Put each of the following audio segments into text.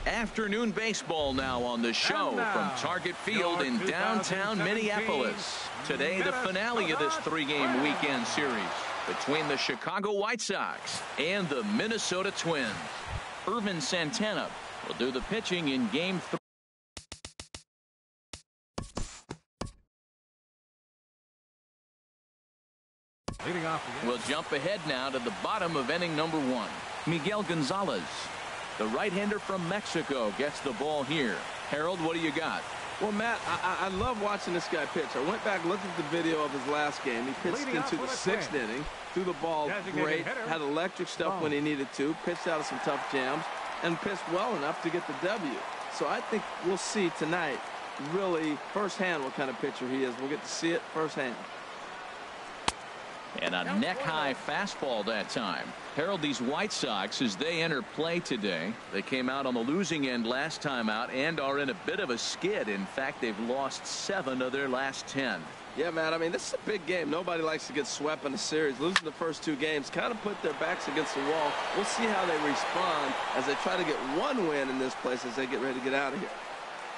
Afternoon baseball now on the show from Target Field in downtown Minneapolis. Today, the finale of this three-game weekend series between the Chicago White Sox and the Minnesota Twins. Ervin Santana will do the pitching in Game 3. We'll jump ahead now to the bottom of inning number 1. Miguel Gonzalez, the right-hander from Mexico, gets the ball here. Harold, what do you got? Well, Matt, I love watching this guy pitch. I went back, looked at the video of his last game. He pitched into the 6th inning, threw the ball great, had electric stuff when he needed to, pitched out of some tough jams, and pitched well enough to get the W. So I think we'll see tonight really firsthand what kind of pitcher he is. We'll get to see it firsthand. And a neck-high fastball that time. Harold, these White Sox, as they enter play today, they came out on the losing end last time out and are in a bit of a skid. In fact, they've lost 7 of their last 10. Yeah, man, I mean, this is a big game. Nobody likes to get swept in a series. Losing the first 2 games kind of put their backs against the wall. We'll see how they respond as they try to get 1 win in this place as they get ready to get out of here.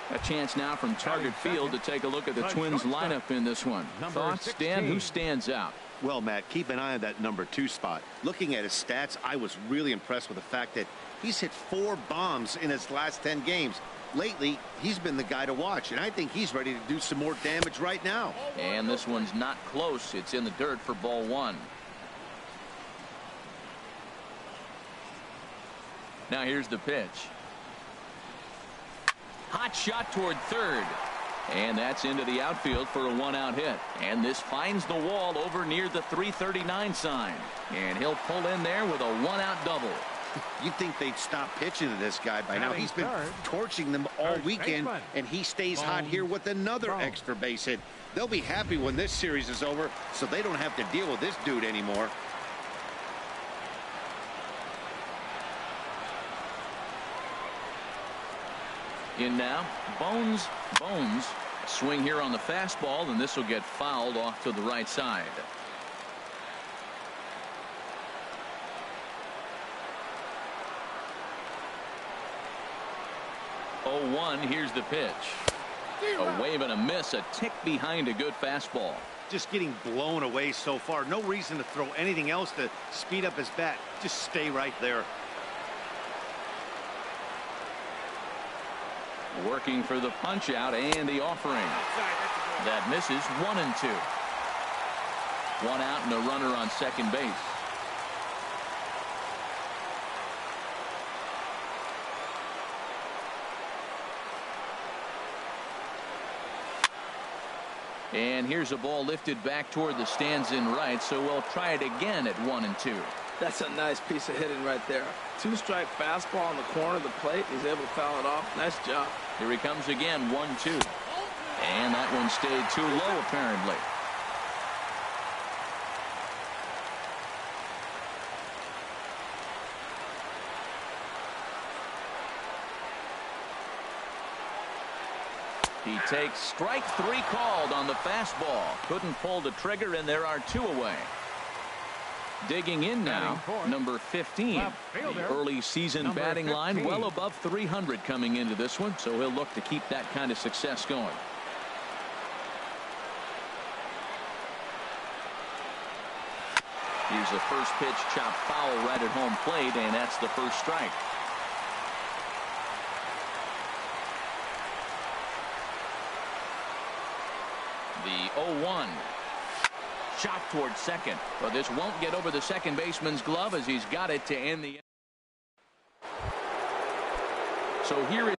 A chance now from Target Field to take a look at the Twins lineup in this one. Thoughts, Dan? Who stands out? Well, Matt, keep an eye on that number 2 spot. Looking at his stats, I was really impressed with the fact that he's hit 4 bombs in his last 10 games. Lately, he's been the guy to watch, and I think he's ready to do some more damage right now. And this one's not close. It's in the dirt for ball 1. Now here's the pitch. Hot shot toward third. And that's into the outfield for a 1-out hit. And this finds the wall over near the 339 sign. And he'll pull in there with a 1-out double. You'd think they'd stop pitching to this guy by now. He's been torching them all weekend, and he stays hot here with another extra base hit. They'll be happy when this series is over, so they don't have to deal with this dude anymore. In now, Bones. A swing here on the fastball, and this will get fouled off to the right side. Oh, 1, here's the pitch. A wave and a miss, a tick behind a good fastball. Just getting blown away so far. No reason to throw anything else to speed up his bat. Just stay right there. Working for the punch out and the offering. That misses. 1-2. 1 out and a runner on second base. And here's a ball lifted back toward the stands in right, so we'll try it again at 1-2. That's a nice piece of hitting right there. 2-strike fastball on the corner of the plate. He's able to foul it off. Nice job. Here he comes again. 1-2. And that one stayed too low, apparently. He takes strike 3 called on the fastball. Couldn't pull the trigger, and there are 2 away. Digging in now, number 15. The early season batting line well above 300 coming into this one, so he'll look to keep that kind of success going. Here's the first pitch, chopped foul right at home plate, and that's the first strike. The 0-1. Shot toward second, but this won't get over the second baseman's glove as he's got it to end the. So here is.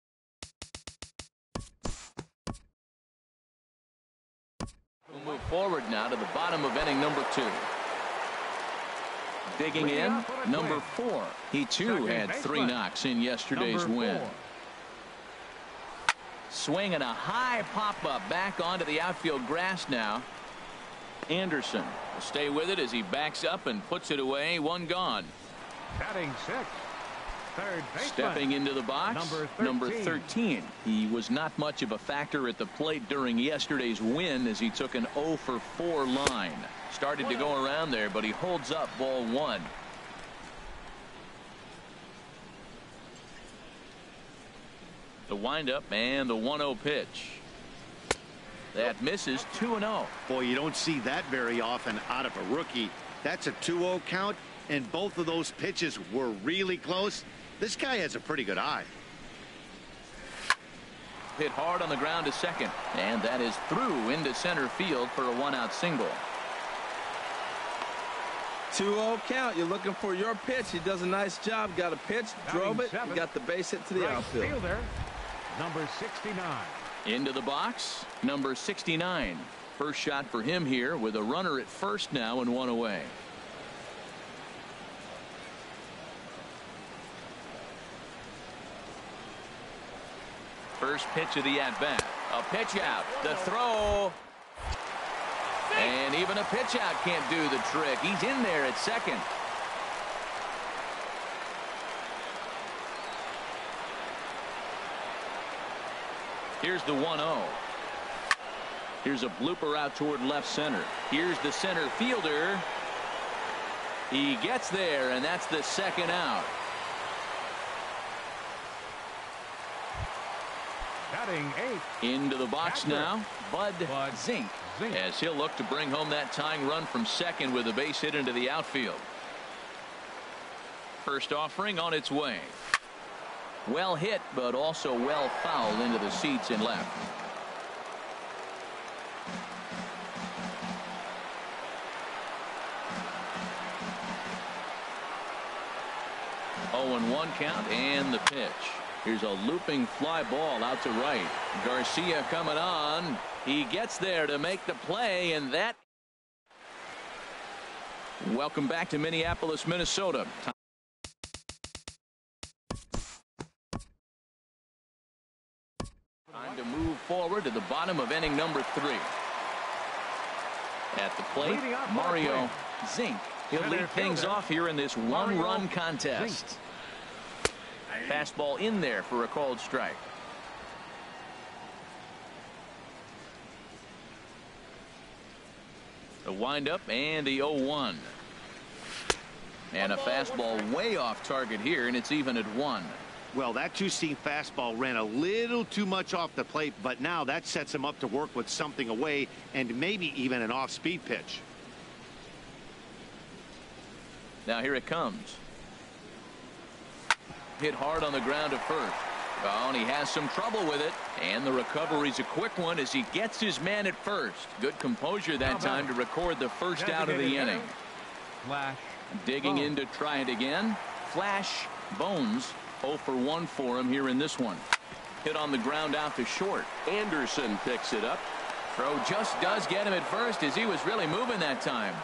We'll move forward now to the bottom of inning number 2. Digging in, number 4. He too had 3 knocks in yesterday's win. Swinging a high pop-up back onto the outfield grass now. Anderson will stay with it as he backs up and puts it away. 1 gone. Batting 6th. Third baseman. Stepping into the box, number 13. He was not much of a factor at the plate during yesterday's win as he took an 0-for-4 line. Started to go around there, but he holds up ball 1. The windup and the 1-0 pitch. That misses. 2-0. Boy, you don't see that very often out of a rookie. That's a 2-0 count, and both of those pitches were really close. This guy has a pretty good eye. Hit hard on the ground to second, and that is through into center field for a 1-out single. 2-0 count. You're looking for your pitch. He does a nice job. Got a pitch, drove it, got the base hit to the outfield. Fielder, number 69. Into the box, number 69. First shot for him here with a runner at first now and 1 away. First pitch of the at-bat. A pitch out. The throw. And even a pitch out can't do the trick. He's in there at second. Here's the 1-0. Here's a blooper out toward left center. Here's the center fielder. He gets there, and that's the second out. Batting 8. Into the box now, Bud Zink, as he'll look to bring home that tying run from second with a base hit into the outfield. First offering on its way. Well hit, but also well fouled into the seats and left. Oh, and 1 count, and the pitch. Here's a looping fly ball out to right. Garcia coming on. He gets there to make the play, and that. Welcome back to Minneapolis, Minnesota. Time to move forward to the bottom of inning number 3. At the plate, Mario Zink. He'll lead things off here in this one-run contest. Fastball in there for a called strike. The windup and the 0-1. And a fastball way off target here, and it's even at 1. Well, that two-seam fastball ran a little too much off the plate, but now that sets him up to work with something away and maybe even an off-speed pitch. Now here it comes. Hit hard on the ground at first. Oh, and he has some trouble with it. And the recovery's a quick one as he gets his man at first. Good composure that time to record the first out of the inning. Flash. Digging in to try it again. Flash Bones. 0 for 1 for him here in this one. Hit on the ground out to short. Anderson picks it up. Throw just does get him at first as he was really moving that time.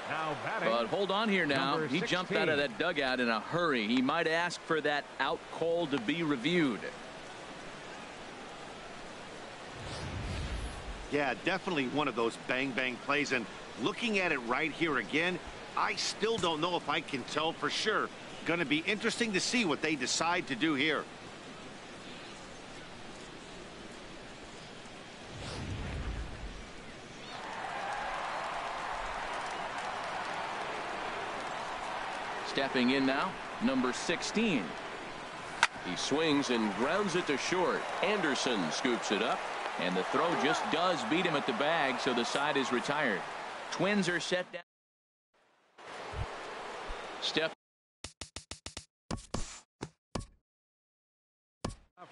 Now batting, but hold on here now. number He 16. jumped out of that dugout in a hurry. He might ask for that out call to be reviewed. Yeah, definitely one of those bang-bang plays. And looking at it right here again, I still don't know if I can tell for sure. Going to be interesting to see what they decide to do here. Stepping in now, number 16. He swings and grounds it to short. Anderson scoops it up, and the throw just does beat him at the bag, so the side is retired. Twins are set down. Step.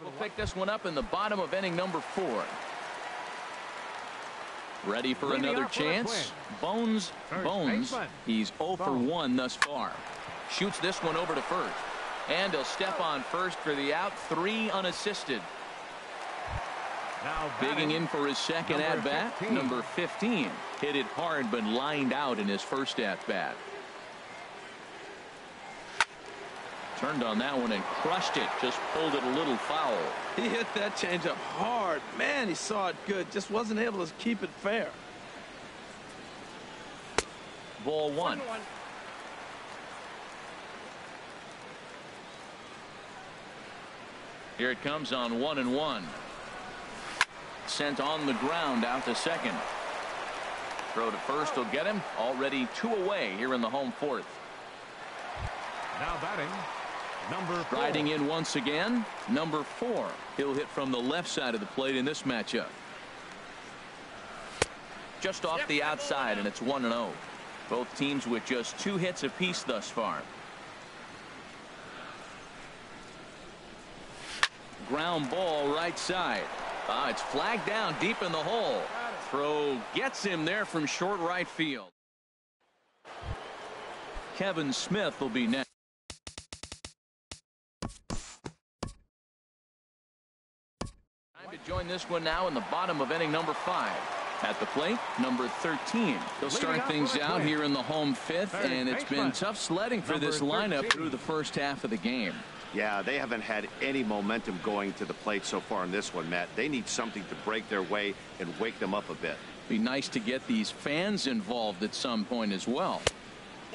We'll pick this one up in the bottom of inning number 4. Ready for another chance. Bones. He's 0 for 1 thus far. Shoots this one over to first. And he'll step on first for the out. 3 unassisted. Now Bigging in for his second at-bat. Number 15. Hit it hard but lined out in his first at-bat. Turned on that one and crushed it. Just pulled it a little foul. He hit that changeup hard. Man, he saw it good. Just wasn't able to keep it fair. Ball 1. Here it comes on 1-1. Sent on the ground out to second. Throw to first will get him. Already 2 away here in the home 4th. Now batting, Riding in once again, number 4. He'll hit from the left side of the plate in this matchup. Just off the outside, and it's 1-0. Both teams with just 2 hits apiece thus far. Ground ball right side. It's flagged down deep in the hole. Throw gets him there from short right field. Kevin Smith will be next. Time to join this one now in the bottom of inning number 5. At the plate, number 13. They'll start things out here in the home 5th, and it's been tough sledding for this lineup through the first half of the game. Yeah, they haven't had any momentum going to the plate so far in this one, Matt. They need something to break their way and wake them up a bit. Be nice to get these fans involved at some point as well.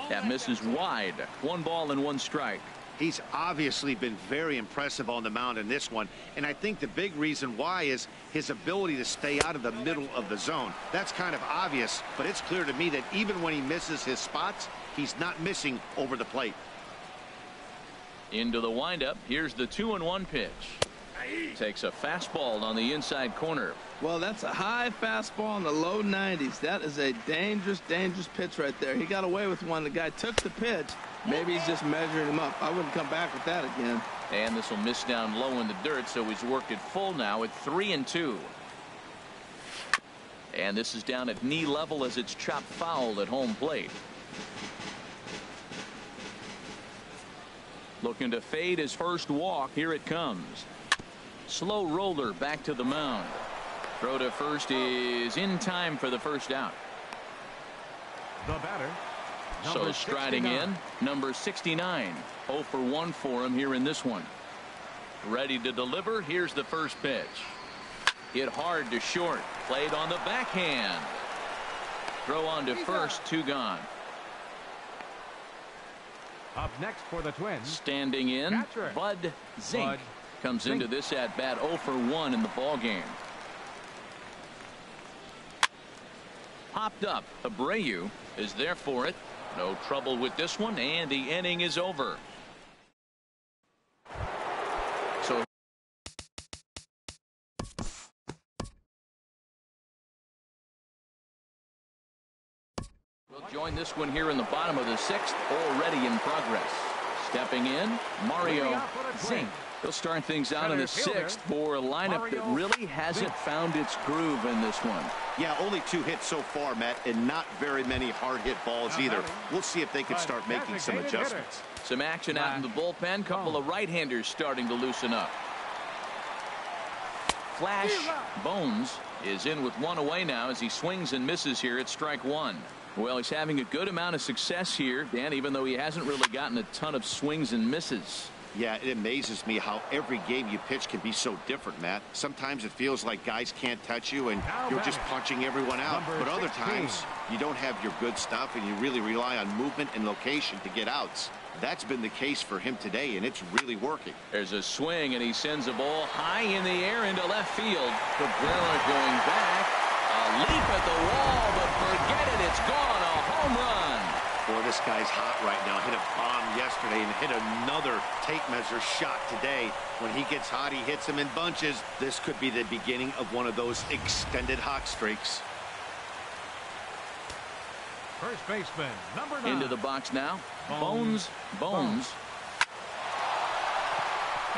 That misses wide. 1 ball and 1 strike. He's obviously been very impressive on the mound in this one, and I think the big reason why is his ability to stay out of the middle of the zone. That's kind of obvious, but it's clear to me that even when he misses his spots, he's not missing over the plate. Into the windup. Here's the 2-1 pitch. Takes a fastball on the inside corner. Well, that's a high fastball in the low 90s. That is a dangerous, dangerous pitch right there. He got away with one. The guy took the pitch. Maybe he's just measuring him up. I wouldn't come back with that again. And this will miss down low in the dirt, so he's worked it full now at 3-2. And this is down at knee level as it's chopped foul at home plate. Looking to fade his first walk. Here it comes. Slow roller back to the mound. Throw to first is in time for the first out. The batter. So striding in, number 69. 0 for 1 for him here in this one. Ready to deliver. Here's the first pitch. Hit hard to short. Played on the backhand. Throw on to first. 2 gone. Up next for the Twins. Standing in, catcher, Bud Zink comes into this at bat 0 for 1 in the ball game. Popped up. Abreu is there for it. No trouble with this one, and the inning is over. So we'll join this one here in the bottom of the 6th, already in progress. Stepping in, Mario Zink. He'll start things out in the 6th for a lineup that really hasn't found its groove in this one. Yeah, only 2 hits so far, Matt, and not very many hard hit balls either. We'll see if they can start making some adjustments. Some action out in the bullpen. Couple of right-handers starting to loosen up. Flash Bones is in with 1 away now as he swings and misses here at strike 1. Well, he's having a good amount of success here, Dan, even though he hasn't really gotten a ton of swings and misses. Yeah, it amazes me how every game you pitch can be so different, Matt. Sometimes it feels like guys can't touch you and you're just punching everyone out. But other times you don't have your good stuff and you really rely on movement and location to get outs. That's been the case for him today, and it's really working. There's a swing, and he sends a ball high in the air into left field. Cabrera going back. A leap at the wall, but forget it. It's gone. A home run. Boy, this guy's hot right now. Hit a bomb yesterday and hit another tape measure shot today. When he gets hot, he hits them in bunches. This could be the beginning of one of those extended hot streaks. First baseman, number 9. Into the box now. Bones.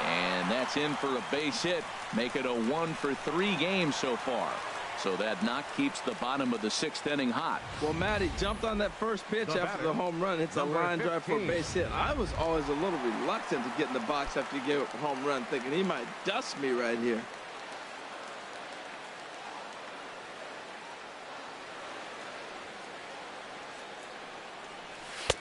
And that's in for a base hit. Make it a 1 for 3 games so far. So that knock keeps the bottom of the 6th inning hot. Well, Matt, he jumped on that first pitch after the home run. It's a line drive for a base hit. I was always a little reluctant to get in the box after he gave up a home run, thinking he might dust me right here.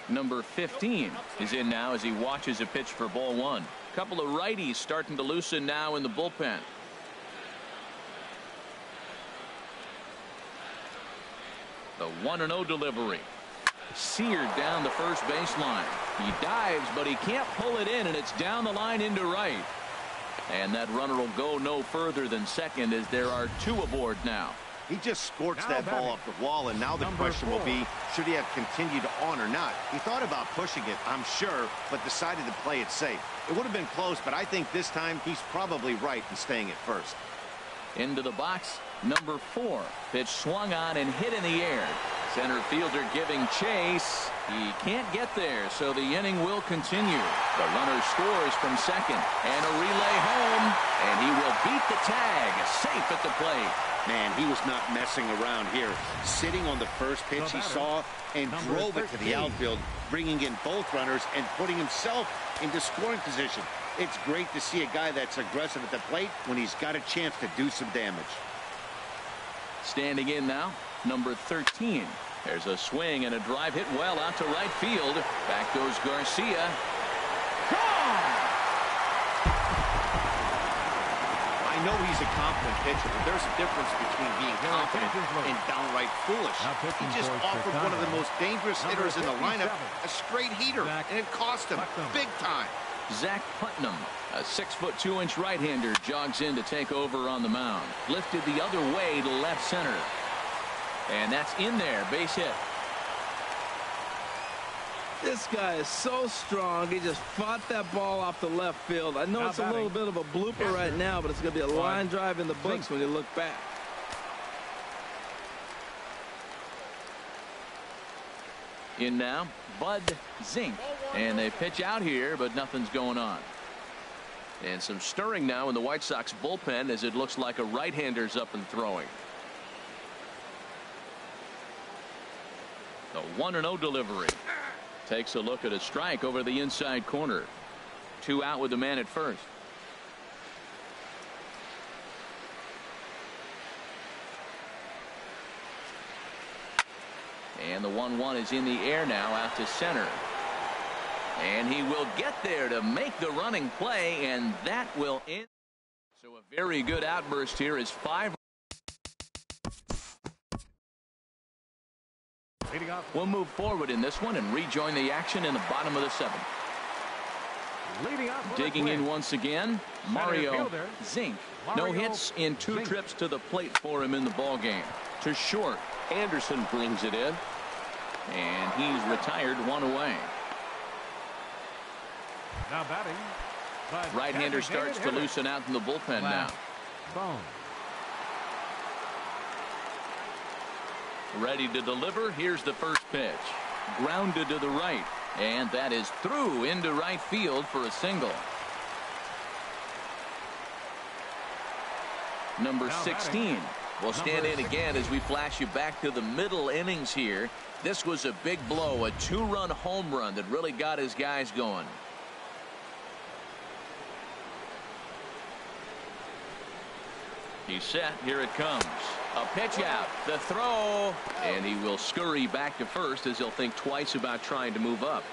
Number 15 is in now as he watches a pitch for ball 1. Couple of righties starting to loosen now in the bullpen. The 1-0 delivery. Seared down the first baseline. He dives, but he can't pull it in, and it's down the line into right. And that runner will go no further than second as there are 2 aboard now. He just scorched Now that ball batting. off the wall, and now the Number question will 4. be, should he have continued on or not? He thought about pushing it, I'm sure, but decided to play it safe. It would have been close, but I think this time he's probably right in staying at first. Into the box, number 4. Pitch swung on and hit in the air. Center fielder giving chase. He can't get there, so the inning will continue. The runner scores from second, and a relay home, and he will beat the tag, safe at the plate. Man, he was not messing around here. Sitting on the first pitch he saw and drove it to the outfield, bringing in both runners and putting himself into scoring position. It's great to see a guy that's aggressive at the plate when he's got a chance to do some damage. Standing in now, number 13. There's a swing and a drive hit well out to right field. Back goes Garcia. Gone! I know he's a confident pitcher, but there's a difference between being confident and downright foolish. He just offered one of the most dangerous hitters in the lineup a straight heater, and it cost him big time. Zach Putnam, a 6'2" right-hander, jogs in to take over on the mound. Lifted the other way to left center. And that's in there, base hit. This guy is so strong. He just fought that ball off the left field. I know it's a little bit of a blooper right now, but it's going to be a line drive in the books when you look back. In now, Bud Zink. And they pitch out here, but nothing's going on. And some stirring now in the White Sox bullpen as it looks like a right-hander's up and throwing. The 1-0 delivery. Takes a look at a strike over the inside corner. 2 out with the man at first. And the 1-1 is in the air now out to center. And he will get there to make the running play, and that will end. So a very good outburst here is 5. We'll move forward in this one and rejoin the action in the bottom of the 7th. Digging in once again, Mario Zink. No hits in 2 trips to the plate for him in the ball game. To short, Anderson brings it in, and he's retired 1 away. Now batting. Right-hander starts to loosen out in the bullpen now. Bone. Ready to deliver. Here's the first pitch. Grounded to the right. And that is through into right field for a single. Number 16 will stand in again as we flash you back to the middle innings here. This was a big blow, a 2-run home run that really got his guys going. He's set. Here it comes. A pitch out. The throw. And he will scurry back to first as he'll think twice about trying to move up.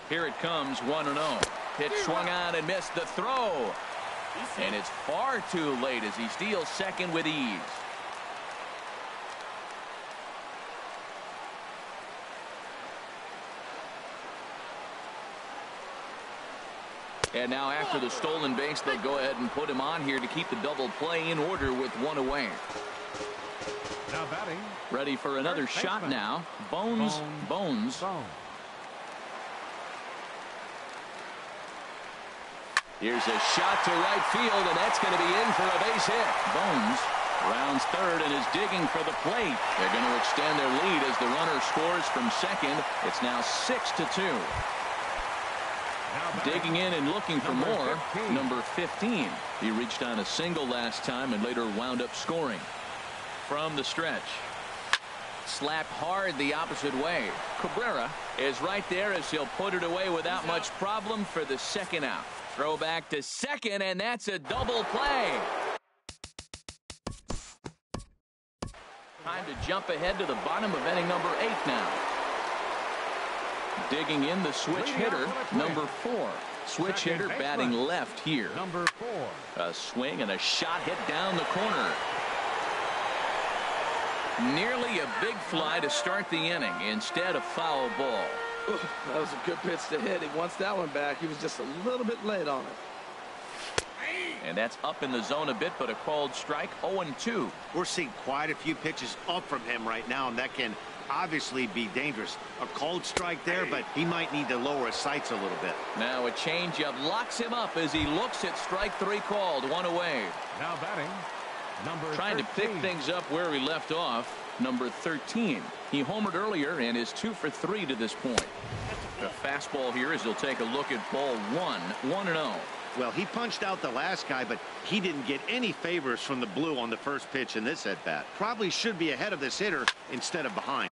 Here it comes, 1-0. Pitch swung on and missed the throw. And it's far too late as he steals second with ease. And now after the stolen base, they'll go ahead and put him on here to keep the double play in order with 1 away. Now batting. Ready for another shot now. Bones. Here's a shot to right field, and that's going to be in for a base hit. Bones rounds third and is digging for the plate. They're going to extend their lead as the runner scores from second. It's now 6-2. Digging in and looking for more. Number 15. He reached on a single last time and later wound up scoring. From the stretch. Slapped hard the opposite way. Cabrera is right there as he'll put it away without much problem for the second out. Throw back to second, and that's a double play. Time to jump ahead to the bottom of inning number 8 now. Digging in the switch hitter, number 4. Switch hitter batting left here. Number 4. A swing and a shot hit down the corner. Nearly a big fly to start the inning. Instead, a foul ball. Ooh, that was a good pitch to hit. He wants that one back. He was just a little bit late on it. And that's up in the zone a bit, but a called strike. 0-2. We're seeing quite a few pitches up from him right now, and that can obviously be dangerous. A called strike there, but he might need to lower his sights a little bit. Now a changeup locks him up as he looks at strike 3 called. 1 away. Now batting, number Trying 13. to pick things up where he left off. Number 13. He homered earlier and is 2 for 3 to this point. The fastball here as he'll take a look at ball 1. 1-0. Well, he punched out the last guy, but he didn't get any favors from the blue on the first pitch in this at-bat. Probably should be ahead of this hitter instead of behind.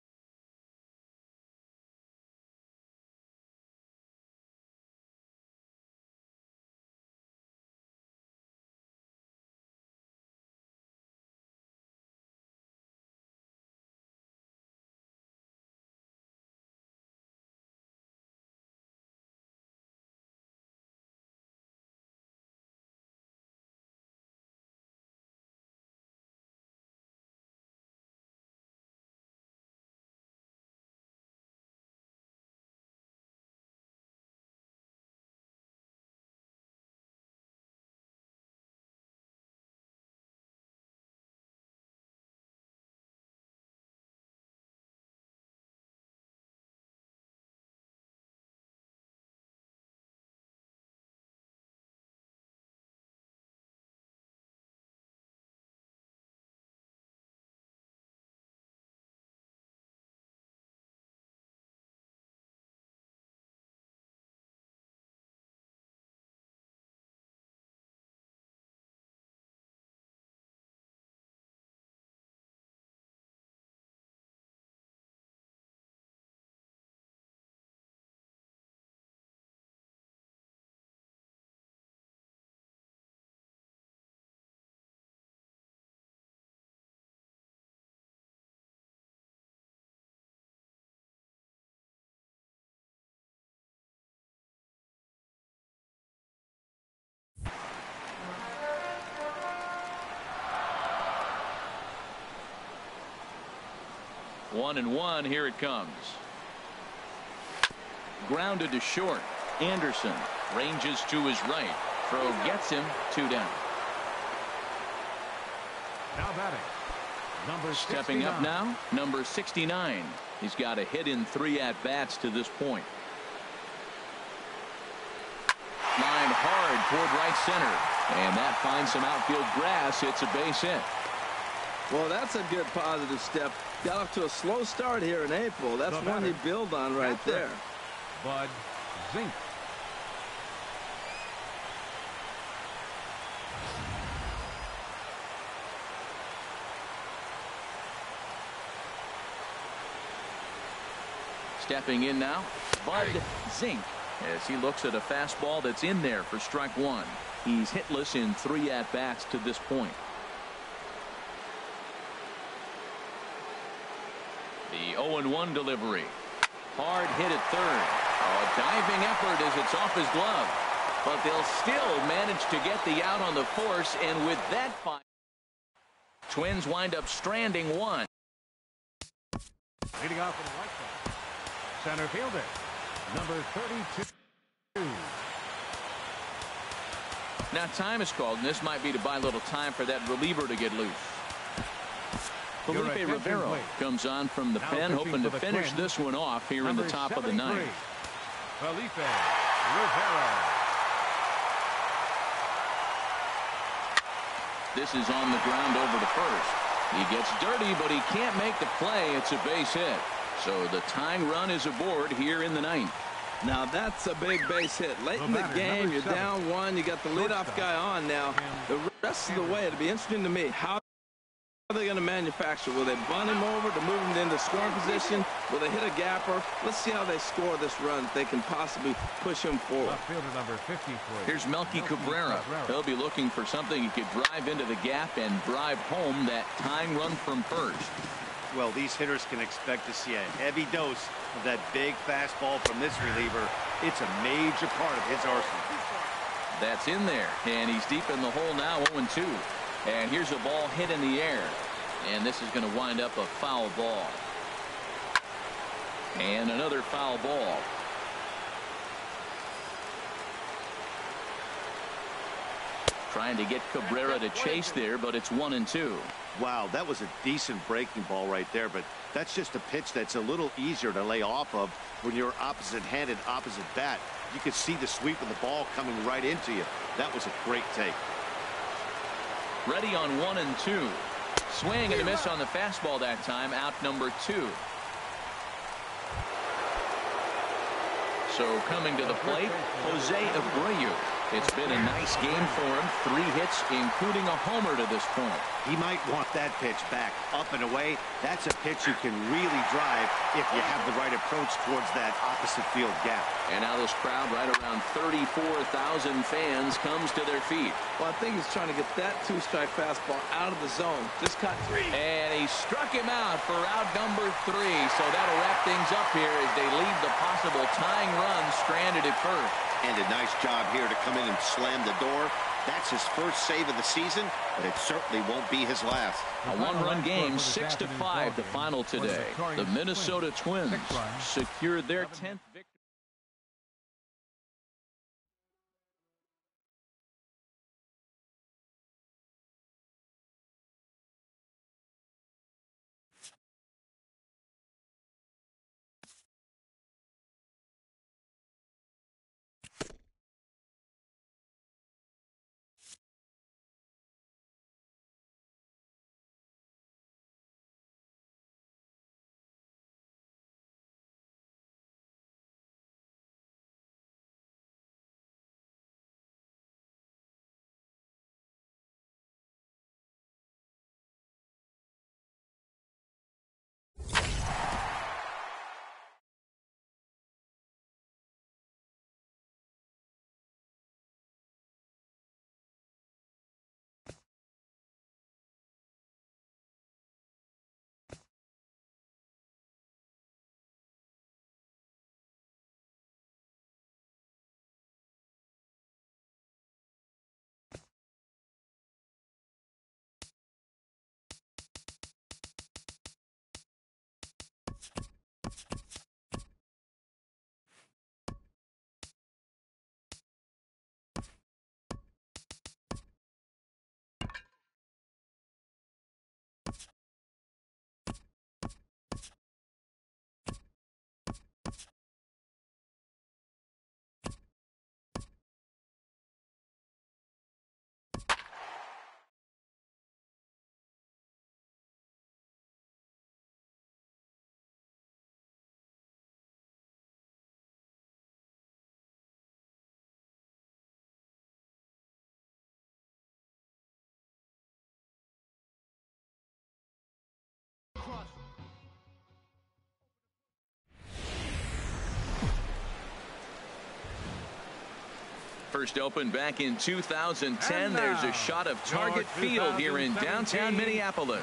One and one. Here it comes. Grounded to short. Anderson ranges to his right. Throw gets him. 2 down. Now batting, number 69. Stepping up now, number 69. He's got a hit in 3 at-bats to this point. Line hard toward right center. And that finds some outfield grass. It's a base hit. Well, that's a good positive step. Got off to a slow start here in April. That's one you build on right there. Bud Zink. Stepping in now, Bud Zink, as he looks at a fastball that's in there for strike 1. He's hitless in 3 at-bats to this point. The 0-1 delivery. Hard hit at third. A diving effort as it's off his glove. But they'll still manage to get the out on the force, and with that fire, Twins wind up stranding 1. Leading off in the White Sox, center fielder, number 32. Now time is called, and this might be to buy a little time for that reliever to get loose. Felipe Rivero comes on from the pen, hoping to finish this one off here in the top of the 9th. Felipe Rivero. This is on the ground over to first. He gets dirty, but he can't make the play. It's a base hit. So the tying run is aboard here in the 9th. Now that's a big base hit. Late in the game, you're down 1. You got the leadoff guy on now. The rest of the way, it'll be interesting to me. How are they going to manufacture? Will they bunt him over to move him into scoring position? Will they hit a gapper? Let's see how they score this run. If they can possibly push him forward. Fielder number 53. Here's Melky Cabrera. He'll be looking for something he could drive into the gap and drive home that tying run from first. Well, these hitters can expect to see a heavy dose of that big fastball from this reliever. It's a major part of his arsenal. That's in there, and he's deep in the hole now, 0-2. And here's a ball hit in the air, and this is going to wind up a foul ball. And another foul ball. Trying to get Cabrera to chase there, but it's 1-2. Wow, that was a decent breaking ball right there, but that's just a pitch that's a little easier to lay off of when you're opposite-handed, opposite bat. You could see the sweep of the ball coming right into you. That was a great take. Ready on 1-2. Swing and a miss on the fastball that time. Out number 2. So coming to the plate, Jose Abreu. It's been a nice game for him. 3 hits, including a homer to this point. He might want that pitch back, up and away. That's a pitch you can really drive if you have the right approach towards that opposite field gap. And now this crowd, right around 34,000 fans, comes to their feet. Well, I think he's trying to get that 2-strike fastball out of the zone. Just caught 3. And he struck him out for out number 3. So that'll wrap things up here as they leave the possible tying run stranded at first. And a nice job here to come in and slam the door. That's his first save of the season, but it certainly won't be his last. A 1-run game, 6-5 the final today. The Minnesota Twins secured their 10th victory. First opened back in 2010. There's a shot of Target Field here in downtown Minneapolis.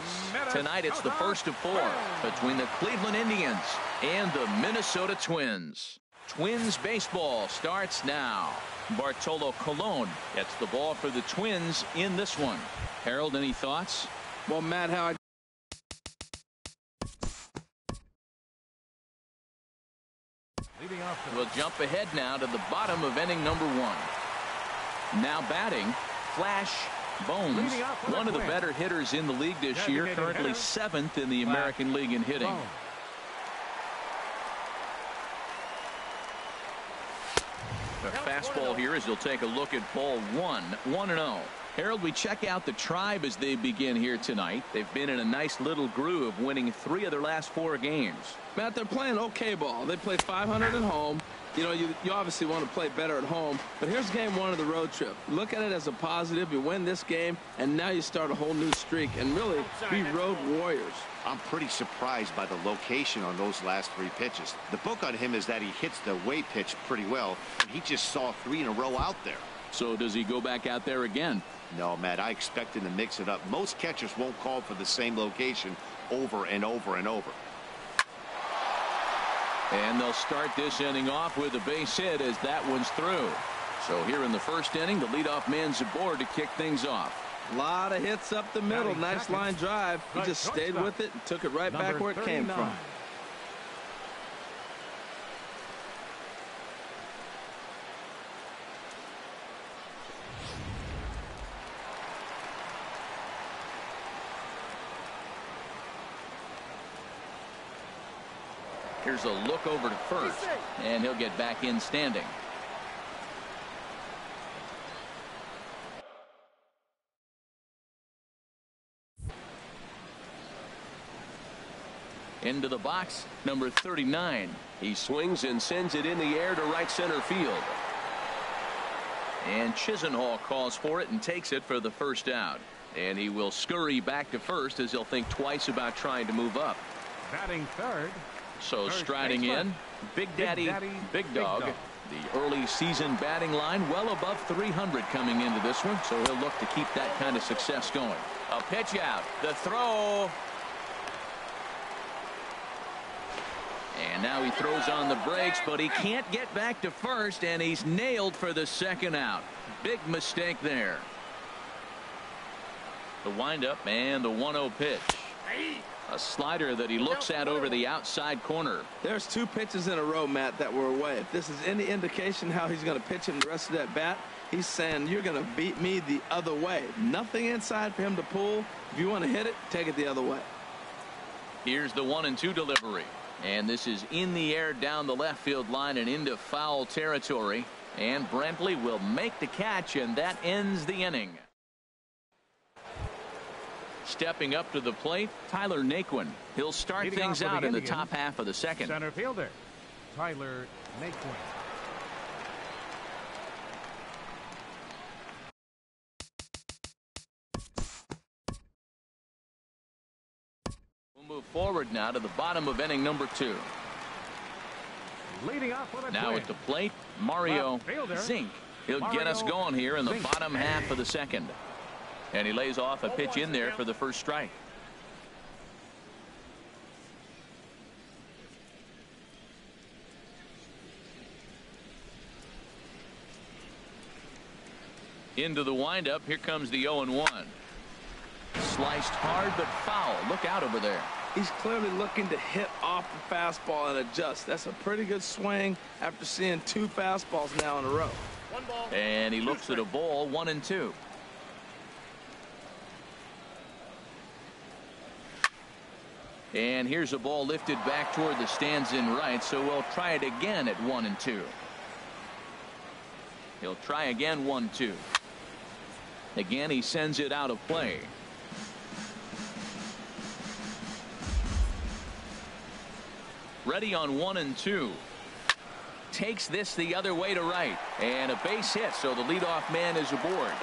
Tonight it's the first of 4 between the Cleveland Indians and the Minnesota Twins. Twins baseball starts now. Bartolo Colon gets the ball for the Twins in this one. Harold, any thoughts? Well, Matt, how We'll jump ahead now to the bottom of inning number 1. Now batting, Flash Bones, one of the better hitters in the league this year, currently 7th in the American League in hitting. A fastball here as he'll take a look at ball 1, 1-0. Harold, we check out the Tribe as they begin here tonight. They've been in a nice little groove, winning 3 of their last 4 games. Matt, they're playing okay ball. They play .500 at home. You know, you obviously want to play better at home, but here's game 1 of the road trip. Look at it as a positive. You win this game, and now you start a whole new streak and really be road warriors. I'm pretty surprised by the location on those last 3 pitches. The book on him is that he hits the away pitch pretty well, and he just saw 3 in a row out there. So does he go back out there again? No, Matt, I expect him to mix it up. Most catchers won't call for the same location over and over and over. And they'll start this inning off with a base hit as that one's through. So here in the first inning, the leadoff man's aboard to kick things off. A lot of hits up the middle. Nice line drive. He just stayed with it and took it right back where it came from. Here's a look over to first, and he'll get back in standing. Into the box, number 39. He swings and sends it in the air to right center field. And Chisenhall calls for it and takes it for the first out. And he will scurry back to first as he'll think twice about trying to move up. Batting third. So striding in, Big Daddy, Big Dog. The early season batting line well above 300 coming into this one. So he'll look to keep that kind of success going. A pitch out. The throw. And now he throws on the brakes, but he can't get back to first, and he's nailed for the second out. Big mistake there. The windup and the 1-0 pitch. A slider that he looks at over the outside corner. There's 2 pitches in a row, Matt, that were away. If this is any indication how he's going to pitch in the rest of that bat, he's saying you're going to beat me the other way. Nothing inside for him to pull. If you want to hit it, take it the other way. Here's the 1-2 delivery. And this is in the air down the left field line and into foul territory. And Brantley will make the catch, and that ends the inning. Stepping up to the plate, Tyler Naquin. He'll start things out in the top half of the second. Center fielder, Tyler Naquin. Move forward now to the bottom of inning number 2. Leading off with a now twin. at the plate, Mario Zink. He'll get us going here in the bottom half of the second. And he lays off a pitch in there for the first strike. Into the windup. Here comes the 0-1. Sliced hard but foul. Look out over there. He's clearly looking to hit off the fastball and adjust. That's a pretty good swing after seeing 2 fastballs now in a row. And he looks at a ball, 1-2. And here's a ball lifted back toward the stands in right, so we'll try it again at 1-2. He'll try again, 1-2. Again, he sends it out of play. Ready on 1-2. Takes this the other way to right. And a base hit, so the leadoff man is aboard.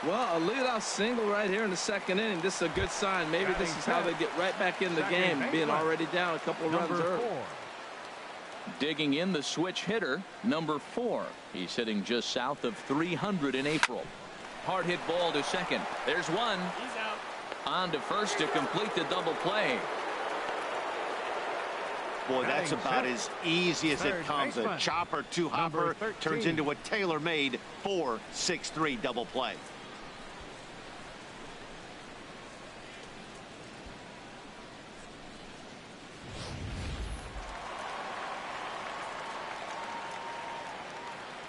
Well, a leadoff single right here in the second inning. This is a good sign. Maybe this is how they get right back in the game, being already down a couple runs early. Digging in the switch hitter, number 4. He's hitting just south of 300 in April. Hard hit ball to second. There's one. He's out. On to first to complete the double play. Boy, that's about as easy as it comes. A chopper to hopper turns into a tailor-made 4-6-3 double play.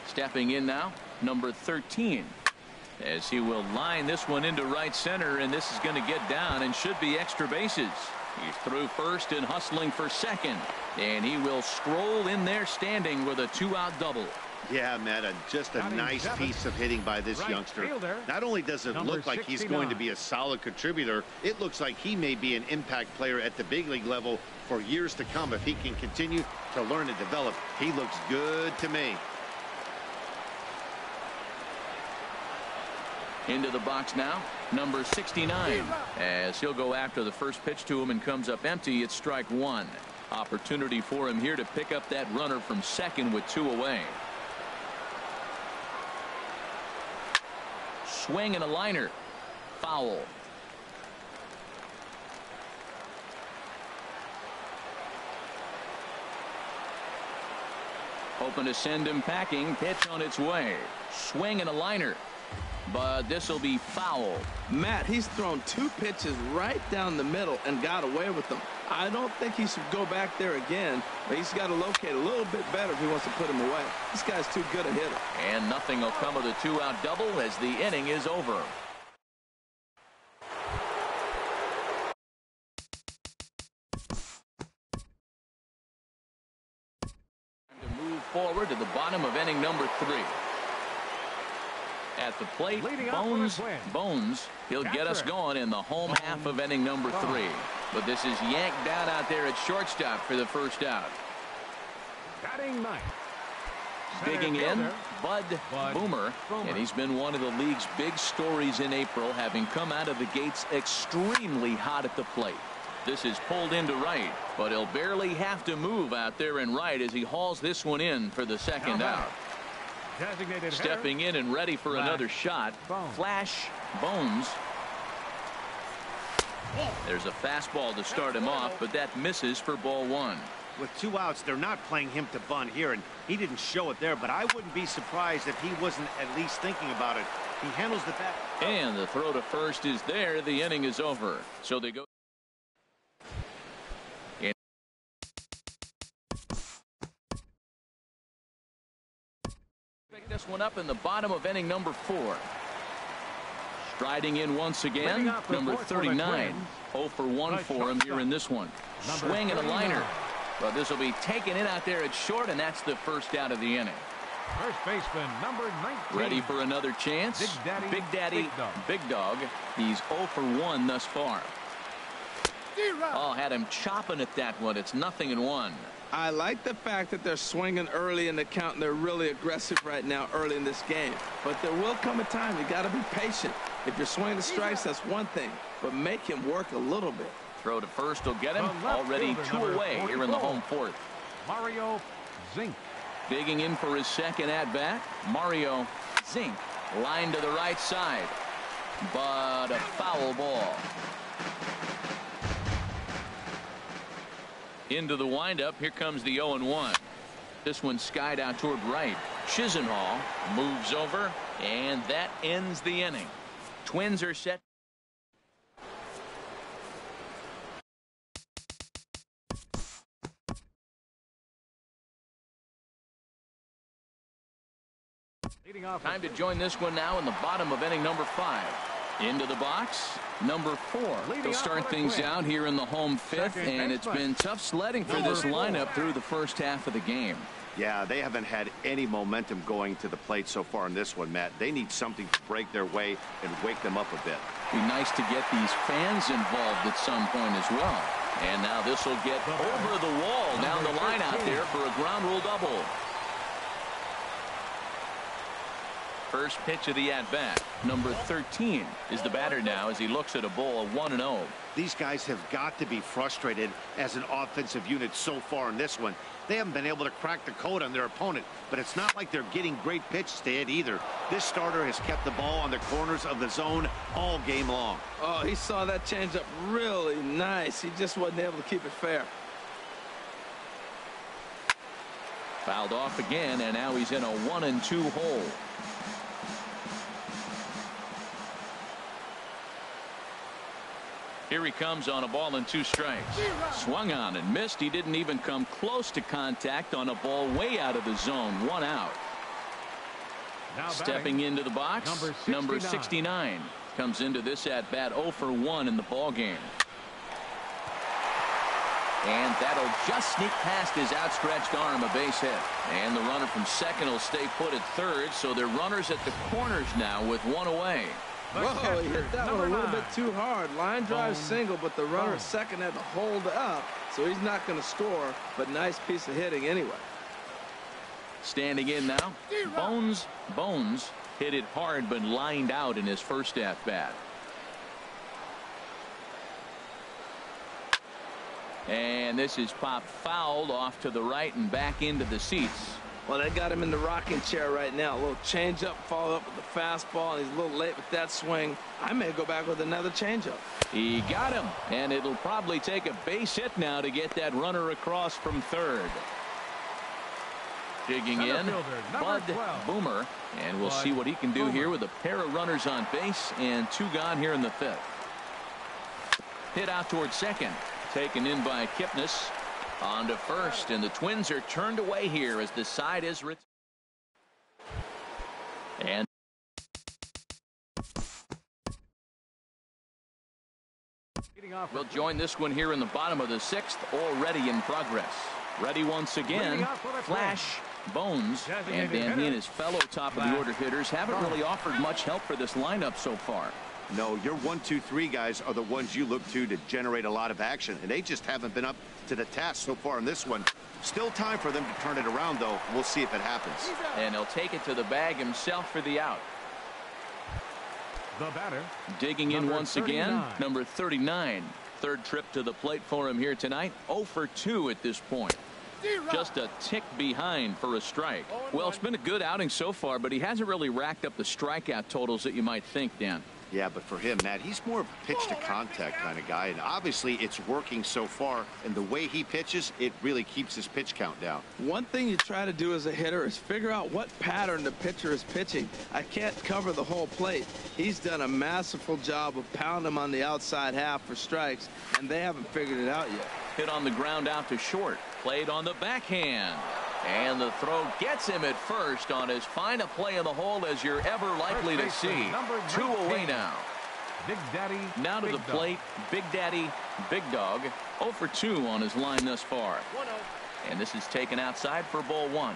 Stepping in now, number 13. As he will line this one into right center, and this is going to get down and should be extra bases. He's through first and hustling for second, and he will stroll in there standing with a 2-out double. Yeah, Matt, just a nice piece of hitting by this youngster. Not only does it look like he's going to be a solid contributor, it looks like he may be an impact player at the big league level for years to come if he can continue to learn and develop. He looks good to me. Into the box now, number 69. As he'll go after the first pitch to him and comes up empty, it's strike 1. Opportunity for him here to pick up that runner from second with 2 away. Swing and a liner. Foul. Hoping to send him packing. Pitch on its way. Swing and a liner. But this will be foul. Matt, he's thrown 2 pitches right down the middle and got away with them. I don't think he should go back there again, but he's got to locate a little bit better if he wants to put him away. This guy's too good a hitter. And nothing will come of the 2-out double as the inning is over. into the bottom of inning number 3. At the plate, Bones, he'll get us going in the home half of inning number 3. But this is yanked down out there at shortstop for the first out. Batting ninth. Digging in, Bud Boomer, and he's been one of the league's big stories in April, having come out of the gates extremely hot at the plate. This is pulled into right, but he'll barely have to move out there in right as he hauls this one in for the second out. Stepping in and ready for another shot, Flash Bones. There's a fastball to start him off, but that misses for ball 1. With 2 outs, they're not playing him to bunt here, and he didn't show it there, but I wouldn't be surprised if he wasn't at least thinking about it. He handles the bat. And the throw to first is there. The inning is over. So they go. Pick this one up in the bottom of inning number 4. Striding in once again, number 39. 0 for 1 for him here in this one. Swing and a liner. But this will be taken in out there at short, and that's the first out of the inning. First baseman, number 19. Ready for another chance. Big Daddy, Big Dog. He's 0 for 1 thus far. Oh, had him chopping at that one. It's 0-1. I like the fact that they're swinging early in the count, and they're really aggressive right now early in this game. But there will come a time you got to be patient. If you're swinging the strikes, that's one thing, but make him work a little bit. Throw to first will get him. Already 2 away here in the home 4th. Mario Zink. Digging in for his second at-bat, Mario Zink. Line to the right side, but a foul ball. Into the windup. Here comes the 0-1. This one skied out toward right. Chisenhall moves over, and that ends the inning. Twins are set. Time to join this one now in the bottom of inning number 5. Into the box, number 4. They'll start things out here in the home 5th, and it's been tough sledding for this lineup through the first half of the game. Yeah, they haven't had any momentum going to the plate so far in this one, Matt. They need something to break their way and wake them up a bit. Be nice to get these fans involved at some point as well. And now this will get over the wall down the line out there for a ground rule double. First pitch of the at-bat. Number 13 is the batter now as he looks at a ball 1-0. These guys have got to be frustrated as an offensive unit so far in this one. They haven't been able to crack the code on their opponent, but it's not like they're getting great pitches to hit either. This starter has kept the ball on the corners of the zone all game long. Oh, he saw that changeup really nice. He just wasn't able to keep it fair. Fouled off again, and now he's in a 1-2 hole. Here he comes on a ball and 2 strikes. Swung on and missed. He didn't even come close to contact on a ball way out of the zone. 1 out. Stepping into the box, number 69 comes into this at bat 0 for 1 in the ball game. And that'll just sneak past his outstretched arm, a base hit. And the runner from second will stay put at third, so they're runners at the corners now with 1 away. Whoa, he hit that one a little bit too hard. Line drive single, but the runner at second had to hold up, so he's not going to score, but nice piece of hitting anyway. Standing in now, Bones hit it hard but lined out in his first at-bat. And this is popped fouled off to the right and back into the seats. Well, they got him in the rocking chair right now. A little changeup, follow up with the fastball, and he's a little late with that swing. I may go back with another changeup. He got him, and it'll probably take a base hit now to get that runner across from third. Digging in, Bud Boomer, and we'll see what he can do here with a pair of runners on base and 2 gone here in the 5th. Hit out towards second, taken in by Kipnis. On to first, and the Twins are turned away here as the side is retired. And we'll join this one here in the bottom of the 6th, already in progress. Ready once again, Flash Bones, and then he and his fellow top of the order hitters haven't really offered much help for this lineup so far. No, your 1, 2, 3 guys are the ones you look to generate a lot of action, and they just haven't been up to the task so far in this one. Still time for them to turn it around, though. We'll see if it happens. And he'll take it to the bag himself for the out. The batter. Digging in once again, number 39. Third trip to the plate for him here tonight. 0 for 2 at this point. Just a tick behind for a strike. Well, it's been a good outing so far, but he hasn't really racked up the strikeout totals that you might think, Dan. Yeah, but for him, Matt, he's more of a pitch-to-contact kind of guy, and obviously it's working so far, and the way he pitches, it really keeps his pitch count down. One thing you try to do as a hitter is figure out what pattern the pitcher is pitching. I can't cover the whole plate. He's done a masterful job of pounding him on the outside half for strikes, and they haven't figured it out yet. Hit on the ground out to short. Played on the backhand. And the throw gets him at first on as fine a play in the hole as you're ever likely to see. 2 away now. Big Daddy. Now to the plate, Big Daddy, Big Dog. 0 for 2 on his line thus far. And this is taken outside for ball 1.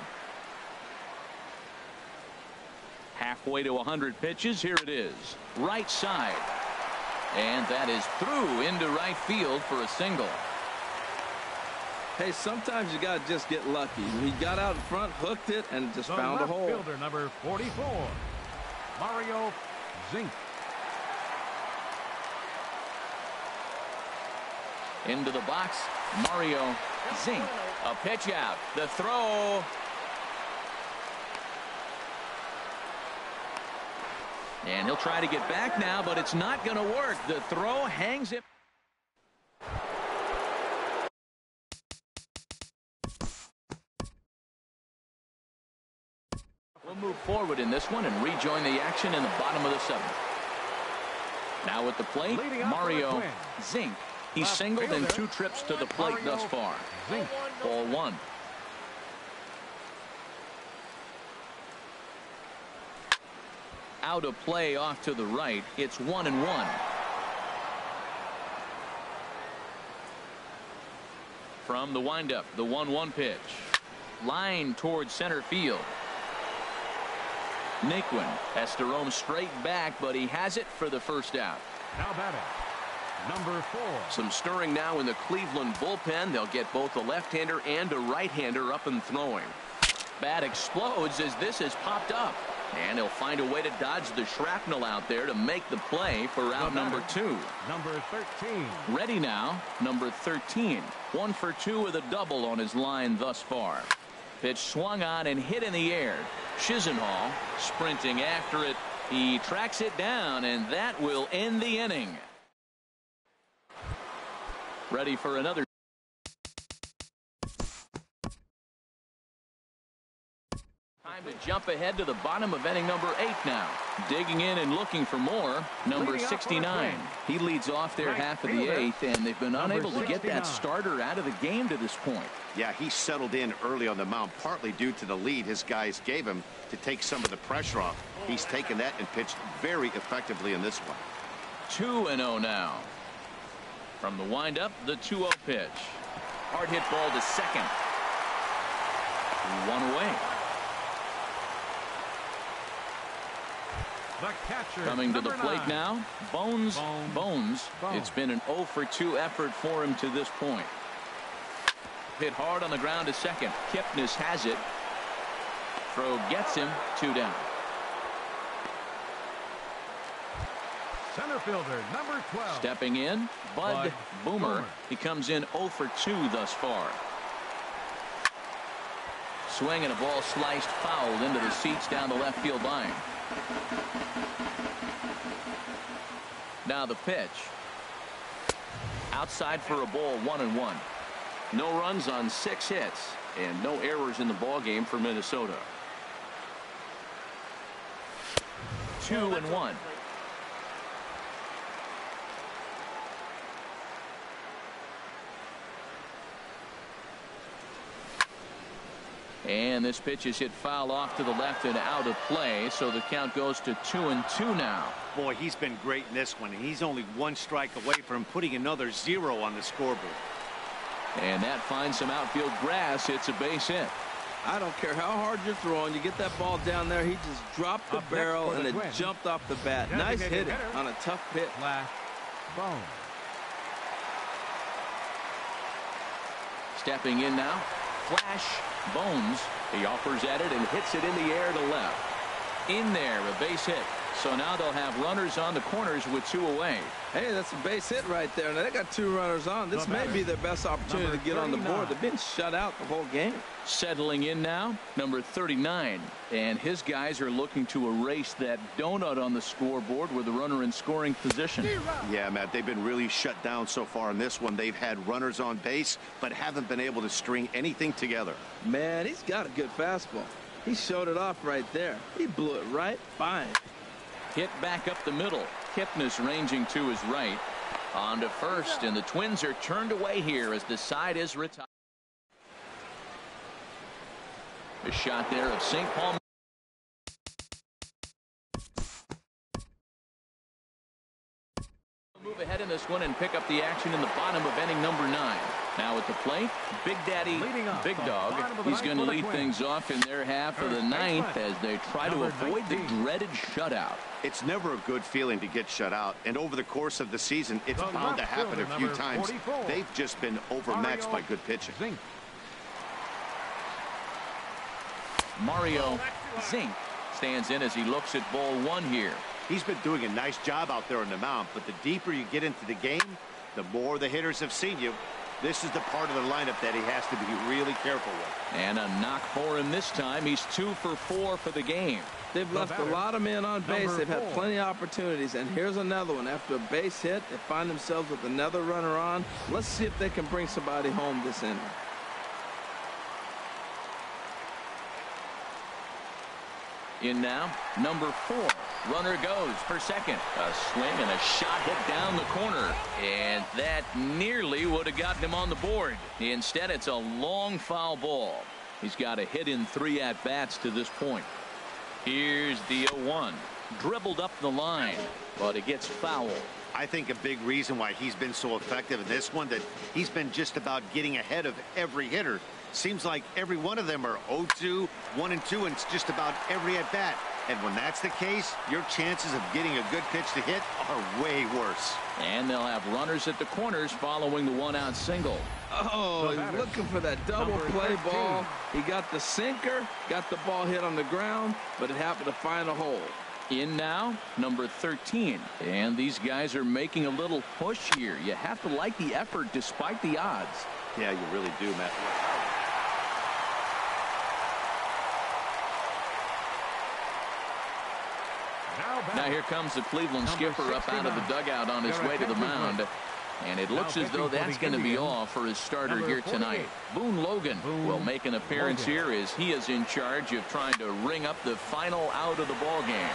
Halfway to 100 pitches. Here it is. Right side. And that is through into right field for a single. Hey, sometimes you got to just get lucky. He got out in front, hooked it, and just found a hole. Fielder number 44, Mario Zink. Into the box, Mario Zink. A pitch out. The throw. And he'll try to get back now, but it's not going to work. The throw hangs it. We'll move forward in this one and rejoin the action in the bottom of the 7th. Now at the plate, Mario Zink. He's singled in 2 trips to the plate thus far. Ball 1. Out of play off to the right. It's 1-1. From the windup, the 1-1 pitch. Line towards center field. Naquin has to roam straight back, but he has it for the first out. Now batting, number 4. Some stirring now in the Cleveland bullpen. They'll get both a left-hander and a right-hander up and throwing. Bat explodes as this has popped up. And he'll find a way to dodge the shrapnel out there to make the play for out number 2. Number 13. Ready now, number 13. 1 for 2 with a double on his line thus far. Pitch swung on and hit in the air. Chisenhall sprinting after it. He tracks it down, and that will end the inning. Ready for another. Time to jump ahead to the bottom of inning number 8 now. Digging in and looking for more. Number 69. He leads off their half of the 8th, and they've been unable to get that starter out of the game to this point. Yeah, he settled in early on the mound, partly due to the lead his guys gave him to take some of the pressure off. He's taken that and pitched very effectively in this one. 2-0 now. From the windup, the 2-0 pitch. Hard hit ball to second. 1 away. The catcher, coming to the plate 9. now, Bones. It's been an 0 for 2 effort for him to this point. Hit hard on the ground to second. Kipnis has it. Throw gets him. 2 down. Center fielder number 12. Stepping in, Bud Boomer. He comes in 0 for 2 thus far. Swing and a ball sliced fouled into the seats down the left field line. Now the pitch. Outside for a ball, 1-1. No runs on 6 hits and no errors in the ball game for Minnesota. 2-1. And this pitch is hit foul off to the left and out of play, so the count goes to 2-2 now. Boy, he's been great in this one, and he's only 1 strike away from putting another 0 on the scoreboard. And that finds some outfield grass. It's a base hit. I don't care how hard you're throwing. You get that ball down there. He just dropped the barrel and it jumped off the bat. Nice hitting on a tough pitch. Flash Bones. Stepping in now, Flash Bones. He offers at it and hits it in the air to left. In there, a base hit. So now they'll have runners on the corners with 2 away. Hey, that's a base hit right there. Now they got 2 runners on. This may be their best opportunity to get on the board. They've been shut out the whole game. Settling in now, number 39. And his guys are looking to erase that donut on the scoreboard with a runner in scoring position. Yeah, Matt, they've been really shut down so far in this one. They've had runners on base, but haven't been able to string anything together. Man, he's got a good fastball. He showed it off right there. He blew it right by him. Hit back up the middle. Kipnis ranging to his right. On to first, and the Twins are turned away here as the side is retired. A shot there of St. Paul. Move ahead in this one and pick up the action in the bottom of inning number 9. Now at the plate, Big Daddy, Big Dog. He's going to lead things off in their half of the 9th as they try to avoid the dreaded shutout. It's never a good feeling to get shut out, and over the course of the season, it's bound to happen a few times. They've just been overmatched by good pitching. Mario Zink stands in as he looks at ball 1 here. He's been doing a nice job out there on the mound, but the deeper you get into the game, the more the hitters have seen you. This is the part of the lineup that he has to be really careful with. And a knock for him this time. He's 2 for 4 for the game. They've left a lot of men on base. They've had plenty of opportunities. And here's another one. After a base hit, they find themselves with another runner on. Let's see if they can bring somebody home this inning. In now, number 4. Runner goes for second. A swing and a shot hit down the corner. And that nearly would have gotten him on the board. Instead, it's a long foul ball. He's got a hit in 3 at-bats to this point. Here's the 0-1. Dribbled up the line, but it gets foul. I think a big reason why he's been so effective in this one, that he's been just about getting ahead of every hitter. Seems like every one of them are 0-2, 1-2, and it's just about every at-bat. And when that's the case, your chances of getting a good pitch to hit are way worse. And they'll have runners at the corners following the 1-out single. Oh, he's looking for that double play ball. He got the sinker, got the ball hit on the ground, but it happened to find a hole. In now, number 13. And these guys are making a little push here. You have to like the effort despite the odds. Yeah, you really do, Matt. Now here comes the Cleveland skipper up out of the dugout on his way to the mound. And it looks as though that's going to be all for his starter here tonight. Boone Logan will make an appearance here as he is in charge of trying to ring up the final out of the ball game.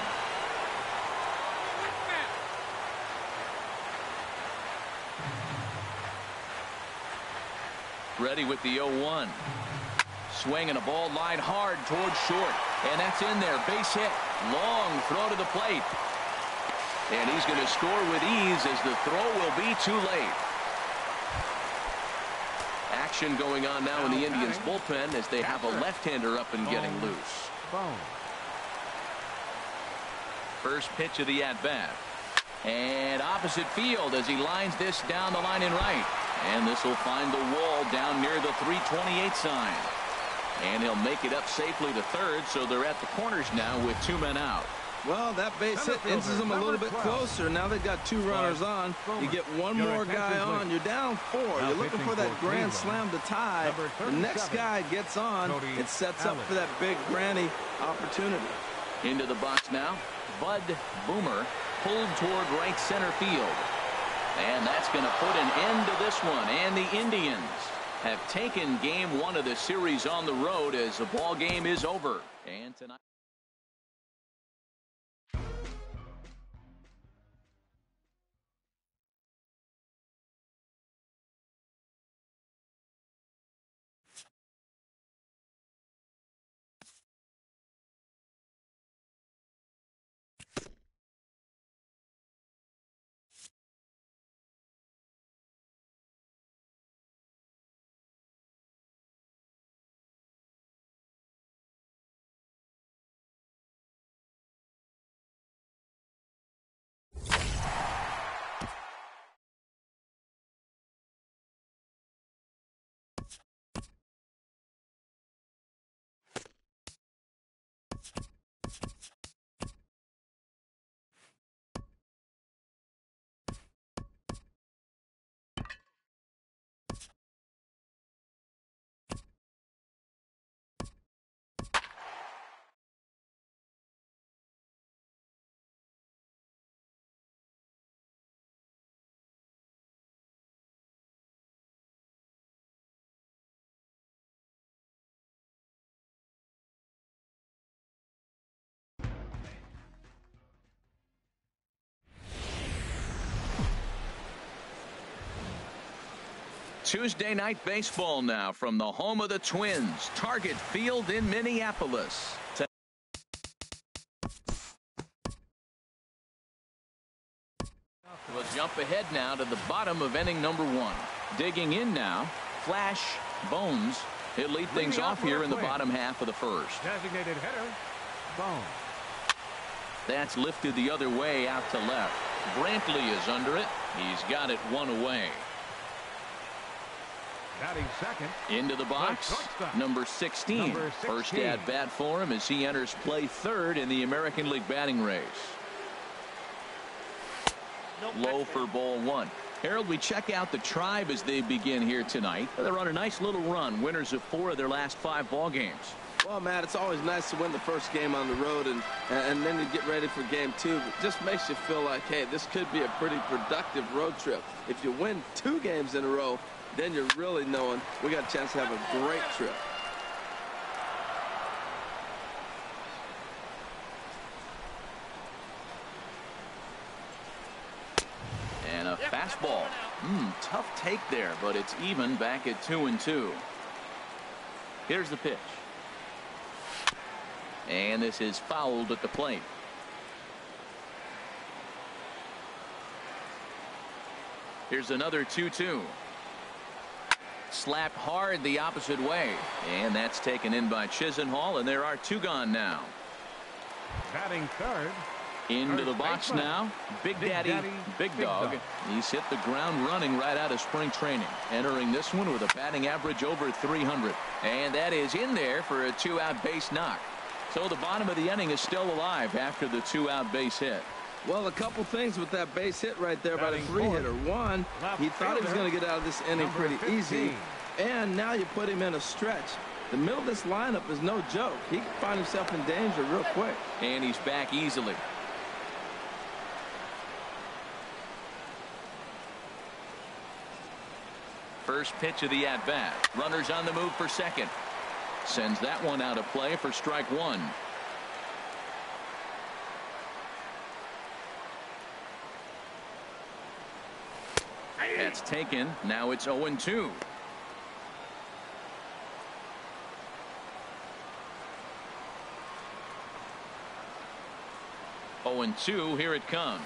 Ready with the 0-1. Swinging a ball line hard towards short. And that's in there. Base hit. Long throw to the plate. And he's going to score with ease as the throw will be too late. Action going on now in the Indians bullpen as they have a left-hander up and getting loose. First pitch of the at-bat. And opposite field as he lines this down the line in right. And this will find the wall down near the 328 sign. And he'll make it up safely to third, so they're at the corners now with 2 men out. Well, that base hit inches them a little bit closer. Now they've got 2 runners on. You get one more guy on. You're down 4. You're looking for that grand slam to tie. The next guy gets on. It sets up for that big granny opportunity. Into the box now. Bud Boomer pulled toward right center field. And that's going to put an end to this one. And the Indians have taken game 1 of the series on the road as the ball game is over. And tonight. Tuesday Night Baseball now from the home of the Twins, Target Field in Minneapolis. We'll jump ahead now to the bottom of inning number 1. Digging in now, Flash Bones. He'll lead things off here in the bottom half of the first. Designated hitter, Bones. That's lifted the other way out to left. Brantley is under it. He's got it one away. Batting second. Into the box, number 16. First at bat for him as he enters play third in the American League batting race. Low for ball 1. Harold, we check out the Tribe as they begin here tonight. They're on a nice little run, winners of 4 of their last 5 ball games. Well, Matt, it's always nice to win the first game on the road and then to get ready for game 2. It just makes you feel like, hey, this could be a pretty productive road trip. If you win 2 games in a row, then you're really knowing we got a chance to have a great trip. And a fastball. Tough take there, but it's even back at 2-2. Here's the pitch. And this is fouled at the plate. Here's another 2-2. Slapped hard the opposite way. And that's taken in by Chisenhall, and there are 2 gone now. Batting third. Into the box now, Big Daddy, Big Dog. He's hit the ground running right out of spring training. Entering this one with a batting average over 300. And that is in there for a 2-out base knock. So the bottom of the inning is still alive after the 2-out base hit. Well, a couple things with that base hit right there by the 3-hitter. One, he thought he was going to get out of this inning pretty easy. And now you put him in a stretch. The middle of this lineup is no joke. He can find himself in danger real quick. And he's back easily. First pitch of the at-bat. Runners on the move for second. Sends that one out of play for strike 1. That's taken. Now it's 0-2. 0-2. Here it comes.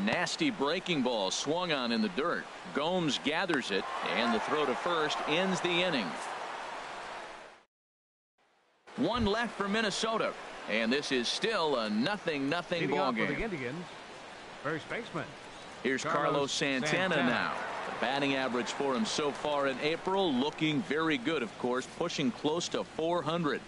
Nasty breaking ball swung on in the dirt. Gomes gathers it, and the throw to first ends the inning. 1 left for Minnesota, and this is still a 0-0 ball game. For the Indians, first baseman. Here's Carlos Santana now. The batting average for him so far in April looking very good, of course, pushing close to 400.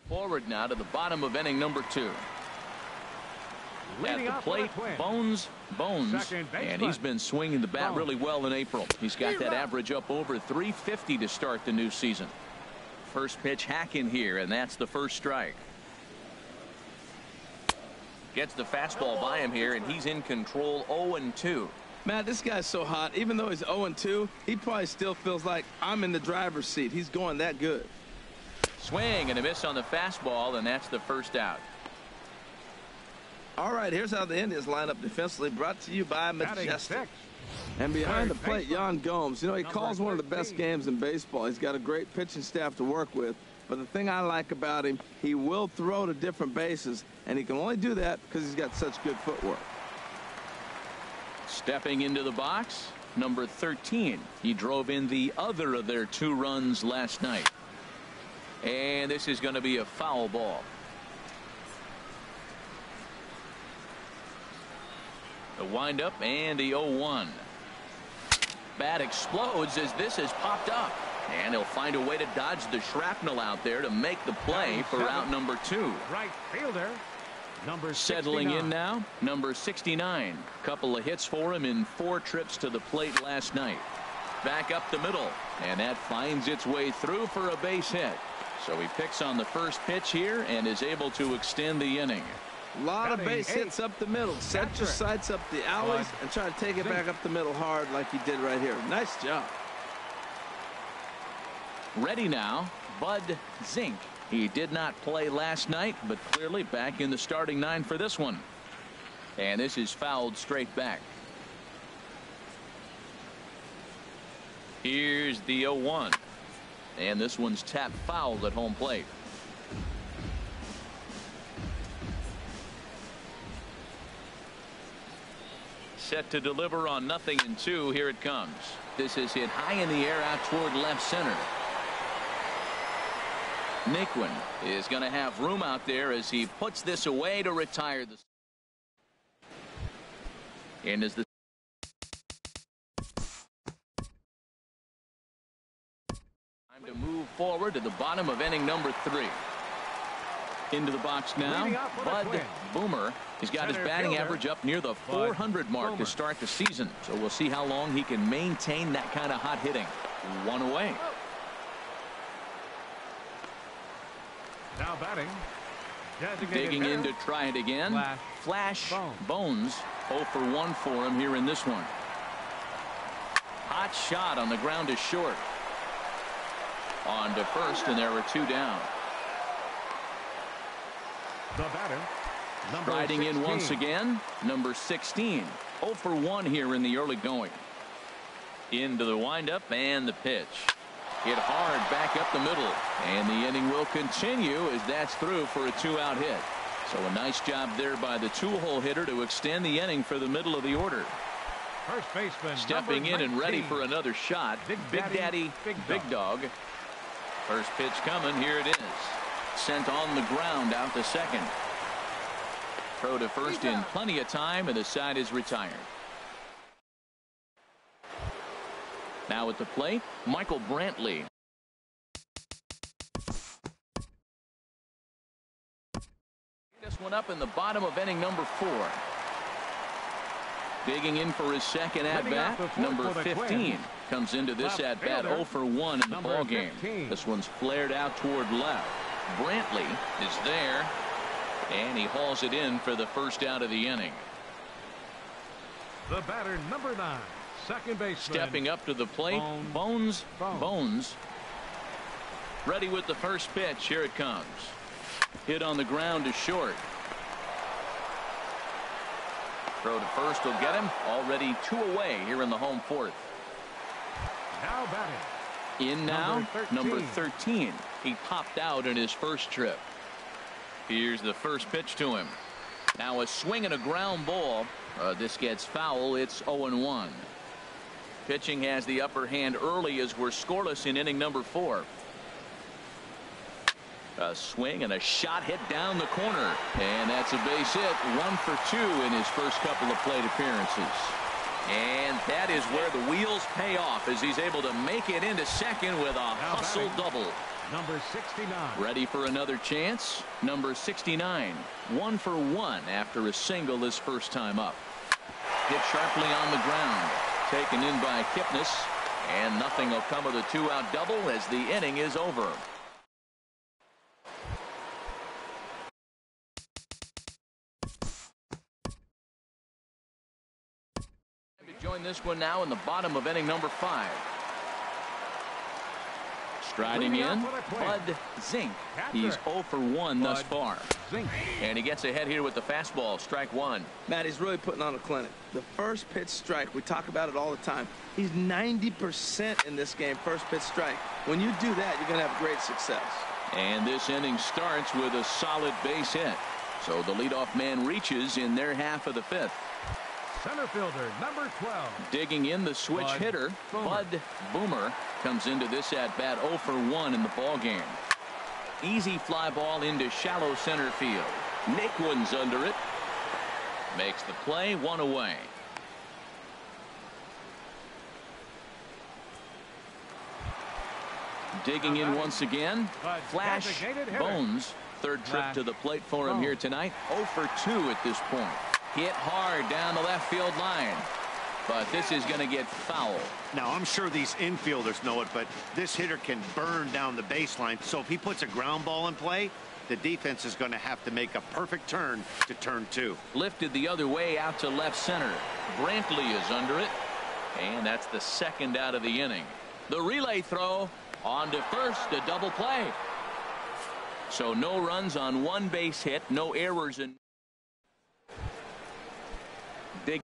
Forward now to the bottom of inning number 2. At the plate, Bones, and he's been swinging the bat really well in April. He's got that average up over 350 to start the new season. First pitch hack in here, and that's the first strike. Gets the fastball by him here, and he's in control. 0-2. Matt, this guy's so hot. Even though he's 0-2, he probably still feels like I'm in the driver's seat. He's going that good. Swing and a miss on the fastball, and that's the first out. All right, here's how the Indians line up defensively, brought to you by Majestic. And behind the plate, Yan Gomes. You know, he calls one of the best games in baseball. He's got a great pitching staff to work with. But the thing I like about him, he will throw to different bases, and he can only do that because he's got such good footwork. Stepping into the box, number 13. He drove in the other of their 2 runs last night. And this is going to be a foul ball. The windup and the 0-1. Bat explodes as this is popped up. And he'll find a way to dodge the shrapnel out there to make the play for out number 2. Right fielder, Settling in now, number 69. Couple of hits for him in 4 trips to the plate last night. Back up the middle, and that finds its way through for a base hit. So he picks on the first pitch here and is able to extend the inning. A lot of base hits up the middle. Set your sights up the alleys and try to take it back up the middle hard like he did right here. Nice job. Ready now, Bud Zink. He did not play last night, but clearly back in the starting 9 for this one. And this is fouled straight back. Here's the 0-1. And this one's tapped foul at home plate. Set to deliver on 0-2. Here it comes. This is hit high in the air out toward left center. Naquin is going to have room out there as he puts this away to retire the. And as the time to move forward to the bottom of inning number 3. Into the box now, Bud Boomer. He's got his batting average up near the 400 mark to start the season. So we'll see how long he can maintain that kind of hot hitting. 1 away. Now batting. Digging in to try it again. Flash Bones. 0 for 1 for him here in this one. Hot shot on the ground is short. On to first, and there are 2 down. The batter, number Riding 16. in once again, number 16. 0 for 1 here in the early going. Into the windup and the pitch. Hit hard back up the middle, and the inning will continue as that's through for a 2-out hit. So a nice job there by the 2-hole hitter to extend the inning for the middle of the order. First baseman Stepping in and ready for another shot. Big Daddy, Big Dog. First pitch coming. Here it is. Sent on the ground out to second. Throw to first in plenty of time, and the side is retired. Now at the plate, Michael Brantley. This one up in the bottom of inning number 4. Digging in for his second at-bat, number 15 comes into this at-bat 0 for 1 in the ball game. This one's flared out toward left. Brantley is there, and he hauls it in for the first out of the inning. The batter, number 9, second baseman. Stepping up to the plate, Bones. Ready with the first pitch. Here it comes. Hit on the ground is short. Throw to first will get him. Already 2 away here in the home 4th. Now batting. In now, number 13. He popped out in his first trip. Here's the first pitch to him. Now a swing and a ground ball. This gets foul. It's 0-1. Pitching has the upper hand early as we're scoreless in inning number 4. A swing and a shot hit down the corner, and that's a base hit. 1 for 2 in his first couple of plate appearances. And that is where the wheels pay off as he's able to make it into second with a hustle double. Number 69. Ready for another chance. Number 69. 1 for 1 after a single his first time up. Hit sharply on the ground. Taken in by Kipnis. And nothing will come of the 2-out double as the inning is over. Join this one now in the bottom of inning number 5. Striding in, Bud Zink. He's 0 for 1 thus far. And he gets ahead here with the fastball. Strike 1. Matt, he's really putting on a clinic. The first pitch strike, we talk about it all the time. He's 90% in this game, first pitch strike. When you do that, you're going to have great success. And this inning starts with a solid base hit. So the leadoff man reaches in their half of the 5th. Center fielder, number 12. Digging in the switch hitter, Bud Boomer, comes into this at-bat 0 for 1 in the ball game. Easy fly ball into shallow center field. Naquin's under it. Makes the play. 1 away. Digging in once again, Flash Bones. Third trip to the plate for him here tonight. 0 for 2 at this point. Hit hard down the left field line. But this is going to get foul. Now, I'm sure these infielders know it, but this hitter can burn down the baseline. So if he puts a ground ball in play, the defense is going to have to make a perfect turn to turn 2. Lifted the other way out to left center. Brantley is under it. And that's the second out of the inning. The relay throw on to first, a double play. So no runs on one base hit, no errors in. Big.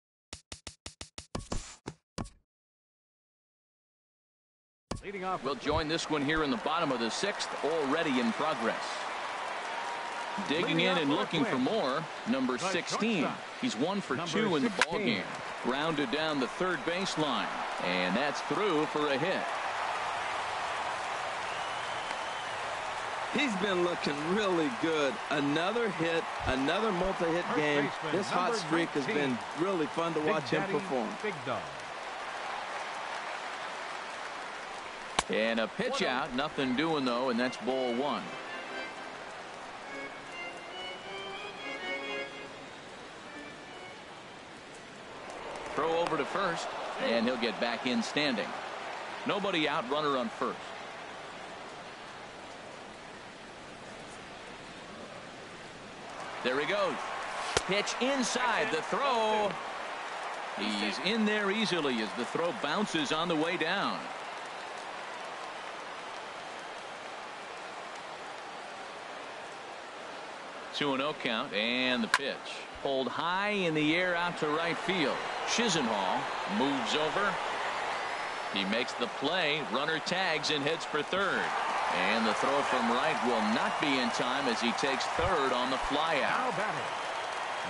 We'll join this one here in the bottom of the 6th, already in progress. Digging in and looking for more, number 16. He's 1 for 2 in the ball game. Grounded down the third baseline, and that's through for a hit. He's been looking really good. Another hit, another multi-hit game. This hot streak has been really fun to watch him perform. Big Dog. And a pitch out, nothing doing though, and that's ball 1. Throw over to first, and he'll get back in standing. Nobody out, runner on first. There he goes. Pitch inside, the throw. He's in there easily as the throw bounces on the way down. Two and 0 count, and the pitch. Pulled high in the air out to right field. Chisenhall moves over. He makes the play. Runner tags and hits for third. And the throw from right will not be in time as he takes third on the fly out. Now batting,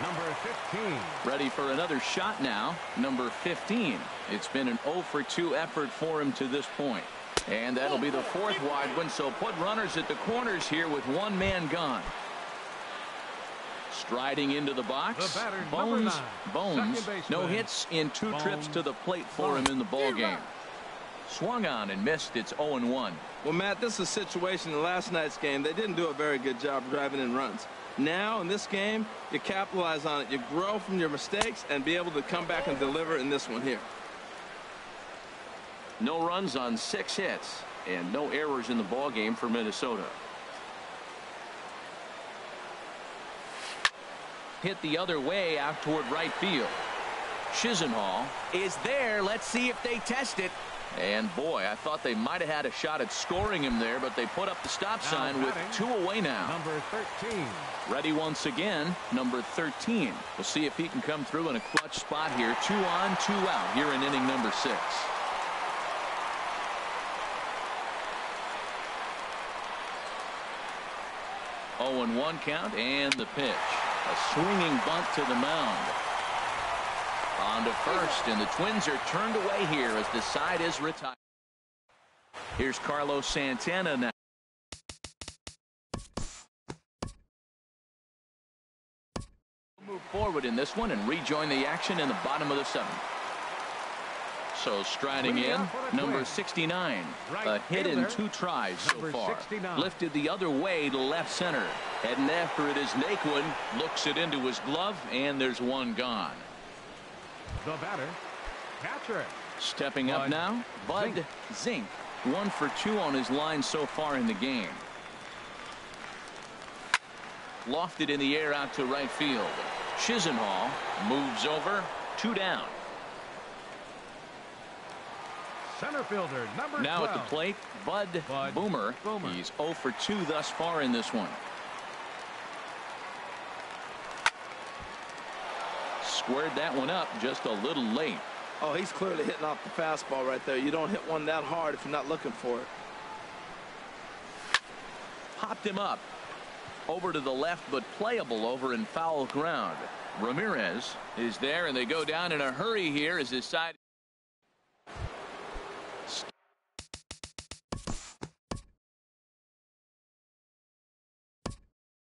number 15. Ready for another shot now. Number 15. It's been an 0 for 2 effort for him to this point. And that'll be the 4th wide one. So put runners at the corners here with one man gone. Striding into the box, The batter, Bones. baseman, No hits in 2 trips to the plate for him in the ball game. Swung on and missed. It's 0-1. Well, Matt, this is a situation in last night's game. They didn't do a very good job driving in runs. Now, in this game, you capitalize on it. You grow from your mistakes and be able to come back and deliver in this one here. No runs on 6 hits and no errors in the ball game for Minnesota. Hit the other way out toward right field. Chisenhall is there. Let's see if they test it. And boy, I thought they might have had a shot at scoring him there, but they put up the stop sign with 2 away now. Number 13. Ready once again, number 13. We'll see if he can come through in a clutch spot here. 2 on, 2 out here in inning number 6. Oh, and 1 count, and the pitch. A swinging bunt to the mound. On to first, and the Twins are turned away here as the side is retired. Here's Carlos Santana now. Move forward in this one and rejoin the action in the bottom of the 7th. So striding in, number 69. A hit in 2 tries so far. Lifted the other way to left center. Heading after it is Naquin. Looks it into his glove, and there's 1 gone. The batter, catcher. Stepping up now, Bud Zink. 1 for 2 on his line so far in the game. Lofted in the air out to right field. Chisenhall moves over. 2 down. Center fielder, number 12. Now at the plate, Bud Boomer. He's 0 for 2 thus far in this one. Squared that one up just a little late. Oh, he's clearly hitting off the fastball right there. You don't hit one that hard if you're not looking for it. Popped him up. Over to the left, but playable over in foul ground. Ramirez is there, and they go down in a hurry here as his side.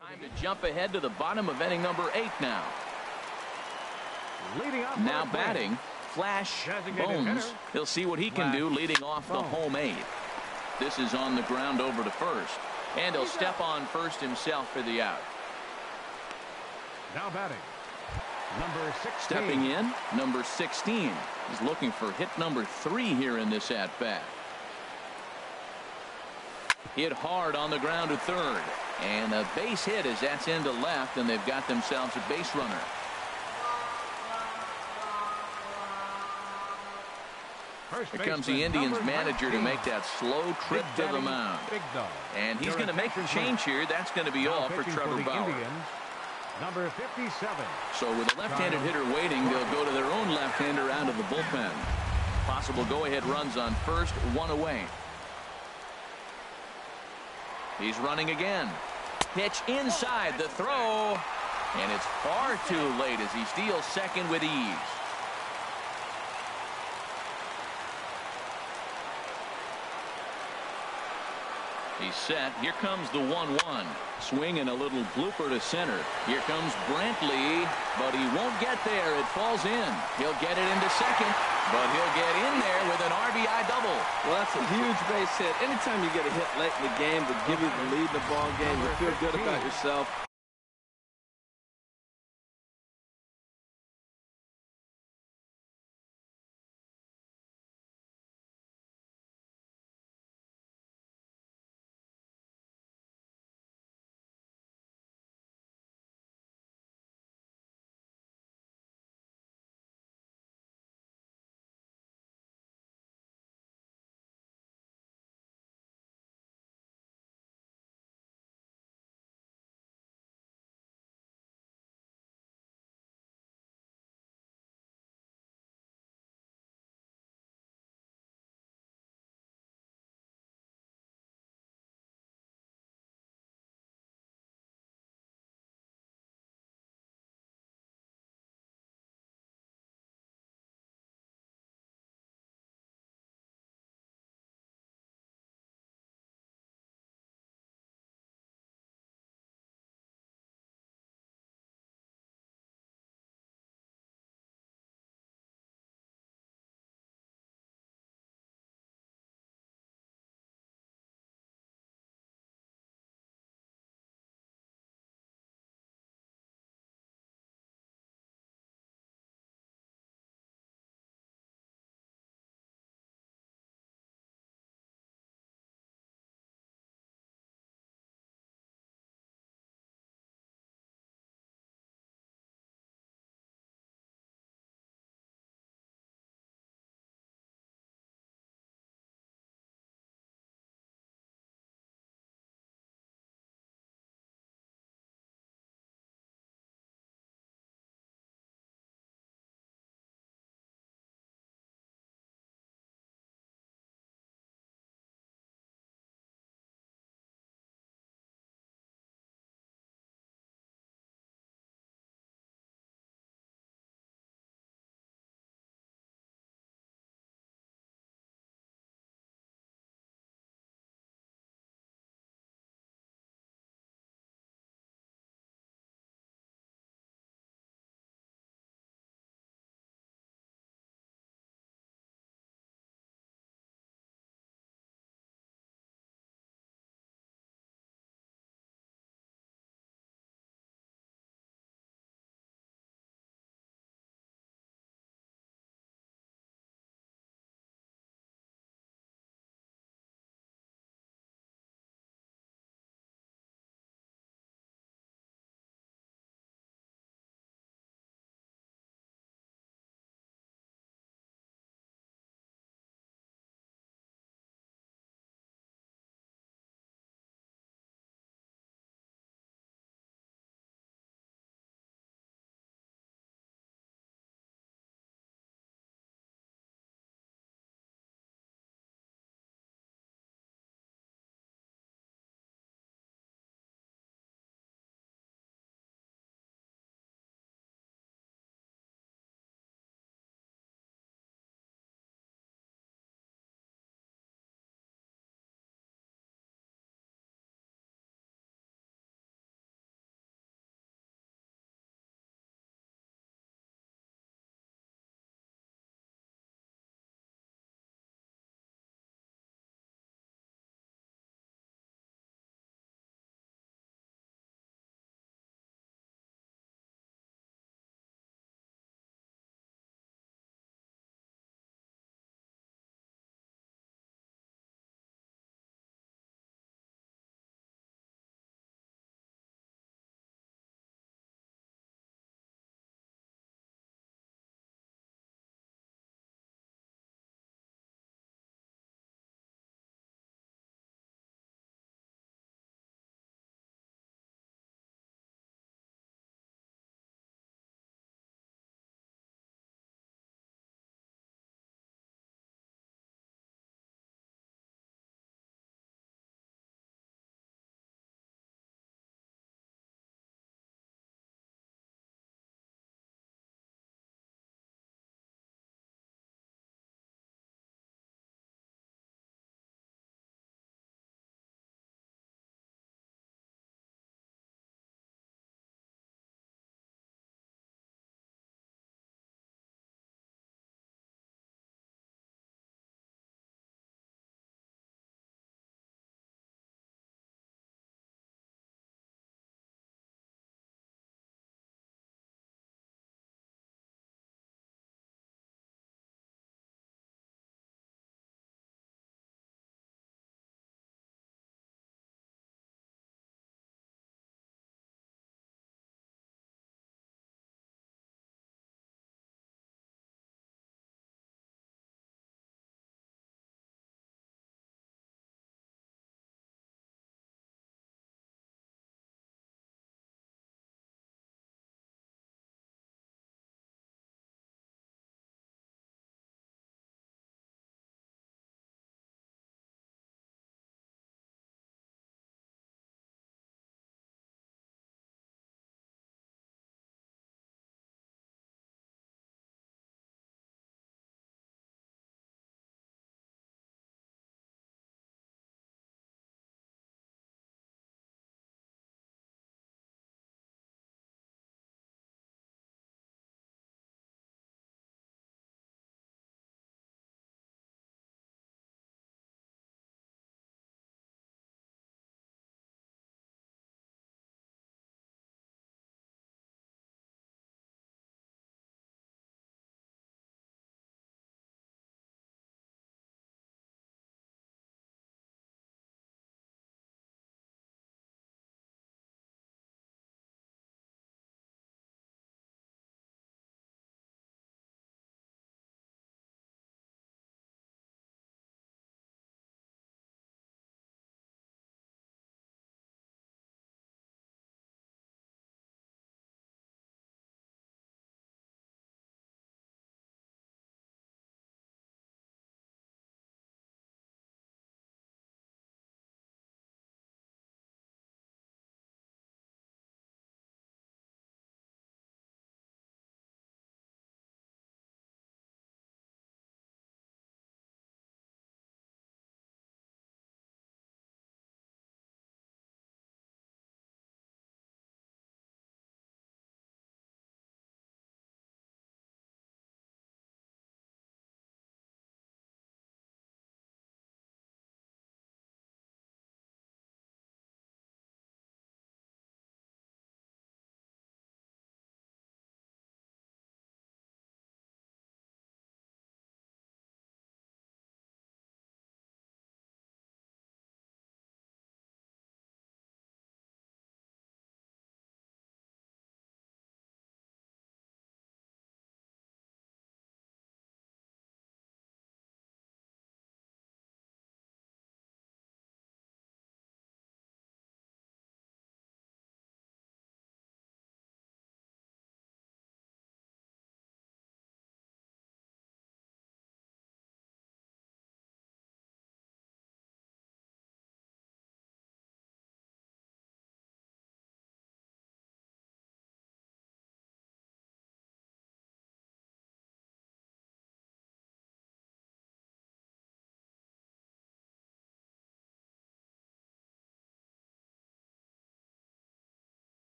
Time to jump ahead to the bottom of inning number 8 now. Now batting, Flash Bones. He'll see what he can do leading off the home 8th. This is on the ground over to first. And he'll step on first himself for the out. Now batting, number 16. Stepping in, number 16. He's looking for hit number 3 here in this at-bat. Hit hard on the ground to third. And a base hit as that's into left, and they've got themselves a base runner. Here comes the Indians manager to make that slow trip to the mound. And he's going to make the change here. That's going to be all for Trevor Bauer. Number 57. So with a left-handed hitter waiting, they'll go to their own left-hander out of the bullpen. Possible go-ahead runs on first, 1 away. He's running again. Pitch inside the throw. And it's far too late as he steals second with ease. He's set. Here comes the 1-1. Swing and a little blooper to center. Here comes Brantley, but he won't get there. It falls in. He'll get it into second, but he'll get in there with an RBI double. Well, that's a huge base hit. Anytime you get a hit late in the game to give you the lead in the ball game, you feel good about yourself.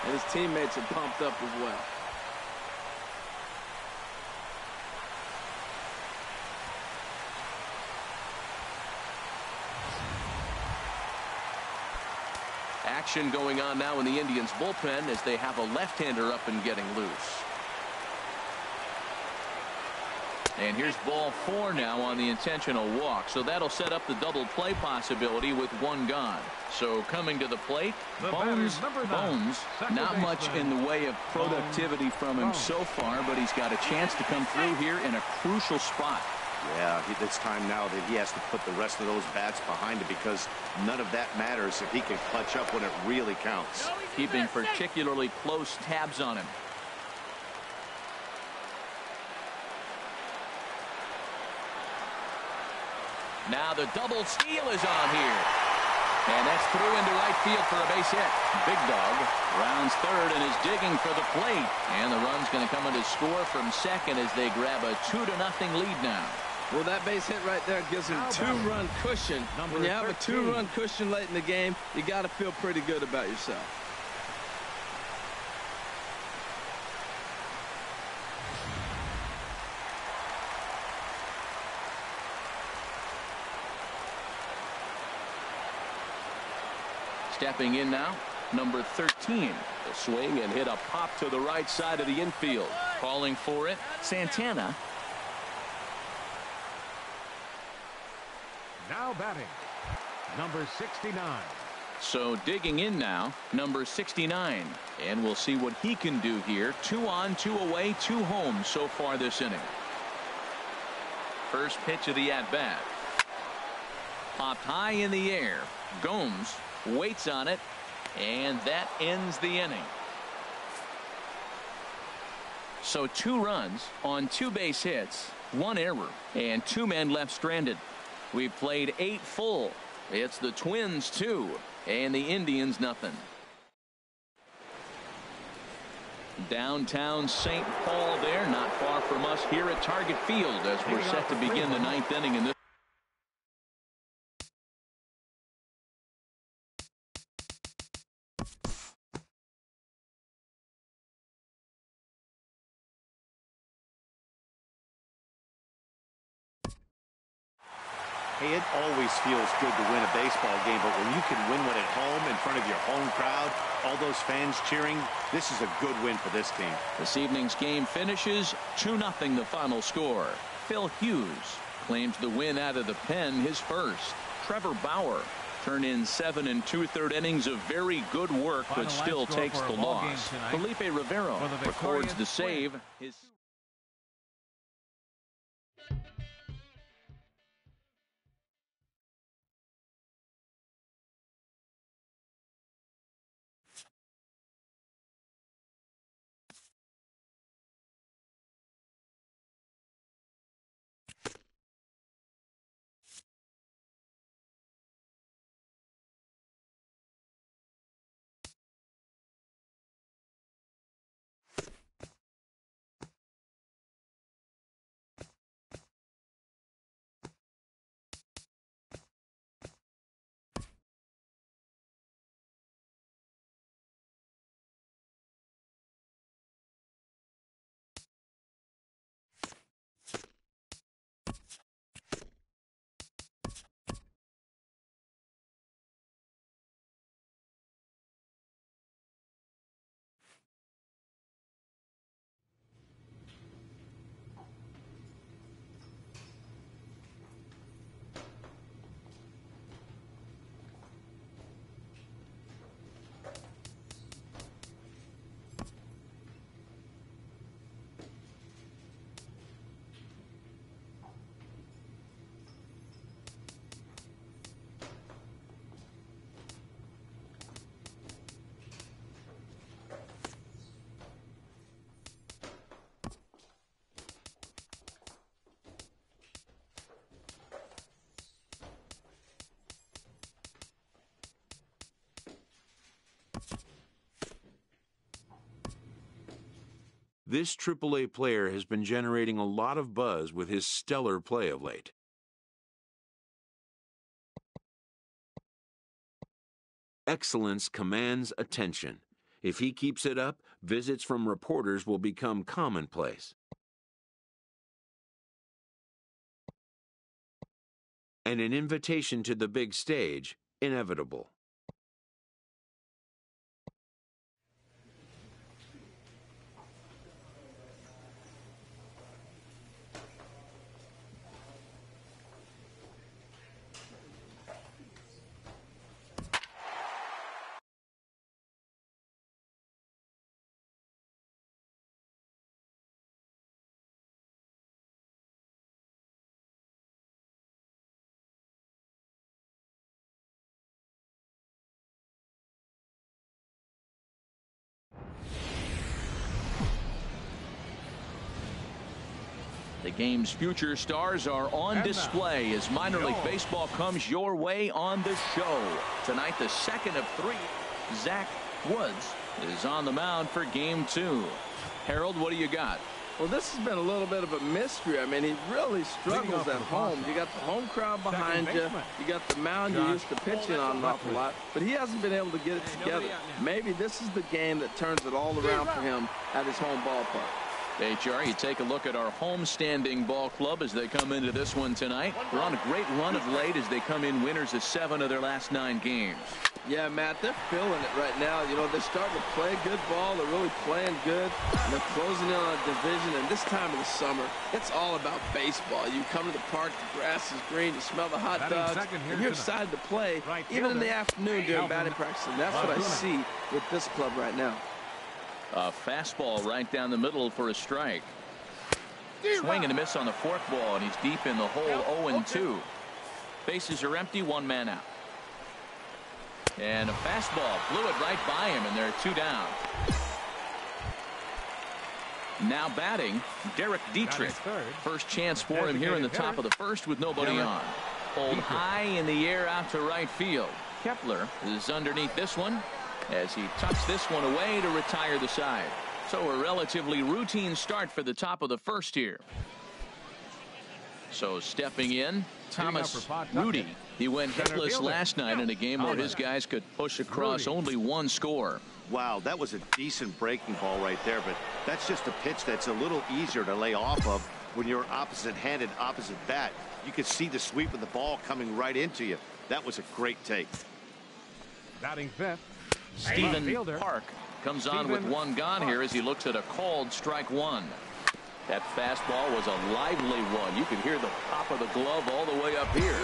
and his teammates are pumped up as well. Action going on now in the Indians bullpen as they have a left-hander up and getting loose. And here's ball 4 now on the intentional walk. So that'll set up the double play possibility with one gone. So coming to the plate, Bones, not much in the way of productivity from him so far, but he's got a chance to come through here in a crucial spot. Yeah, it's time now that he has to put the rest of those bats behind it, because none of that matters if he can clutch up when it really counts. Keeping particularly close tabs on him. Now the double steal is on here. And that's through into right field for a base hit. Big Dog rounds third and is digging for the plate. And the run's going to come in to score from second as they grab a 2-0 lead now. Well, that base hit right there gives him 2-run cushion. When you have a 2-run cushion late in the game, you got to feel pretty good about yourself. Stepping in now, number 13. The swing and hit a pop to the right side of the infield. Calling for it, Santana. Now batting, number 69. So digging in now, number 69. And we'll see what he can do here. 2 on, 2 away, 2 home so far this inning. First pitch of the at-bat. Popped high in the air. Gomes waits on it, and that ends the inning. So 2 runs on 2 base hits, 1 error, and 2 men left stranded. We've played 8 full. It's the Twins 2 and the Indians nothing. Downtown St. Paul there, not far from us here at Target Field as we're set to begin the 9th inning in this. Hey, it always feels good to win a baseball game, but when you can win one at home in front of your home crowd, all those fans cheering, this is a good win for this team. This evening's game finishes 2-0 the final score. Phil Hughes claims the win out of the pen, his first. Trevor Bauer turned in 7 2/3 innings of very good work, but still takes the loss. Felipe Rivero records the save. This AAA player has been generating a lot of buzz with his stellar play of late. Excellence commands attention, If he keeps it up, visits from reporters will become commonplace. And an invitation to the big stage, inevitable. The game's future stars are on display as minor league baseball comes your way on the show. Tonight, the second of three. Zach Woods is on the mound for game 2. Harold, what do you got? Well, this has been a little bit of a mystery. I mean, he really struggles at home. You got the home crowd behind you. You got the mound you're used to pitching on an awful lot. But he hasn't been able to get it together. Maybe this is the game that turns it all around for him at his home ballpark. HR, you take a look at our home-standing ball club as they come into this one tonight. They're on a great run of late as they come in winners of 7 of their last 9 games. Yeah, Matt, they're feeling it right now. You know, they're starting to play good ball. They're really playing good. And they're closing in on a division. And this time of the summer, it's all about baseball. You come to the park, the grass is green, you smell the hot dogs, and you're excited to play, even in the afternoon during batting practice. And that's what I see with this club right now. A fastball right down the middle for a strike. Swing and a miss on the forkball, and he's deep in the hole, 0-2. Bases are empty, 1 man out. And a fastball blew it right by him, and there are 2 down. Now batting, Derek Dietrich. First chance for him here in the top of the first with nobody on. Pulled high in the air out to right field. Kepler is underneath this one as he tucks this one away to retire the side. So a relatively routine start for the top of the first here. So stepping in, Thomas Rudy. He went hitless last night in a game where his guys could push across only 1 score. Wow, that was a decent breaking ball right there, but that's just a pitch that's a little easier to lay off of when you're opposite-handed, opposite bat. You could see the sweep of the ball coming right into you. That was a great take. Batting fifth, Stephen Park comes on with 1 gone here as he looks at a called strike 1. That fastball was a lively one. You could hear the pop of the glove all the way up here.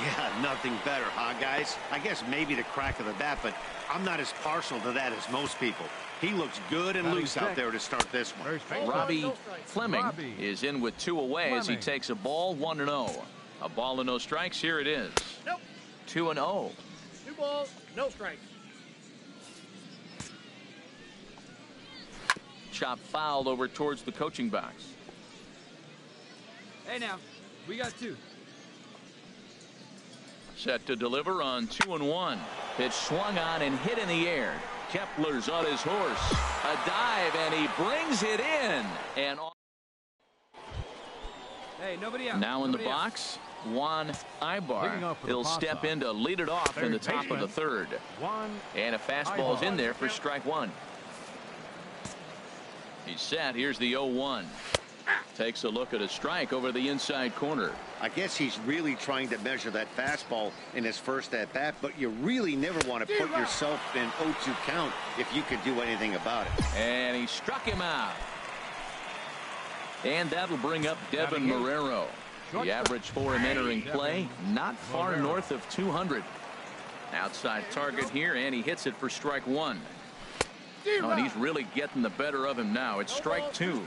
Yeah, nothing better, huh, guys? I guess maybe the crack of the bat, but I'm not as partial to that as most people. He looks good and loose out there to start this one. Robbie Fleming is in with 2 away as he takes a ball, 1-0. A ball and no strikes. Here it is. 2-0. 2 balls, no strikes. Chop fouled over towards the coaching box. Hey now, we got 2. Set to deliver on 2-1. Pitch swung on and hit in the air. Kepler's on his horse. A dive and he brings it in. And hey, nobody out. now in the box, Juan Ibar. He'll step in to lead it off in the top of the 3rd. And a fastball's in there for strike 1. He's set. Here's the 0-1. Takes a look at a strike over the inside corner. I guess he's really trying to measure that fastball in his first at bat, but you really never want to put yourself in 0-2 count if you could do anything about it. And he struck him out. And that'll bring up Devin Marrero. The average for him entering play, not far north of 200. Outside target here, and he hits it for strike 1. Oh, and he's really getting the better of him now. It's strike 2.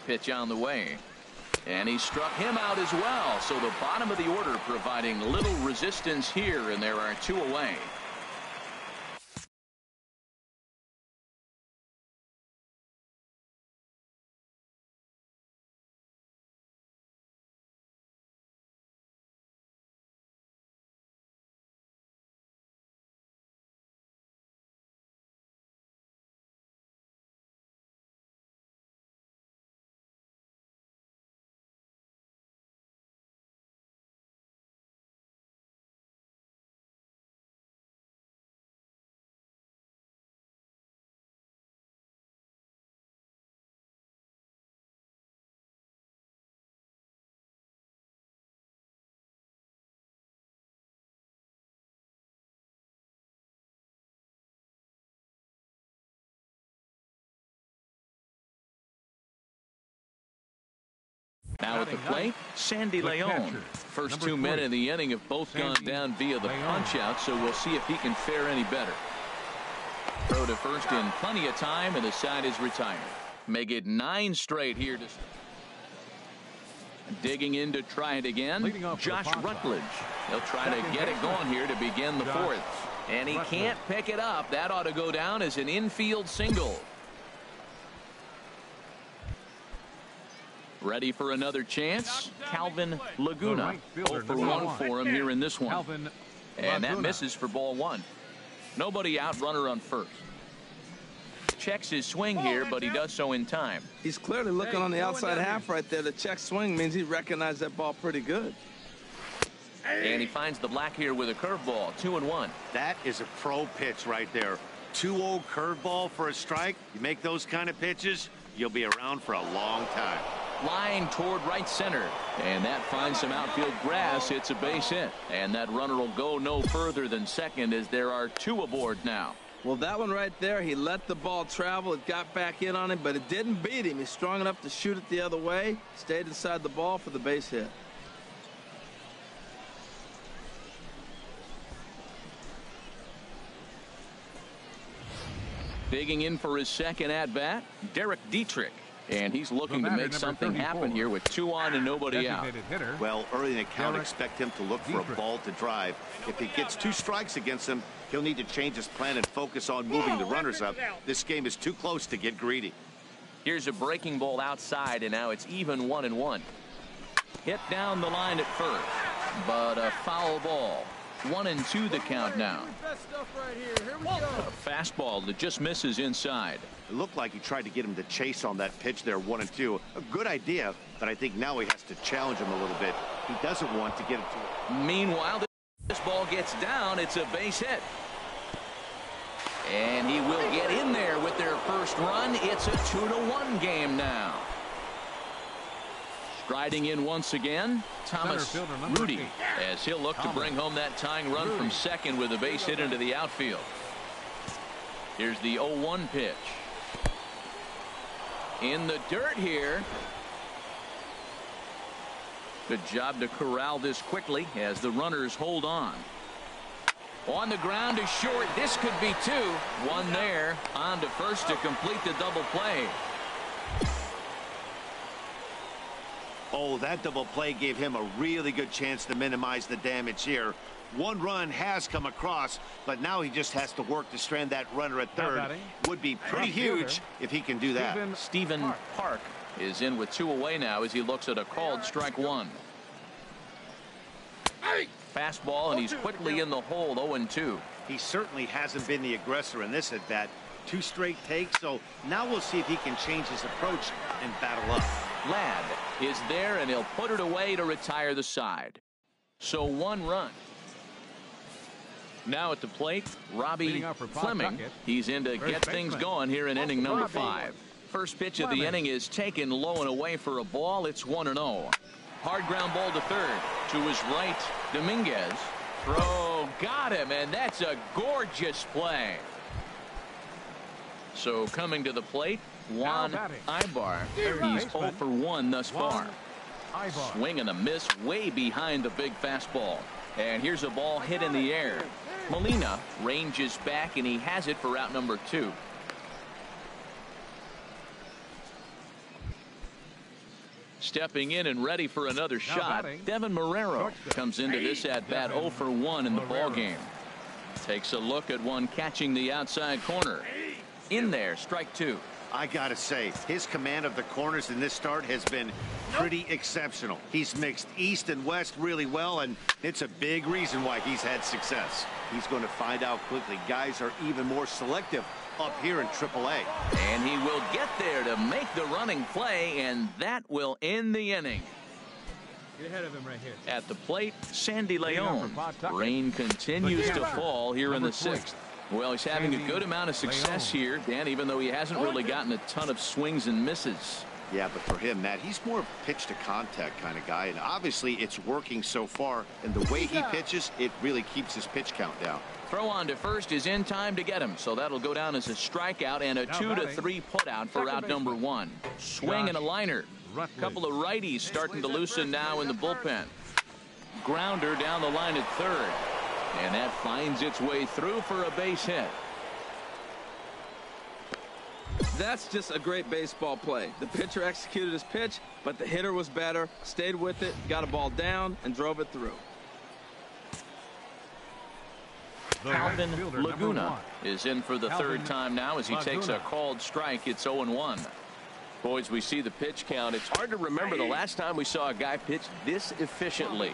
Pitch on the way. And he struck him out as well. So the bottom of the order providing little resistance here, and there are 2 away. Now at the plate, Sandy Leon. First 2 men in the inning have both gone down via the punch-out, so we'll see if he can fare any better. Throw to first in plenty of time, and the side is retired. Make it 9 straight here. Digging in to try it again, Josh Rutledge. He'll try to get it going here to begin the 4th. And he can't pick it up. That ought to go down as an infield single. Ready for another chance, Calvin Laguna. 0 for 1 for him here in this one. And that misses for ball 1. Nobody out, runner on first. Checks his swing here, but he does so in time. He's clearly looking on the outside half right there. The check swing means he recognized that ball pretty good. And he finds the black here with a curveball, 2-1. That is a pro pitch right there. 2-0 curveball for a strike. You make those kind of pitches, you'll be around for a long time. Line toward right center, and that finds some outfield grass. It's a base hit, and that runner will go no further than second as there are 2 aboard now. Well, that one right there, he let the ball travel. It got back in on him, but it didn't beat him. He's strong enough to shoot it the other way. Stayed inside the ball for the base hit. Digging in for his second at-bat, Derek Dietrich. And he's looking to make something happen here with 2 on and nobody out. Well, early in the count, expect him to look for a ball to drive. If he gets 2 strikes against him, he'll need to change his plan and focus on moving the runners up. This game is too close to get greedy. Here's a breaking ball outside, and now it's even 1-1. Hit down the line at first, but a foul ball. 1-2 the count now. A fastball that just misses inside. It looked like he tried to get him to chase on that pitch there, 1-2. A good idea, but I think now he has to challenge him a little bit. He doesn't want to get it to him. Meanwhile, this ball gets down. It's a base hit. And he will get in there with their first run. It's a 2-1 game now. Striding in once again, Thomas Rudy, as he'll look to bring home that tying run from second with a base hit into the outfield. Here's the 0-1 pitch. In the dirt here. Good job to corral this quickly as the runners hold on. On the ground is short. This could be 2. 1 there. On to first to complete the double play. Oh, that double play gave him a really good chance to minimize the damage here. 1 run has come across, but now he just has to work to strand that runner at third. Would be pretty huge if he can do that. Stephen Park is in with 2 away now as he looks at a called strike 1. Fastball, and he's quickly in the hole, 0-2. He certainly hasn't been the aggressor in this at bat. 2 straight takes, so now we'll see if he can change his approach and battle up. Ladd is there, and he'll put it away to retire the side. So 1 run. Now at the plate, Robbie Fleming. He's in to get things going here in inning number 5. First pitch of the inning is taken low and away for a ball. It's 1-0. Hard ground ball to third. To his right, Dominguez. Throw, got him, and that's a gorgeous play. So coming to the plate, Juan Ibar. He's 0 for 1 thus far. Swing and a miss way behind the big fastball. And here's a ball hit in the air. Molina ranges back, and he has it for out number 2. Stepping in and ready for another shot, Devin Marrero comes into this at-bat 0 for 1 in the ballgame. Takes a look at one catching the outside corner. In there, strike 2. I gotta say, his command of the corners in this start has been pretty exceptional. He's mixed east and west really well, and it's a big reason why he's had success. He's going to find out quickly. Guys are even more selective up here in AAA. And he will get there to make the running play, and that will end the inning. Get ahead of him right here. At the plate, Sandy Leon. Rain continues to fall here in the 6th. Well, he's having a good amount of success here, Dan, even though he hasn't really gotten a ton of swings and misses. Yeah, but for him, Matt, he's more of a pitch to contact kind of guy, and obviously it's working so far, and the way he pitches, it really keeps his pitch count down. Throw on to first is in time to get him, so that'll go down as a strikeout and a 2-3 putout for out number 1. Swing and a liner. Rutledge. A couple of righties starting to loosen now in the bullpen. Grounder down the line at third. And that finds its way through for a base hit. That's just a great baseball play. The pitcher executed his pitch, but the hitter was better, stayed with it, got a ball down, and drove it through. Calvin Laguna is in for the third time now as he takes a called strike. It's 0-1. Boys, we see the pitch count. It's hard to remember the last time we saw a guy pitch this efficiently.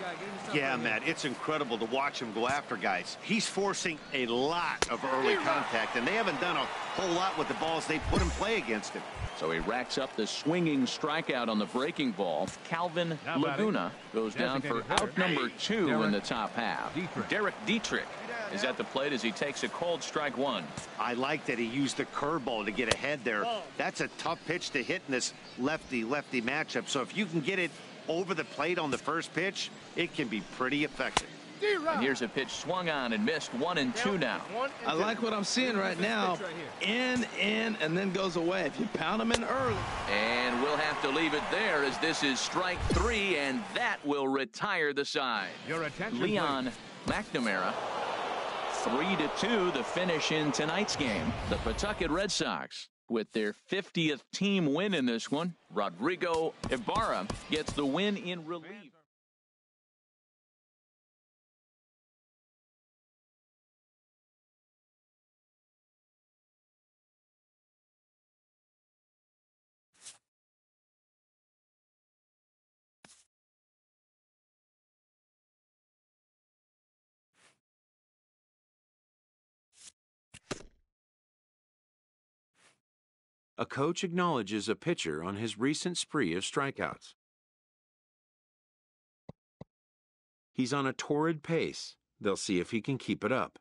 Yeah, Matt, it's incredible to watch him go after guys. He's forcing a lot of early contact, and they haven't done a whole lot with the balls they put in play against him. So he racks up the swinging strikeout on the breaking ball. Calvin Laguna goes down for out number 2 in the top half. Derek Dietrich is at the plate as he takes a called strike 1. I like that he used the curveball to get ahead there. That's a tough pitch to hit in this lefty-lefty matchup. So if you can get it over the plate on the first pitch, it can be pretty effective. And here's a pitch swung on and missed. 1-2 now. I like what I'm seeing right now. In, and then goes away. If you pound him in early. And we'll have to leave it there as this is strike 3, and that will retire the side. Your attention, Leon McNamara. 3-2 the finish in tonight's game. The Pawtucket Red Sox with their 50th team win in this one. Rodrigo Ibarra gets the win in relief. A coach acknowledges a pitcher on his recent spree of strikeouts. He's on a torrid pace. They'll see if he can keep it up.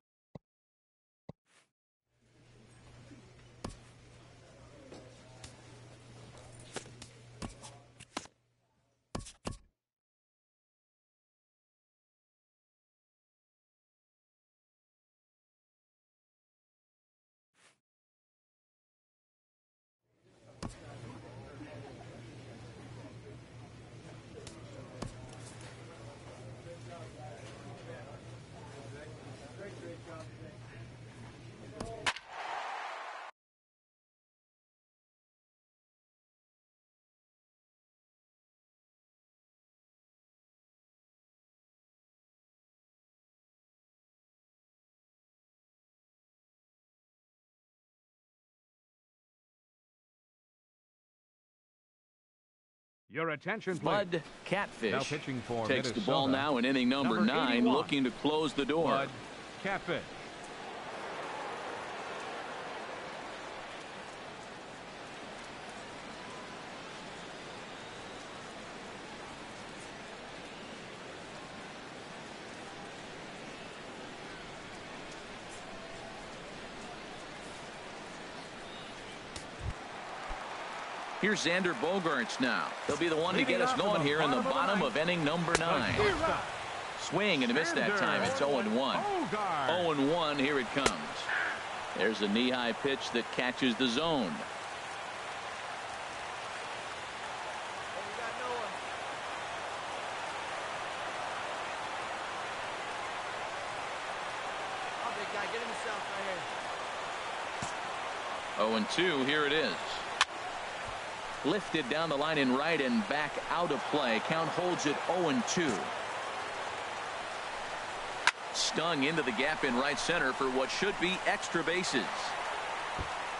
Your attention, please. Bud Catfish now pitching for takes Minnesota. the ball now in inning number 9, 81. looking to close the door. Bud Catfish. Here's Xander Bogaerts now. He'll be the one to get us going here in the bottom of inning number 9. Swing and a miss that time. It's 0-1. 0-1. Here it comes. There's a knee-high pitch that catches the zone. Oh, 0-2. Here it is. Lifted down the line in right and back out of play. Count holds it 0-2. Stung into the gap in right center for what should be extra bases.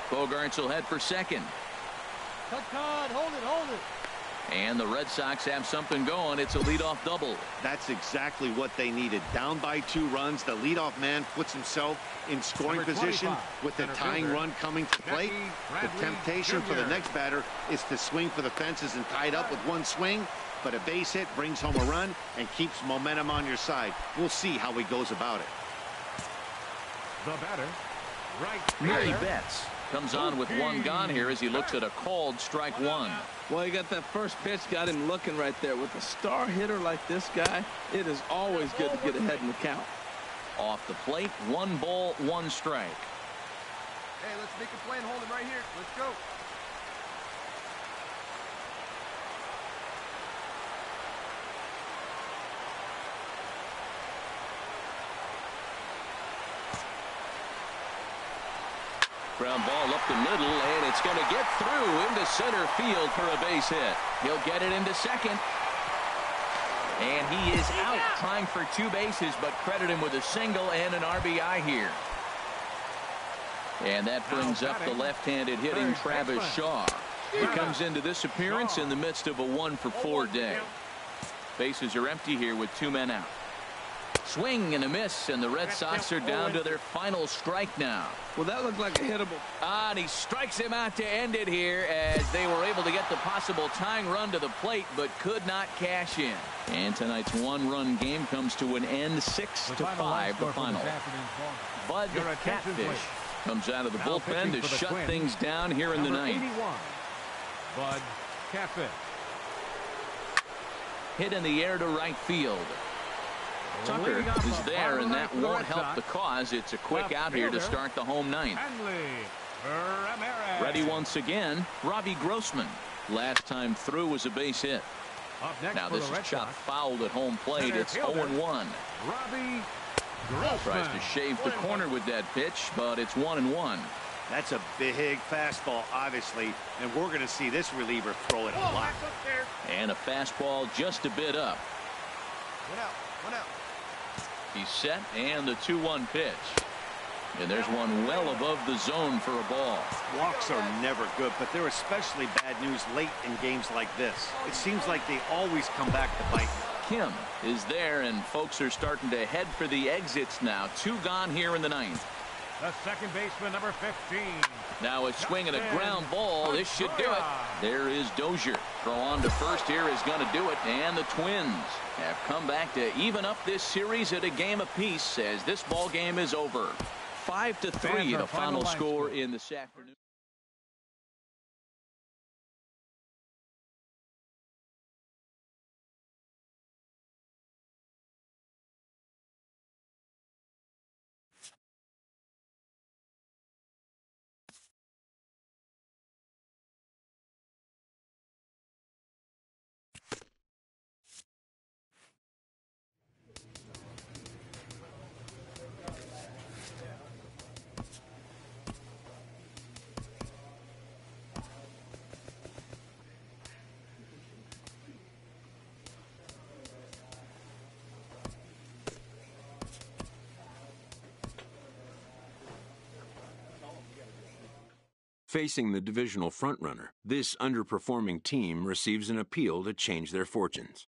Bogaerts will head for second. Cut, hold it. And the Red Sox have something going. It's a leadoff double. That's exactly what they needed. Down by 2 runs, the leadoff man puts himself in scoring position with the tying run coming to plate. The temptation for the next batter is to swing for the fences and tie it up with one swing, but a base hit brings home a run and keeps momentum on your side. We'll see how he goes about it. The batter, right. Mookie Betts comes on with 1 gone here as he looks at a called strike 1. Well, he got that first pitch, got him looking right there. With a star hitter like this guy, it is always good to get ahead in the count. Off the plate, 1 ball, 1 strike. Hey, let's make a play and hold him right here. Let's go. Ground ball up the middle, and it's going to get through into center field for a base hit. He'll get it into second. And he is out trying for 2 bases, but credit him with a single and an RBI here. And that brings up the left-handed hitting Travis Shaw. He comes into this appearance in the midst of a 1-for-4 day. Bases are empty here with 2 men out. Swing and a miss, and the Red Sox are down to their final strike now. Well, that looked like a hittable. And he strikes him out to end it here as they were able to get the possible tying run to the plate, but could not cash in. And tonight's 1-run game comes to an end, 6-5 the final. Bud Catfish comes out of the bullpen to shut things down here in the ninth. Bud Catfish. Hit in the air to right field. Tucker is there, and that won't help the cause. It's a quick out here to start the home ninth. Ready once again, Robbie Grossman. Last time through was a base hit. Now this is chopped fouled at home plate. It's 0-1. Robbie Tries to shave the corner with that pitch, but it's 1-1. That's a big fastball, obviously, and we're going to see this reliever throw it a lot. And a fastball just a bit up. One out. He's set, and the 2-1 pitch. And there's one well above the zone for a ball. Walks are never good, but they're especially bad news late in games like this. It seems like they always come back to bite. Kim is there, and folks are starting to head for the exits now. 2 gone here in the ninth. The second baseman, number 15. Now a swing and a ground ball. This should do it. There is Dozier. Throw on to first here is going to do it. And the Twins have come back to even up this series at a game apiece as this ball game is over. 5-3 the final score in this afternoon. Facing the divisional frontrunner, this underperforming team receives an appeal to change their fortunes.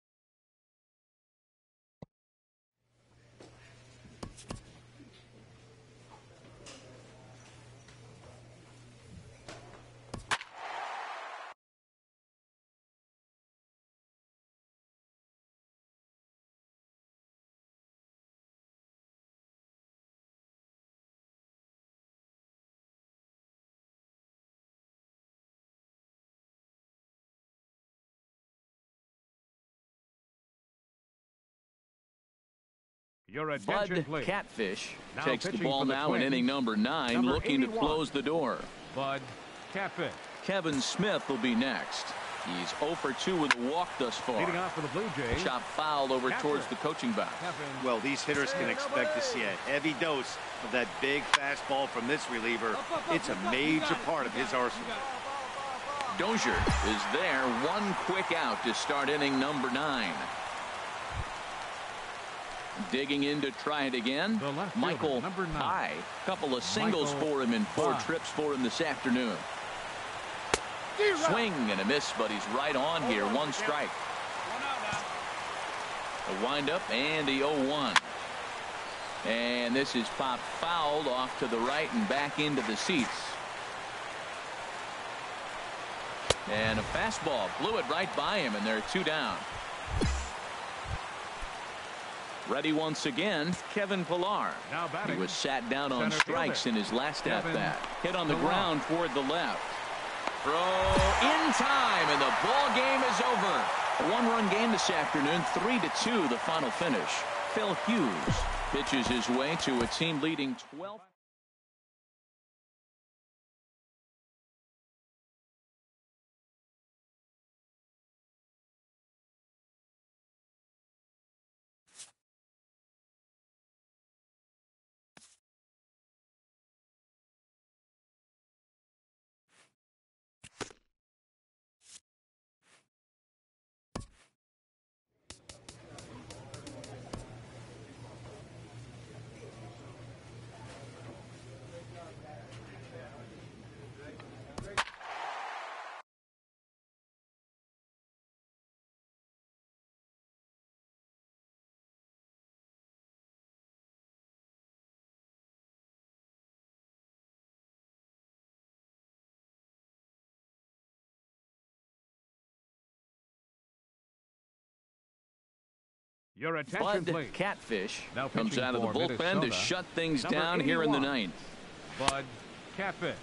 Bud Catfish takes the ball now in inning number 9, looking to close the door. Bud Catfish. Kevin Smith will be next. He's 0 for 2 with a walk thus far. Leading off for the Blue Jays. Chop fouled over towards the coaching box. Well, these hitters can expect to see a heavy dose of that big fastball from this reliever. It's a major part of his arsenal. Dozier is there. One quick out to start inning number 9. Digging in to try it again, Michael High. Couple of singles for him in 4 trips for him this afternoon. Swing and a miss, but he's right on here. 1 strike. A windup and the 0-1. And this is popped fouled off to the right and back into the seats. And a fastball blew it right by him, and there are 2 down. Ready once again, Kevin Pillar. He was sat down on strikes in his last at-bat. Hit on the ground toward the left. Throw in time, and the ball game is over. A 1-run game this afternoon, 3-2 the final finish. Phil Hughes pitches his way to a team leading 12. Your attention, Bud please. Catfish Now comes out of the for bullpen Minnesota, to shut things number down here in the 81. ninth. Bud Catfish.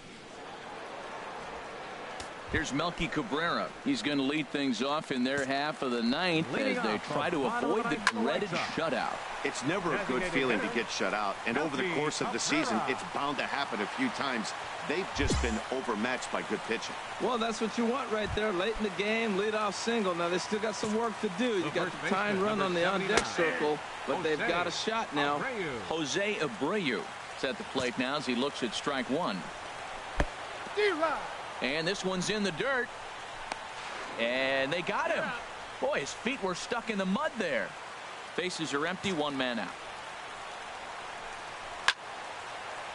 Here's Melky Cabrera. He's going to lead things off in their half of the ninth as they try to avoid the dreaded shutout. It's never a good feeling to get shut out, and over the course of the season, it's bound to happen a few times. They've just been overmatched by good pitching. Well, that's what you want right there. Late in the game, leadoff single. Now, they still got some work to do. You got the tying run on the on-deck circle, but they've got a shot now. Jose Abreu is at the plate now as he looks at strike one. And this one's in the dirt. And they got him. Boy, his feet were stuck in the mud there. Bases are empty, one man out.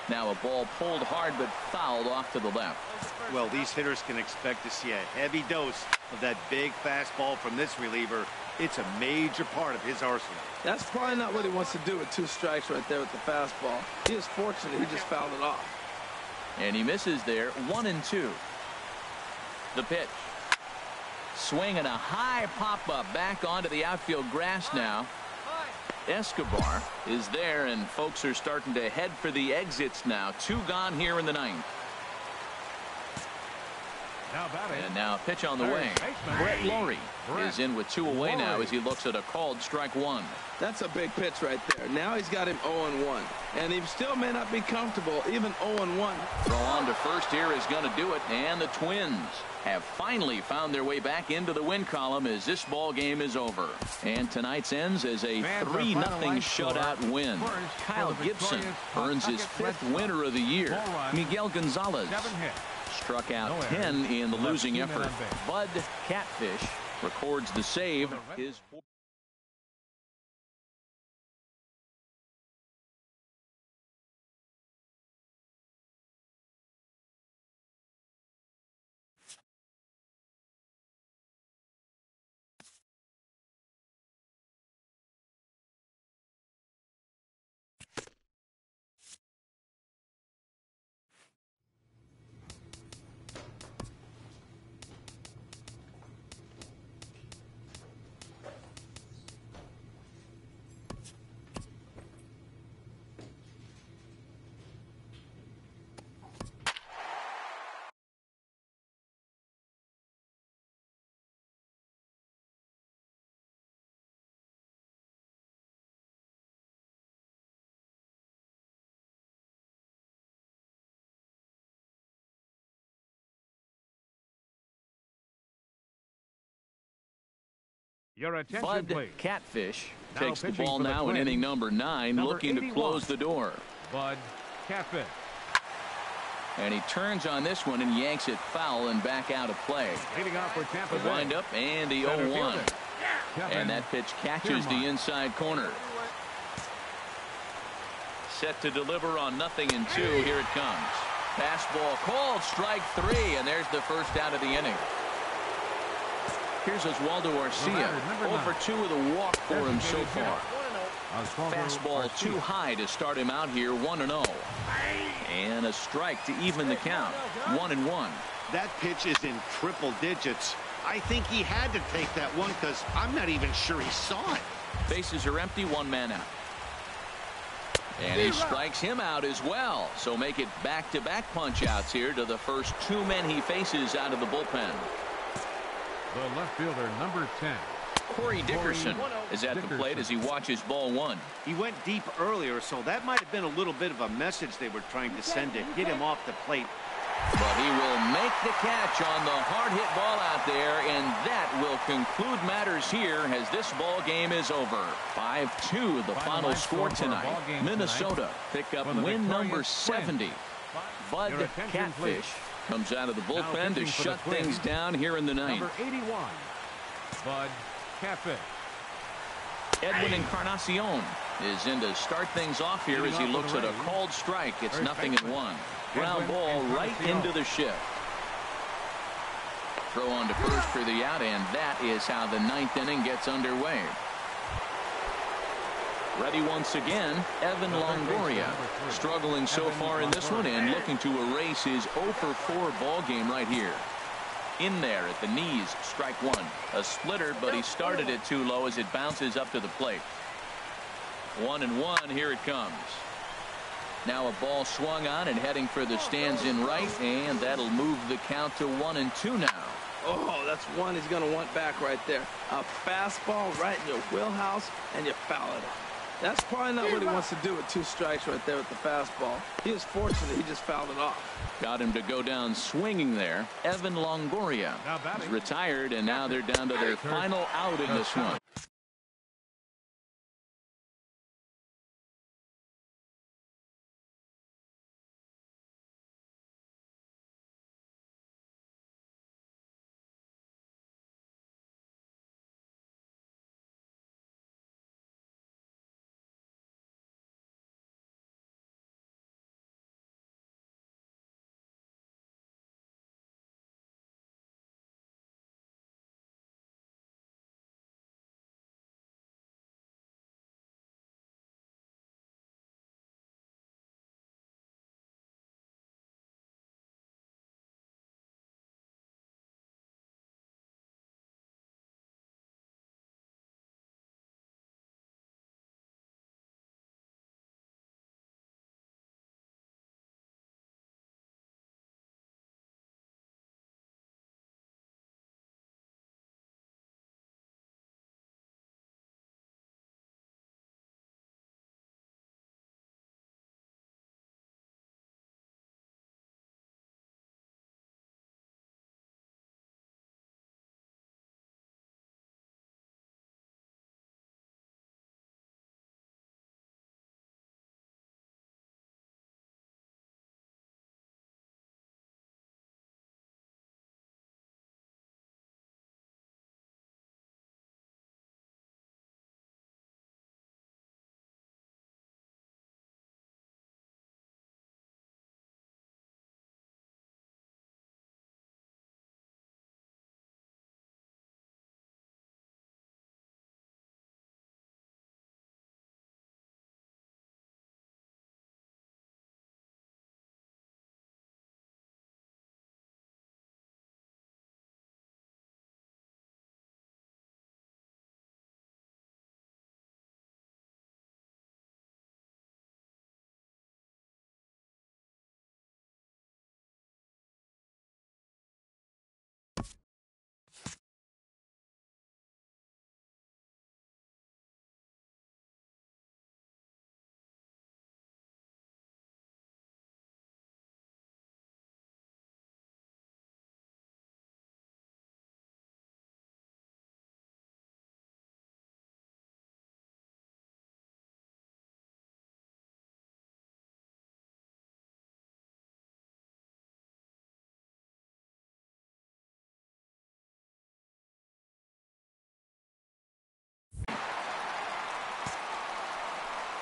Now a ball pulled hard but fouled off to the left. Well, these hitters can expect to see a heavy dose of that big fastball from this reliever. It's a major part of his arsenal. That's probably not what he wants to do with 2 strikes right there with the fastball. He is fortunate he just fouled it off. And he misses there, 1-2. The pitch. Swing and a high pop-up back onto the outfield grass now. Escobar is there, and folks are starting to head for the exits now. 2 gone here in the ninth. And now a pitch on the way. Brett Lawrie is in with 2 away now as he looks at a called strike one. That's a big pitch right there. Now he's got him 0-1. And he still may not be comfortable, even 0-1. Throw on to first here is going to do it. And the Twins have finally found their way back into the win column as this ball game is over. And tonight's ends as a 3-0 shutout win. Kyle Gibson earns his 5th winner of the year. Miguel Gonzalez struck out 10 in the losing effort. Bud Catfish records the save. His Your attention, Bud please. Catfish Now takes the pitching ball for the now in Twins, inning number 9, number looking 81. to close the door. Bud Catfish. And he turns on this one and yanks it foul and back out of play. Leading off for Tampa Bay. Wind up and the 0-1. And that pitch catches the inside corner. Set to deliver on 0-2. Here it comes. Fastball called, strike 3, and there's the first out of the inning. Here's Oswaldo Arcia. 0-2 with a walk for him so far. Fastball too high to start him out here, 1-0. And a strike to even the count, 1-1. That pitch is in triple digits. I think he had to take that one because I'm not even sure he saw it. Bases are empty, 1 man out. And he strikes him out as well. So make it back-to-back punch-outs here to the first 2 men he faces out of the bullpen. The left fielder, number 10. Corey Dickerson is at the plate as he watches ball 1. He went deep earlier, so that might have been a little bit of a message they were trying to send to get him off the plate. But he will make the catch on the hard hit ball out there, and that will conclude matters here as this ball game is over. 5-2 the final score tonight. Minnesota pick up win number 70. Bud Catfish comes out of the bullpen to shut things down here in the ninth. Number 81, Bud Catfish. Edwin Encarnacion is in to start things off here as he looks at a called strike. It's 0-1. Ground ball right into the shift. Throw on to first for the out, and that is how the 9th inning gets underway. Ready once again, Evan Longoria. Struggling so far in this one and looking to erase his 0-4 ball game right here. In there at the knees, strike one. A splitter, but he started it too low as it bounces up to the plate. 1-1, here it comes. Now a ball swung on and heading for the stands in right, and that'll move the count to 1-2 now. Oh, that's one he's going to want back right there. A fastball right in your wheelhouse, and you foul it off. That's probably not what he wants to do with 2 strikes right there with the fastball. He was fortunate he just fouled it off. Got him to go down swinging there. Evan Longoria is retired, and now they're down to their final out in this one.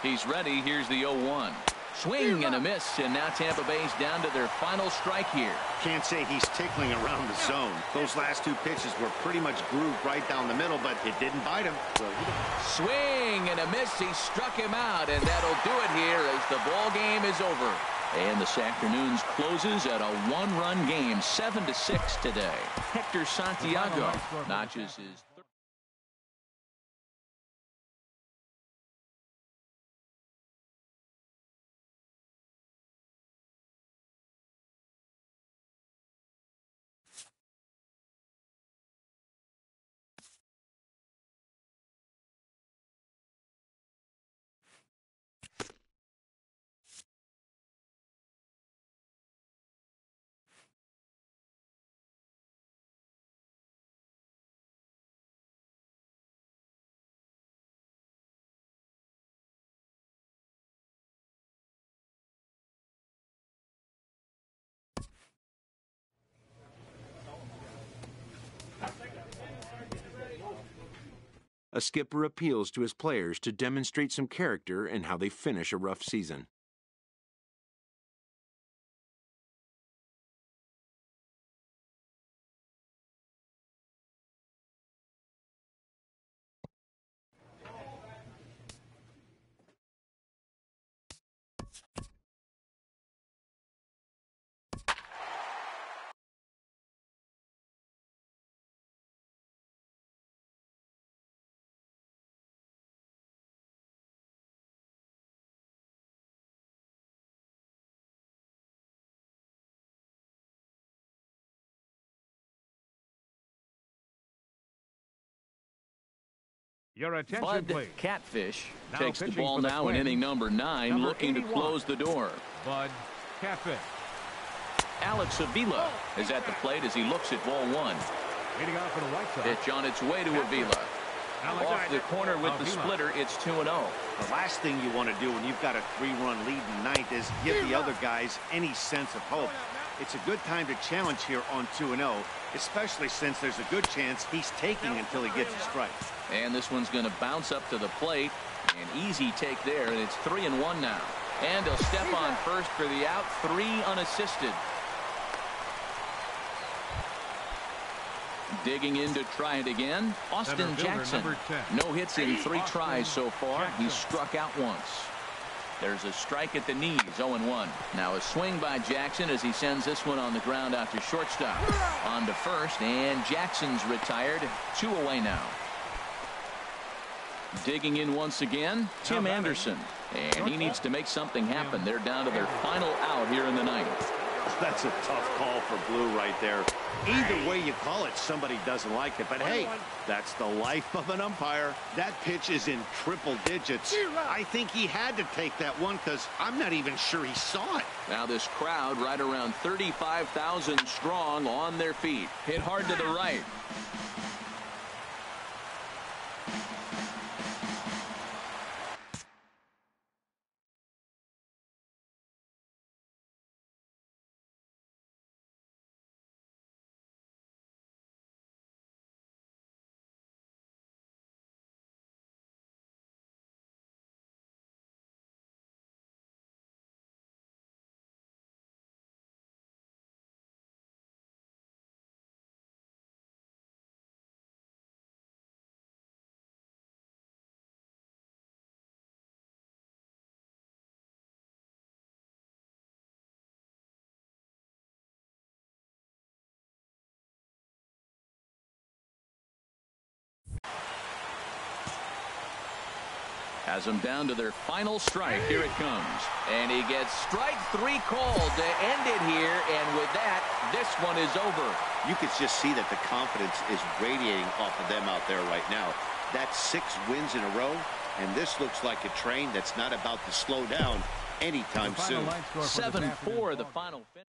He's ready. Here's the 0-1. Swing and a miss, and now Tampa Bay's down to their final strike here. Can't say he's tickling around the zone. Those last 2 pitches were pretty much grooved right down the middle, but it didn't bite him. Swing and a miss. He struck him out, and that'll do it here as the ball game is over. And this afternoon's closes at a 1-run game, 7-6 today. Hector Santiago notches his A skipper appeals to his players to demonstrate some character in how they finish a rough season. Your attention, Bud please. Catfish Now takes the pitching ball for the now in Twins, inning number 9, number looking to 81. close the door. Bud Catfish. Alex Avila is at the plate as he looks at ball 1. Leading off for the White Sox. Pitch on its way to Avila. Alex Off the corner with the Avila. splitter, it's 2-0. The last thing you want to do when you've got a 3-run lead in ninth is give the other guys any sense of hope. It's a good time to challenge here on 2-0, especially since there's a good chance he's taking until he gets a strike. And this one's going to bounce up to the plate. An easy take there, and it's 3-1 now. And he'll step on first for the out, 3 unassisted. Digging in to try it again, Austin Center fielder, Jackson. number 10. No hits in 3 Austin tries so far. Jackson. He's struck out once. There's a strike at the knees, 0-1. Now a swing by Jackson as he sends this one on the ground out to shortstop. On to first, and Jackson's retired. 2 away now. Digging in once again, Tim Anderson. And he needs to make something happen. They're down to their final out here in the ninth. That's a tough call for Blue right there. Either way you call it, somebody doesn't like it. But hey, that's the life of an umpire. That pitch is in triple digits. I think he had to take that one because I'm not even sure he saw it. Now this crowd right around 35,000 strong on their feet. Hit hard to the right. Has them down to their final strike. Here it comes. And he gets strike 3 called to end it here. And with that, this one is over. You could just see that the confidence is radiating off of them out there right now. That's 6 wins in a row. And this looks like a train that's not about to slow down anytime soon. 7-4 the final finish.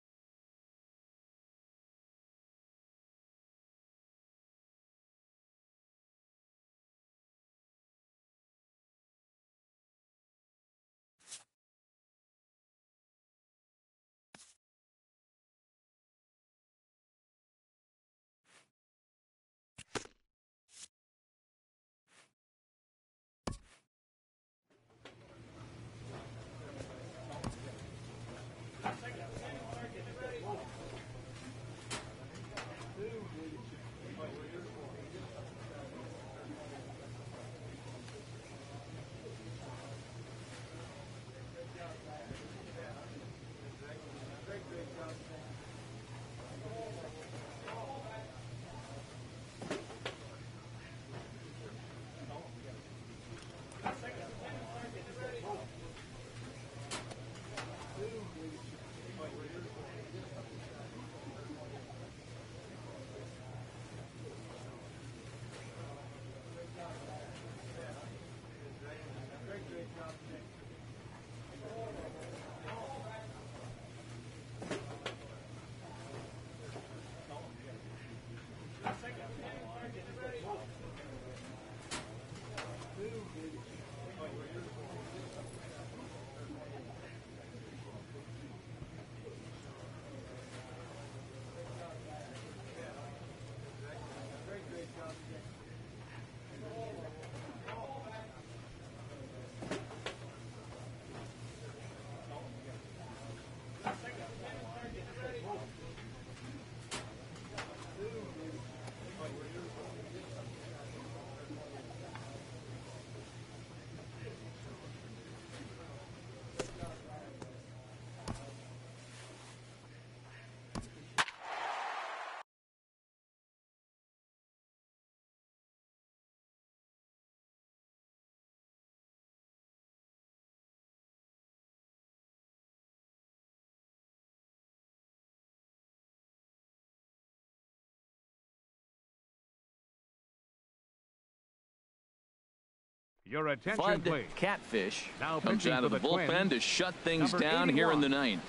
Your attention, Bud please. Catfish Now comes pitching out of for the the bullpen Twins, to shut things number down here in 81. the ninth.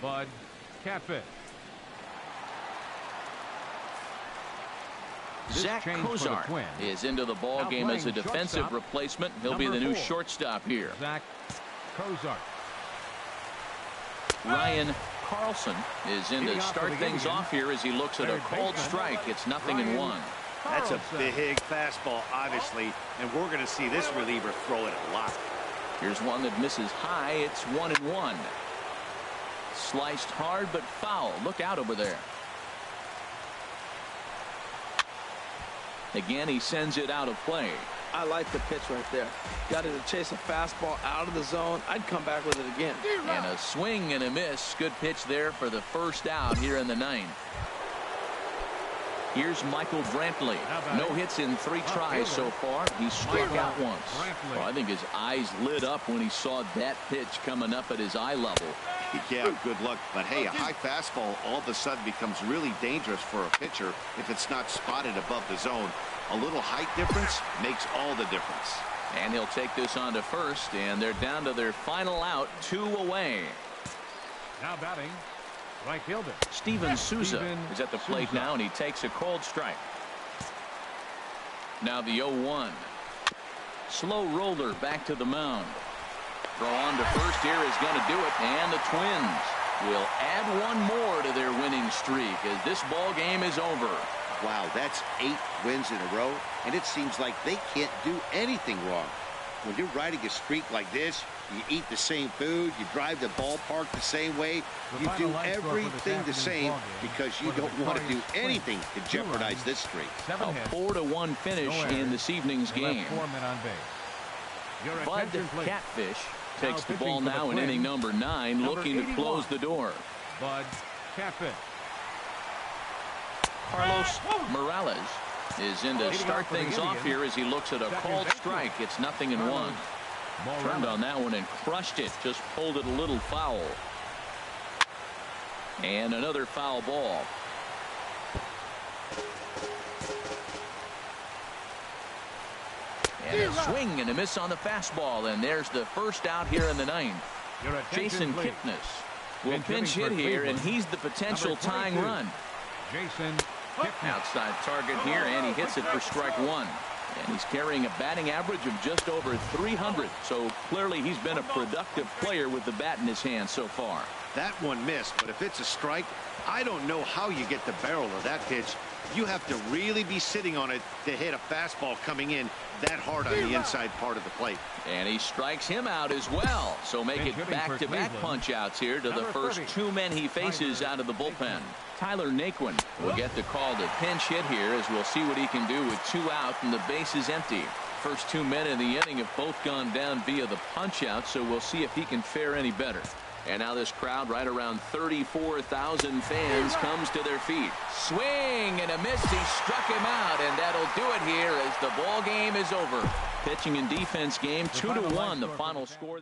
Bud Catfish. This Zach change for the Cozart Twins. is into the ball Now game as a playing defensive shortstop, replacement. He'll be number the new 4. shortstop here. Zach Cozart. Ryan Carlson is in to Leading off start for the things Indians, off here as he looks at a third cold baseman, strike. It's 0-1. That's a Carlson. big fastball, obviously, and we're going to see this reliever throw it a lot. Here's one that misses high. It's 1-1. Sliced hard but foul. Look out over there. Again, he sends it out of play. I like the pitch right there. Got it to chase a fastball out of the zone. I'd come back with it again. And a swing and a miss. Good pitch there for the first out here in the ninth. Here's Michael Brantley. No hits in 3 tries so far. He struck out once. Well, I think his eyes lit up when he saw that pitch coming up at his eye level. Yeah, good luck. But hey, a high fastball all of a sudden becomes really dangerous for a pitcher if it's not spotted above the zone. A little height difference makes all the difference. And he'll take this on to first, and they're down to their final out, 2 away. Now batting, right fielder Steven Souza Steven is at the plate Souza. now, and he takes a cold strike. Now the 0-1. Slow roller back to the mound. Throw on to first here is going to do it, and the Twins will add one more to their winning streak as this ball game is over. Wow, that's 8 wins in a row, and it seems like they can't do anything wrong. When you're riding a streak like this, you eat the same food, you drive the ballpark the same way, you do everything the same because you don't want to do anything to jeopardize this streak. A 4-1 finish in this evening's game. Bud Catfish takes the ball now in inning number 9, looking to close the door. Bud Catfish. Carlos Morales is in to start things off here as he looks at a called strike. It's 0-1. Turned on that one and crushed it. Just pulled it a little foul. And another foul ball. And a swing and a miss on the fastball. And there's the first out here in the ninth. Jason Kipnis will pinch hit here, and he's the potential tying run. Jason Outside target here, and he hits it for strike 1. And he's carrying a batting average of just over 300. So clearly he's been a productive player with the bat in his hand so far. That one missed, but if it's a strike, I don't know how you get the barrel of that pitch. You have to really be sitting on it to hit a fastball coming in that hard on the inside part of the plate. And he strikes him out as well. So make it back-to-back punch-outs here to the first 2 men he faces out of the bullpen. Tyler Naquin will get the call to pinch hit here as we'll see what he can do with 2 out and the base is empty. First 2 men in the inning have both gone down via the punch-out, so we'll see if he can fare any better. And now this crowd, right around 34,000 fans, comes to their feet. Swing and a miss. He struck him out, and that'll do it here as the ball game is over. Pitching and defense game, 2-1, the final score.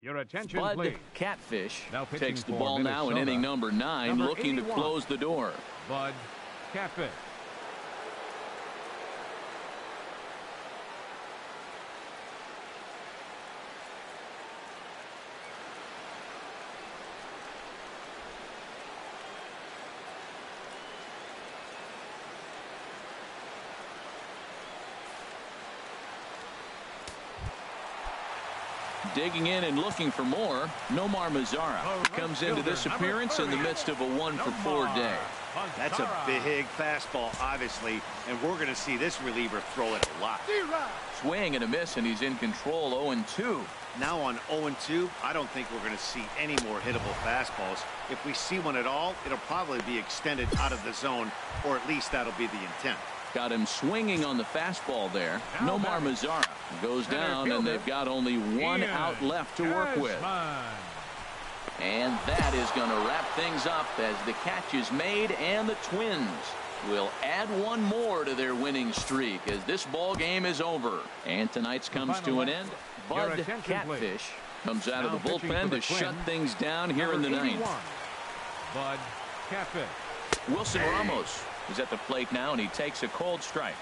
Your attention, Bud please. Catfish Now pitching takes the for ball now in Minnesota. inning number 9, Number looking 81. to close the door. Bud Catfish. Digging in and looking for more, Nomar Mazara comes into this appearance in the midst of a 1-for-4 day. That's a big fastball, obviously, and we're going to see this reliever throw it a lot. Swing and a miss, and he's in control. 0-2. Now on 0-2, I don't think we're going to see any more hittable fastballs. If we see one at all, it'll probably be extended out of the zone, or at least that'll be the intent. Got him swinging on the fastball there. Nomar Mazara goes down, and they've got only one out left to work with. And that is going to wrap things up as the catch is made, and the Twins will add one more to their winning streak as this ball game is over. And tonight's comes to an end. Bud Catfish comes out of the bullpen to shut things down here in the ninth. Bud Catfish. Wilson Ramos is at the plate now, and he takes a cold strike.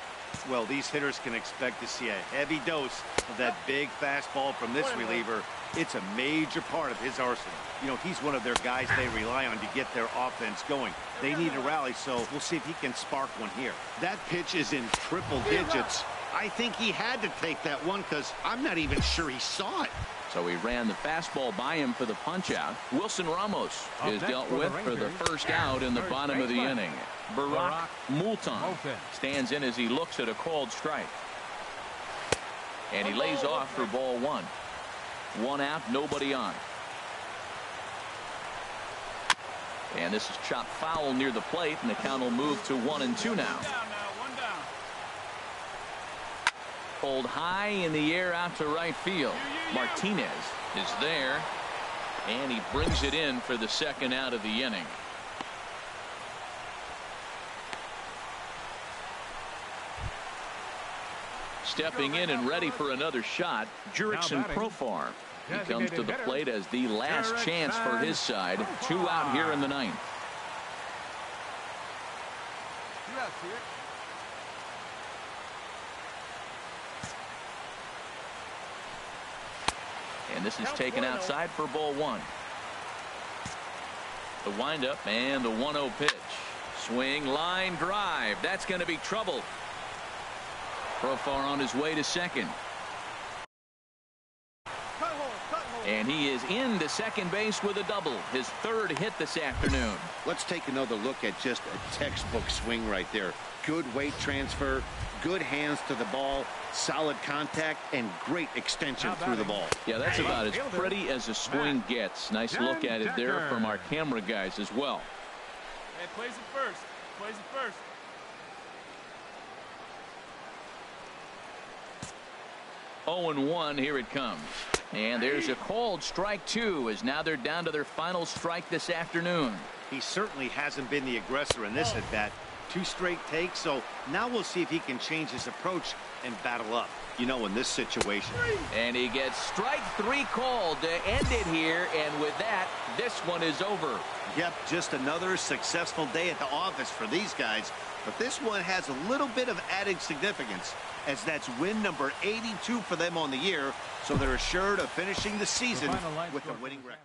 Well, these hitters can expect to see a heavy dose of that big fastball from this reliever. It's a major part of his arsenal. You know, he's one of their guys they rely on to get their offense going. They need a rally, so we'll see if he can spark one here. That pitch is in triple digits. I think he had to take that one because I'm not even sure he saw it. So he ran the fastball by him for the punch-out. Wilson Ramos is dealt with for the first out in the bottom of the inning. Barack Moulton stands in as he looks at a called strike. And he lays off for ball one. One out, nobody on. And this is chopped foul near the plate, and the count will move to 1-2 now. Pulled high in the air out to right field. Martinez is there, and he brings it in for the second out of the inning. Stepping in and ready for another shot, Jurickson Profar. He comes to the plate as the last chance for his side. 2 out here in the ninth. And this is taken outside for ball one. The windup and the 1-0 pitch. Swing, line drive. That's going to be trouble. Profar on his way to second. And he is into second base with a double. His third hit this afternoon. Let's take another look at just a textbook swing right there. Good weight transfer, good hands to the ball, solid contact, and great extension through the ball. Yeah, that's about as pretty as a swing gets. Nice look at it there from our camera guys as well. Hey, plays it first. Plays it first. Oh, 0-1, here it comes. And there's a called strike two, as now they're down to their final strike this afternoon. He certainly hasn't been the aggressor in this at bat. 2 straight takes, so now we'll see if he can change his approach and battle up, you know, in this situation. And he gets strike 3 called to end it here, and with that, this one is over. Yep, just another successful day at the office for these guys, but this one has a little bit of added significance, as that's win number 82 for them on the year, so they're assured of finishing the season with a winning record.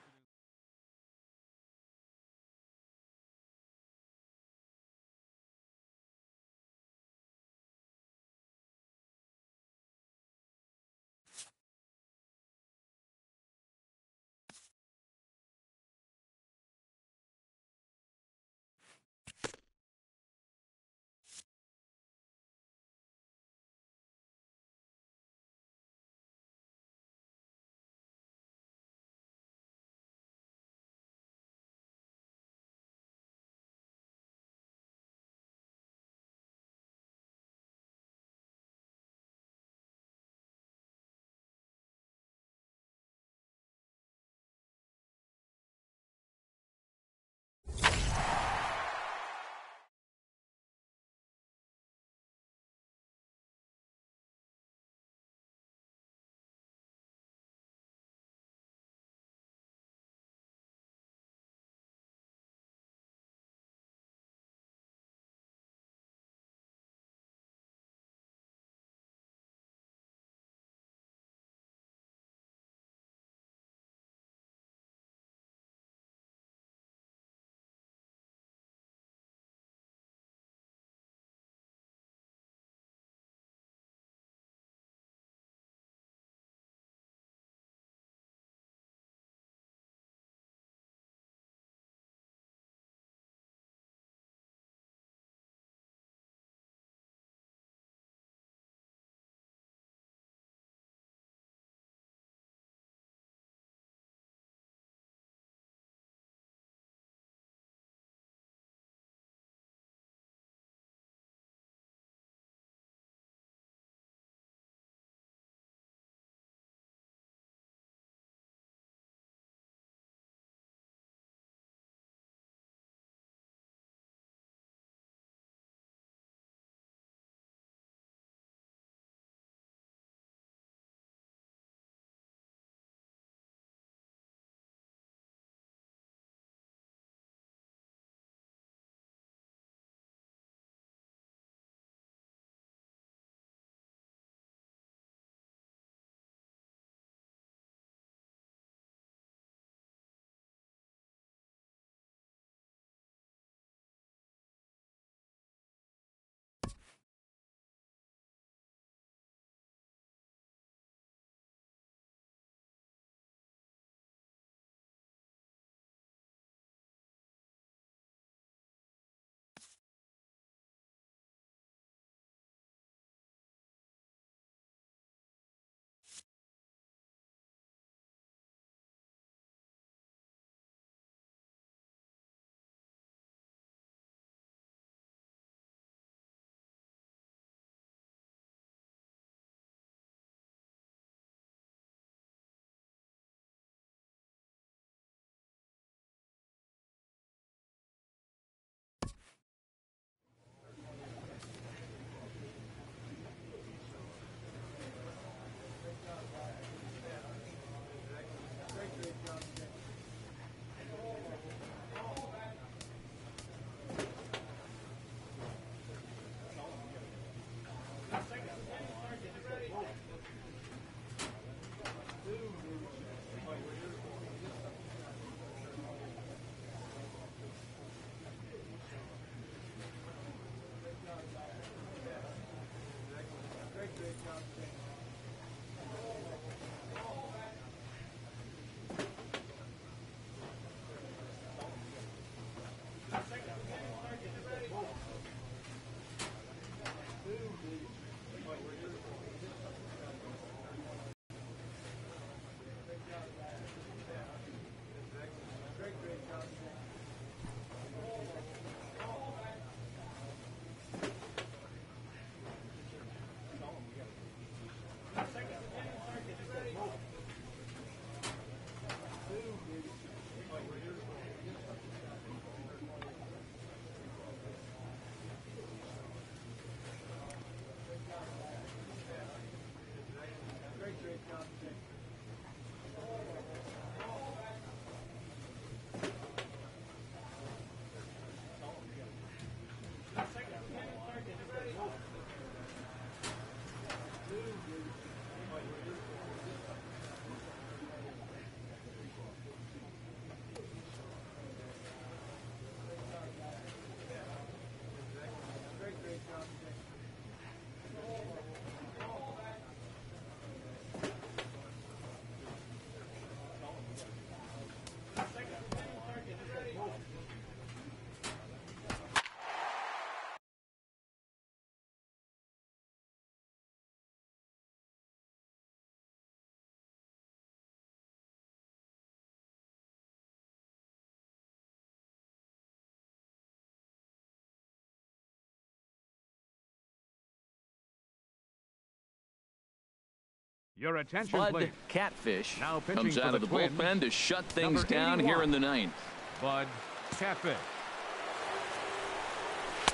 Your attention, Bud please. Catfish Now pitching comes for out the of the Twins, bullpen to shut things number down 81. here in the ninth. Bud Catfish.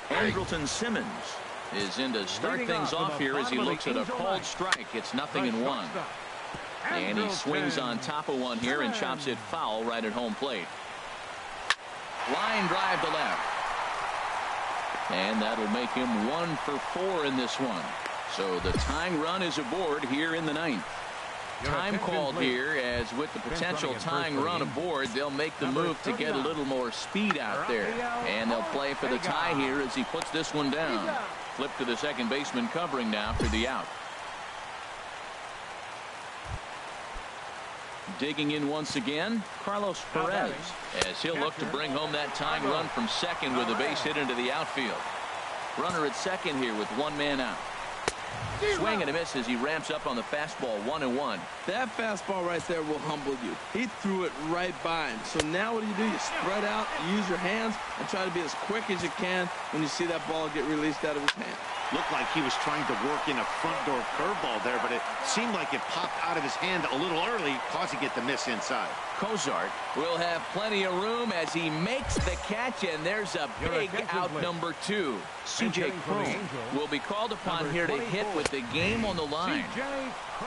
Andrelton Simmons is in to start Leading things off off in the here as he bottom of looks the at a Angel called ninth. strike. It's nothing The in one. shortstop, And he Andrelton swings on top of one here and chops it foul right at home plate. Line drive to left. And that'll make him 1 for 4 in this one. So the tying run is aboard here in the ninth. Time called here, as with the potential tying run aboard, they'll make the move to get a little more speed out there. And they'll play for the tie here as he puts this one down. Flip to the second baseman covering now for the out. Digging in once again, Carlos Perez, as he'll look to bring home that tying run from second with a base hit into the outfield. Runner at second here with one man out. Swing and a miss as he ramps up on the fastball, 1-1. That fastball right there will humble you. He threw it right by him. So now what do? You spread out, you use your hands, and try to be as quick as you can when you see that ball get released out of his hand. Looked like he was trying to work in a front door curveball there, but it seemed like it popped out of his hand a little early, causing it to miss inside. Cozart will have plenty of room as he makes the catch, and there's a big out number 2. C.J. Cron will be called upon here to hit with the game on the line.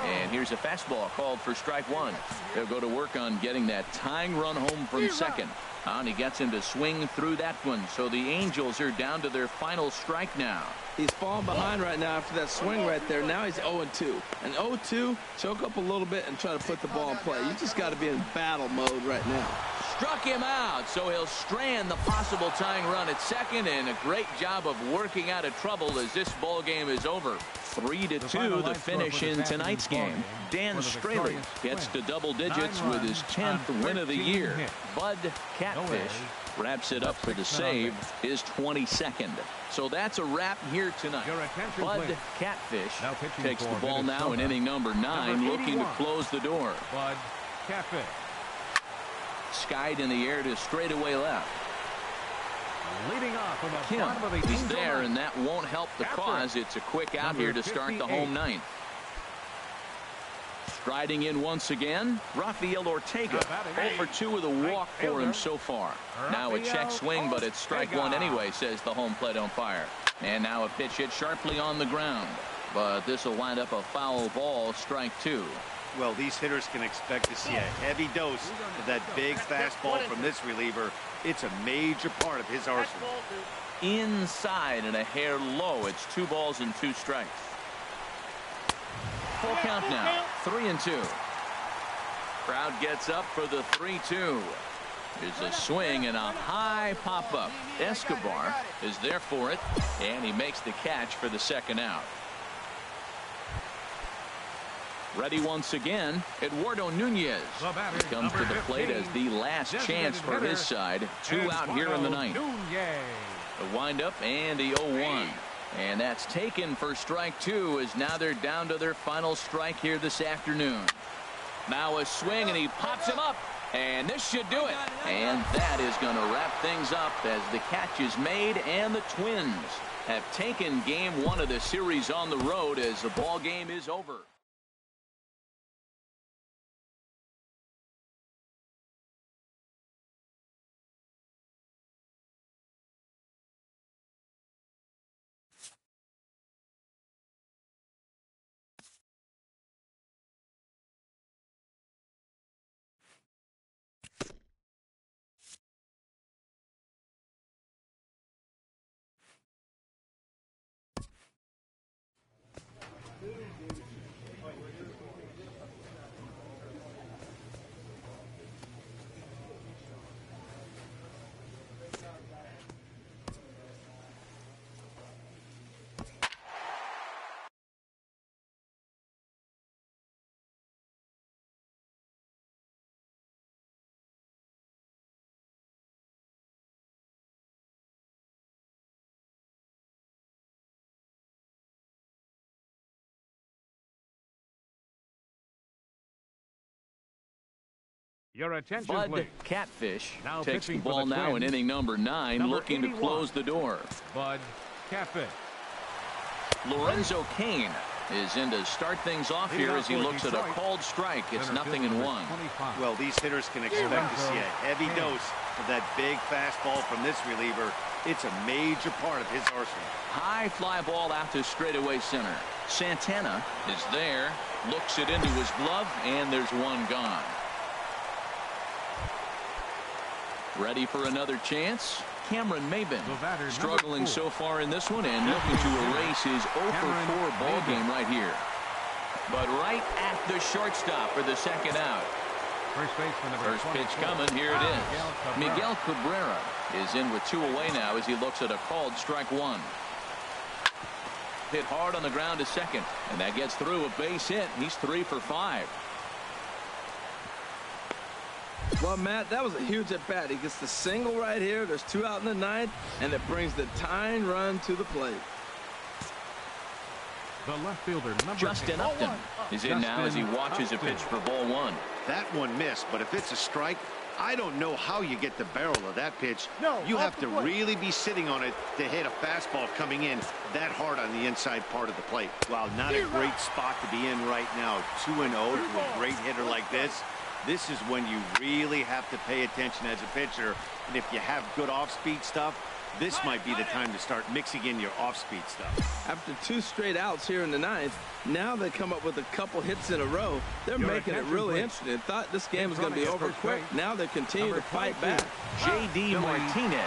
And here's a fastball called for strike 1. They'll go to work on getting that tying run home from second. And he gets him to swing through that one. So the Angels are down to their final strike now. He's falling behind right now after that swing right there. Now he's 0-2. And 0-2, choke up a little bit and try to put the ball in play. You just got to be in battle mode right now. Struck him out, so he'll strand the possible tying run at second, and a great job of working out of trouble as this ball game is over. 3-2 the finish in tonight's game. Dan Straley gets to double digits with his 10th win of the year. Bud Catfish wraps it up for the save, his 22nd. So that's a wrap here tonight. Bud Catfish takes the ball now in inning number 9, looking to close the door. Bud Catfish. Skied in the air to straightaway left. Leading off from the Kim bottom of the is Angel there, ninth. and that won't help the cause. It's a quick out here to start the home ninth. Striding in once again, Rafael Ortega. 0 for 2 with a walk for him so far. Now a check swing, but it's strike 1 anyway, says the home plate umpire. And now a pitch hit sharply on the ground. But this will wind up a foul ball, strike 2. Well, these hitters can expect to see a heavy dose of that big fastball from this reliever. It's a major part of his arsenal. Inside and a hair low. It's 2 balls and 2 strikes. Full count now, 3-2. Crowd gets up for the 3-2. There's a swing and a high pop-up. Escobar is there for it, and he makes the catch for the second out. Ready once again, Eduardo Nunez. He comes to the plate as the last chance for his side. 2 out here in the ninth. A windup and the 0-1. And that's taken for strike 2, as now they're down to their final strike here this afternoon. Now a swing, and he pops him up. And this should do it. And that is going to wrap things up as the catch is made, and the Twins have taken game 1 of the series on the road as the ball game is over. Your attention, Bud please. Catfish Now takes the pitching for ball the now in Twins, inning number 9, number looking to 81. close the door. Bud Catfish. Lorenzo Cain is in to start things off here as he looks at a called strike. It's 0-1. Well, these hitters can expect to see a heavy dose of that big fastball from this reliever. It's a major part of his arsenal. High fly ball out to straightaway center. Santana is there, looks it into his glove, and there's one gone. Ready for another chance? Cameron Maybin struggling so far in this one and looking to erase his 0-for-4 ball game right here. But right at the shortstop for the second out. First pitch coming. Here it is. Miguel Cabrera is in with 2 away now as he looks at a called strike 1. Hit hard on the ground to second, and that gets through a base hit. He's 3 for 5. Well, Matt, that was a huge at-bat. He gets the single right here. There's 2 out in the 9th, and it brings the tying run to the plate. The left fielder, Justin Upton is in now as he watches a pitch for ball 1. That one missed, but if it's a strike, I don't know how you get the barrel of that pitch. You have to really be sitting on it to hit a fastball coming in that hard on the inside part of the plate. Wow, not a great spot to be in right now. 2-0 to a great hitter like this. This is when you really have to pay attention as a pitcher. And if you have good off-speed stuff, this might be the time to start mixing in your off-speed stuff. After 2 straight outs here in the 9th, now they come up with a couple hits in a row. They're making it really interesting. Thought this game was going to be over quick. Now they continue to fight back. J.D. Martinez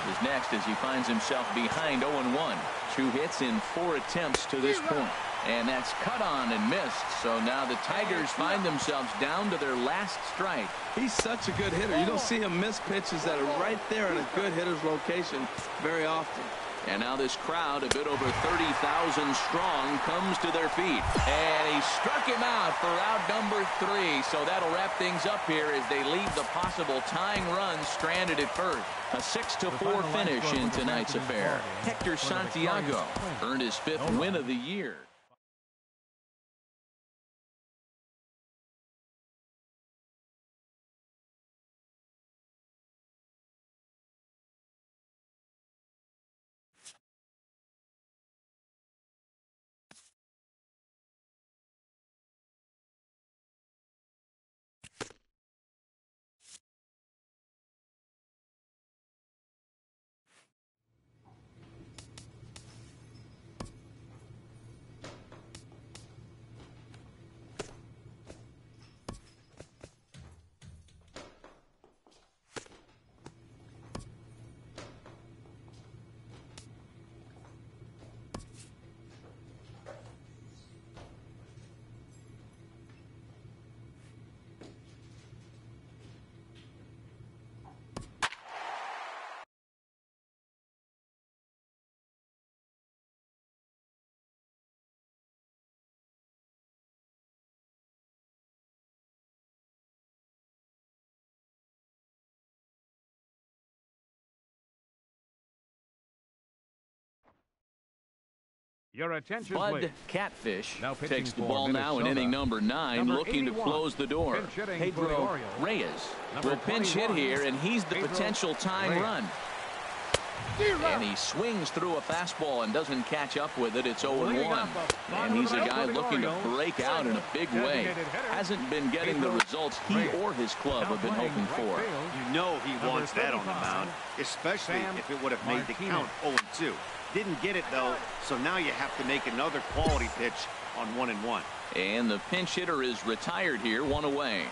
is next as he finds himself behind 0-1. 2 hits in 4 attempts to this point. And that's cut on and missed. So now the Tigers find themselves down to their last strike. He's such a good hitter. You don't see him miss pitches that are right there in a good hitter's location very often. And now this crowd, a bit over 30,000 strong, comes to their feet. And he struck him out for out number 3. So that'll wrap things up here as they leave the possible tying run stranded at first. A 6-4 finish in tonight's affair. Hector Santiago earned his 5th win of the year. Your attention, Bud please. Catfish Now takes the ball now in inning number 9, looking to close the door. Pedro Reyes will pinch hit here, and he's the potential tying run. And he swings through a fastball and doesn't catch up with it. It's 0-1. And he's a guy looking to break out in a big way. Hasn't been getting the results he or his club have been hoping for. You know he wants that on the mound, especially if it would have made the count 0-2. Didn't get it, though, so now you have to make another quality pitch on 1-1. And the pinch hitter is retired here, 1 away.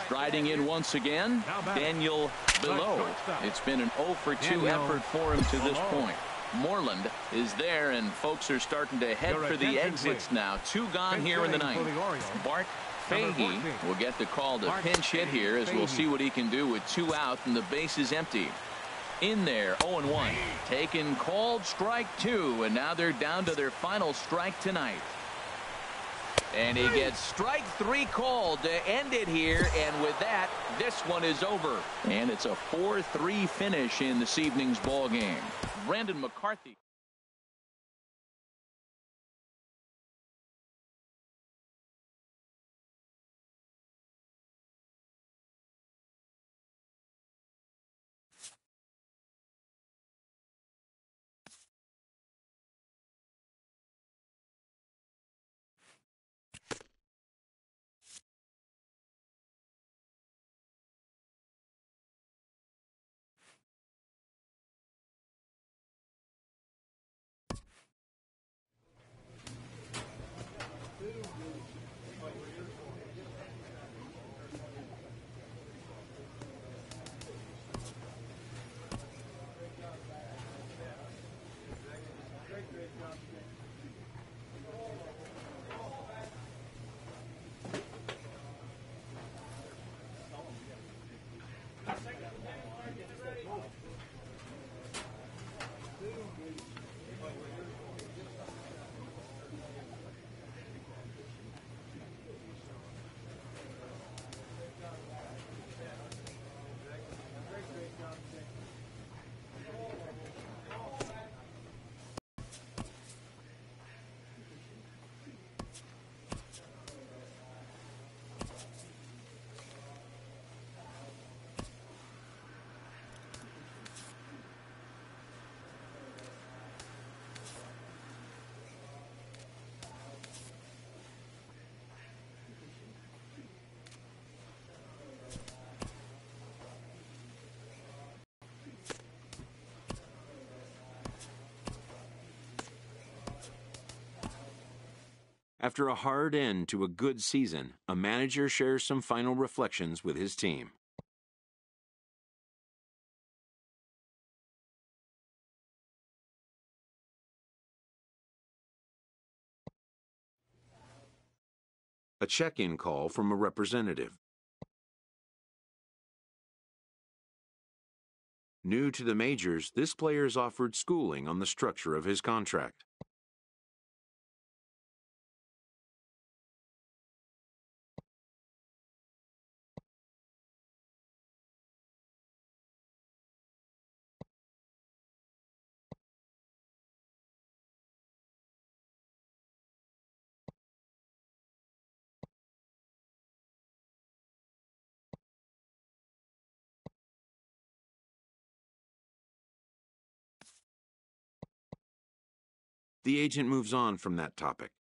Striding in once again, Daniel Below. It's been an 0-for-2 effort for him to this point. Moreland is there, and folks are starting to head for the exits now. 2 gone here in the 9th. Bart Fahey will get the call to pinch hit here as we'll see what he can do with 2 out and the base is empty. In there, 0-1. Taken, called strike 2, and now they're down to their final strike tonight. And he gets strike 3 called to end it here, and with that, this one is over. And it's a 4-3 finish in this evening's ball game. Brandon McCarthy. After a hard end to a good season, a manager shares some final reflections with his team. A check-in call from a representative. New to the majors, this player is offered schooling on the structure of his contract. The agent moves on from that topic.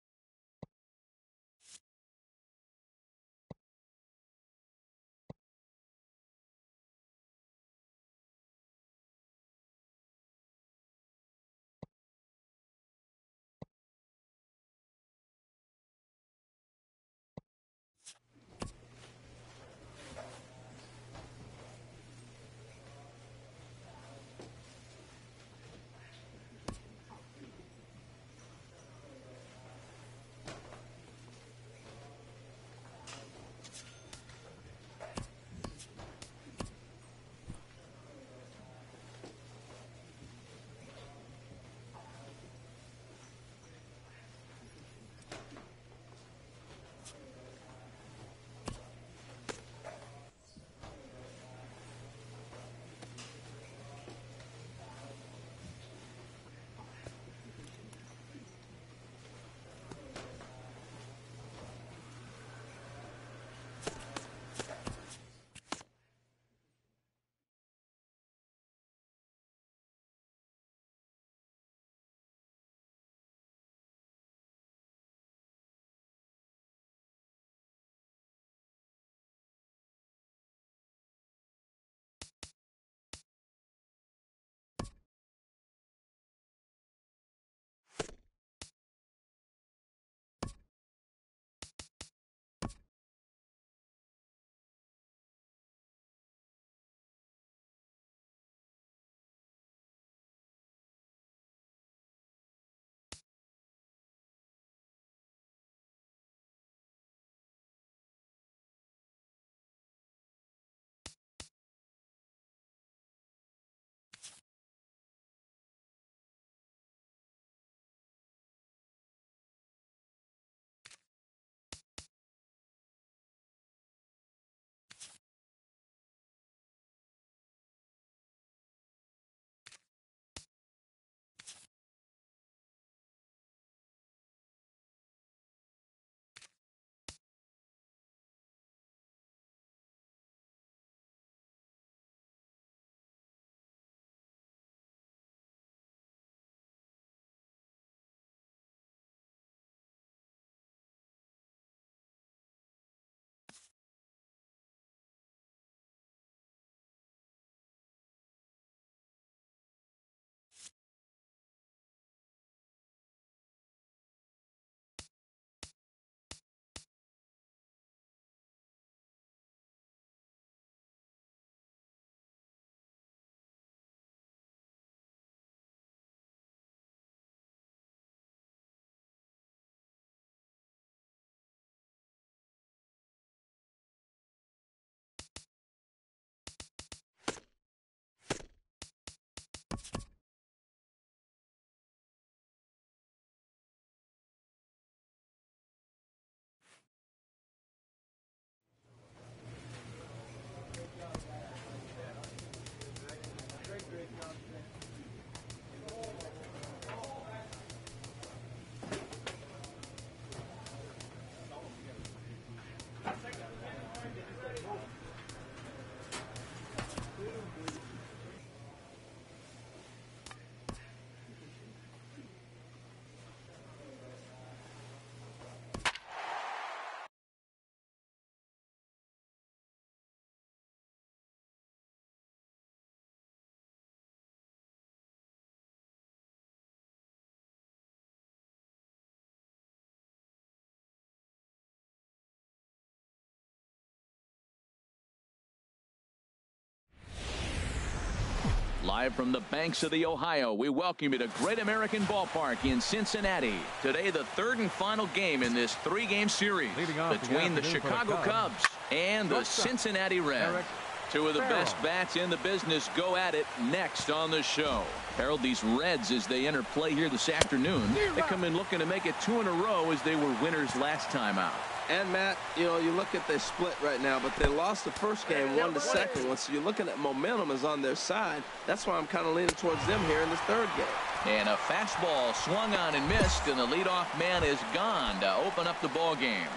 Live from the banks of the Ohio, we welcome you to Great American Ballpark in Cincinnati. Today, the third and final game in this three-game series between the Chicago Cubs and the Cincinnati Reds. Two of the best bats in the business go at it next on the show. Harold, these Reds, as they enter play here this afternoon, they come in looking to make it 2 in a row as they were winners last time out. And, Matt, you know, you look at they split right now, but they lost the first game, won the second one. So you're looking at momentum is on their side. That's why I'm kind of leaning towards them here in this third game. And a fastball swung on and missed, and the leadoff man is gone to open up the ball game.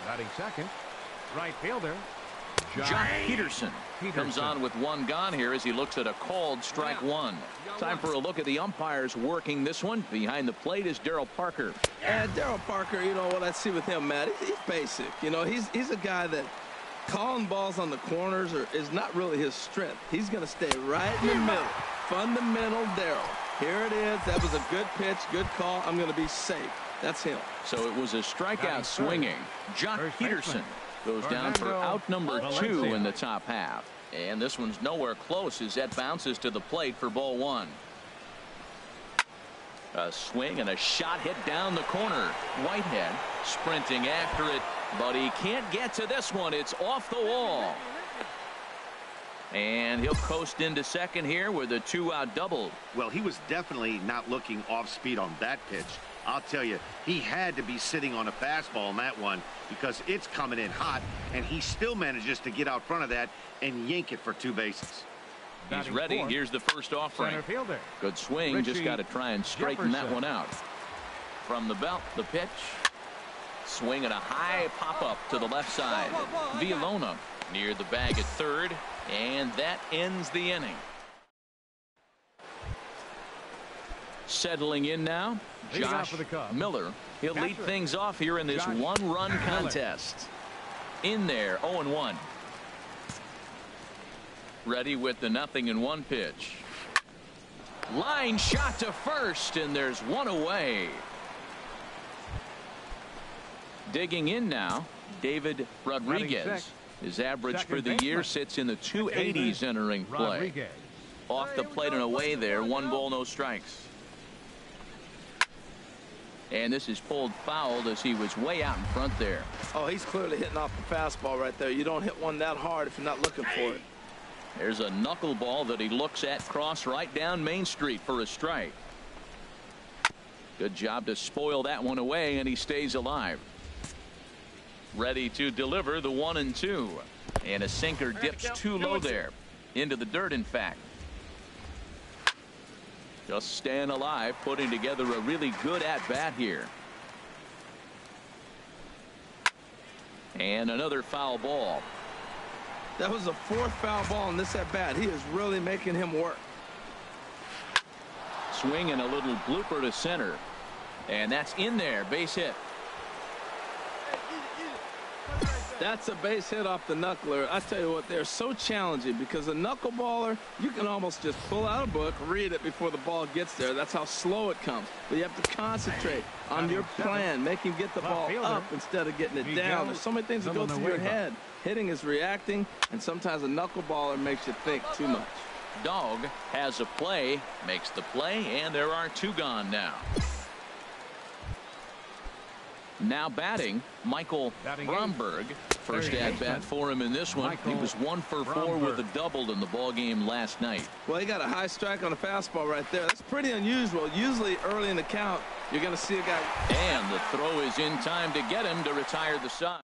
Batting second, right fielder, Josh Peterson comes on with one gone here as he looks at a called strike one. Time for a look at the umpires working this one. Behind the plate is Daryl Parker. And Daryl Parker, you know what I see with him, Matt, he's basic. You know, he's a guy that calling balls on the corners is not really his strength. He's going to stay right in the middle. Fundamental Daryl. Here it is. That was a good pitch, good call. I'm going to be safe. That's him. So it was a strikeout swinging. Josh Peterson goes down for out number 2 in the top half. And this one's nowhere close as that bounces to the plate for ball 1. A swing and a shot hit down the corner. Whitehead sprinting after it, but he can't get to this one. It's off the wall. And he'll coast into second here with a 2-out double. Well, he was definitely not looking off speed on that pitch. I'll tell you, he had to be sitting on a fastball on that one because it's coming in hot, and he still manages to get out front of that and yank it for 2 bases. He's ready. Here's the first offering. Good swing. Just got to try and straighten that one out. From the belt, the pitch. Swing and a high pop-up to the left side. Villalona near the bag at third, and that ends the inning. Settling in now, Josh Miller. He'll lead things off here in this one-run contest. In there, 0-1. Ready with the 0-1 pitch. Line shot to first, and there's one away. Digging in now, David Rodriguez. His average for the year sits in the 280s entering play. Off the plate and away there, 1 ball, no strikes. And this is pulled foul as he was way out in front there. Oh, he's clearly hitting off the fastball right there. You don't hit one that hard if you're not looking for it. There's a knuckleball that he looks at cross right down Main Street for a strike. Good job to spoil that one away, and he stays alive. Ready to deliver the 1-2. And a sinker dips too low there. Into the dirt, in fact. Just staying alive, putting together a really good at-bat here. And another foul ball. That was the 4th foul ball in this at-bat. He is really making him work. Swing and a little blooper to center. And that's in there, base hit. That's a base hit off the knuckler. I tell you what, they're so challenging because a knuckleballer, you can almost just pull out a book, read it before the ball gets there. That's how slow it comes. But you have to concentrate on your plan, make him get the ball up instead of getting it down. There's so many things that go through your head. Hitting is reacting, and sometimes a knuckleballer makes you think too much. Dog has a play, makes the play, and there are 2 gone now. Now batting, Michael Bromberg. First at bat for him in this one. He was 1 for 4 with a double in the ball game last night. Well, he got a high strike on a fastball right there. That's pretty unusual. Usually early in the count, you're going to see a guy. And the throw is in time to get him to retire the side.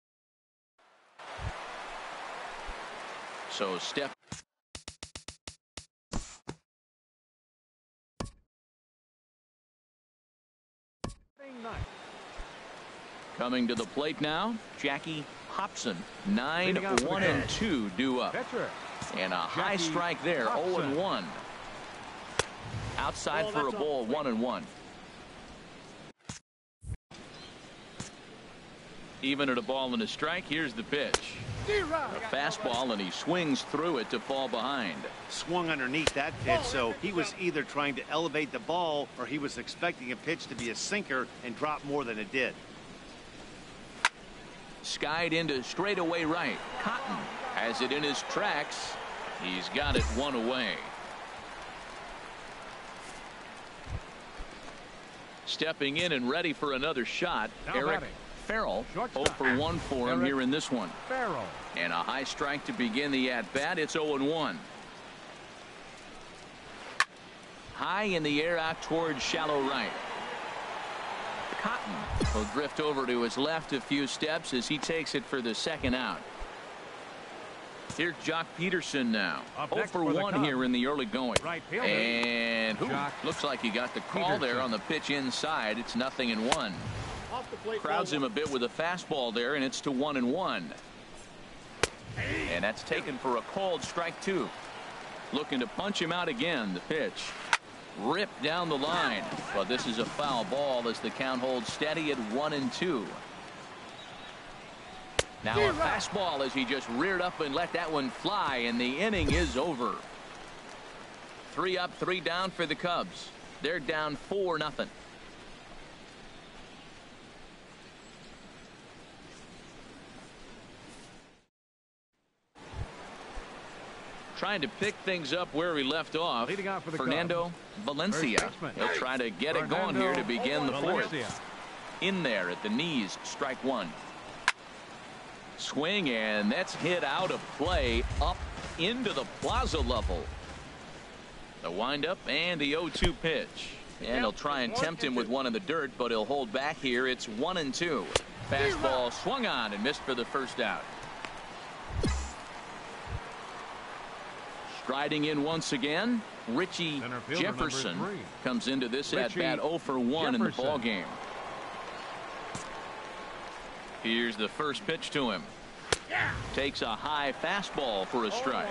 So step. Coming to the plate now, Jackie Hobson. 9-1-2 due up. And a high strike there, 0-1. Outside for a ball, 1-1. Even at a ball and a strike, here's the pitch. A fastball, and he swings through it to fall behind. Swung underneath that pitch, so he was either trying to elevate the ball or he was expecting a pitch to be a sinker and drop more than it did. Skied into straightaway right. Cotton has it in his tracks. He's got it 1 away. Stepping in and ready for another shot, Eric Farrell. 0 for 1 for him here in this one. Farrell. And a high strike to begin the at-bat. It's 0-1. High in the air out towards shallow right. Cotton will drift over to his left a few steps as he takes it for the second out. Here's Jock Peterson now. 0 for 1 here in the early going. And looks like he got the call there on the pitch inside. It's 0-1. Crowds him a bit with a fastball there, and it's to 1-1. And that's taken for a called strike 2. Looking to punch him out again. The pitch ripped down the line, but this is a foul ball as the count holds steady at 1-2. Now a fastball as he just reared up and let that one fly, and the inning is over. 3 up, 3 down for the Cubs. They're down 4-0. Trying to pick things up where we left off. Fernando Valencia. He'll try to get it going here to begin the fourth. In there at the knees, strike 1. Swing, and that's hit out of play up into the plaza level. The windup and the 0-2 pitch. And he'll try and tempt him with one in the dirt, but he'll hold back here. It's 1-2. Fastball swung on and missed for the first out. Striding in once again, Richie Jefferson comes into this at bat 0 for 1 in the ball game. Here's the first pitch to him. Takes a high fastball for a strike.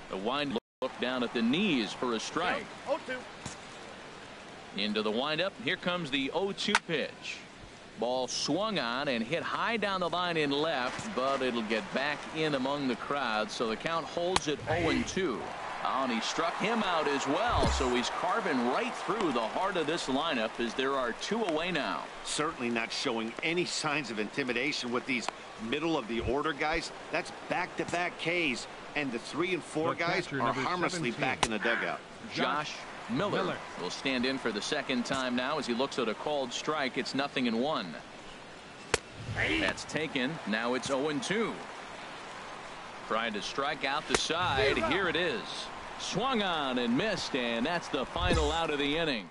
The wind look down at the knees for a strike. Into the windup. Here comes the 0-2 pitch. Ball swung on and hit high down the line in left, but it'll get back in among the crowd, so the count holds at 0-2. And he struck him out as well, so he's carving right through the heart of this lineup as there are 2 away now. Certainly not showing any signs of intimidation with these middle of the order guys. That's back-to-back Ks, and the 3 and 4 guys are harmlessly back in the dugout. Josh Miller will stand in for the second time now as he looks at a called strike. It's 0-1. That's taken. Now it's 0-2. Trying to strike out the side. Here it is. Swung on and missed, and that's the final out of the inning.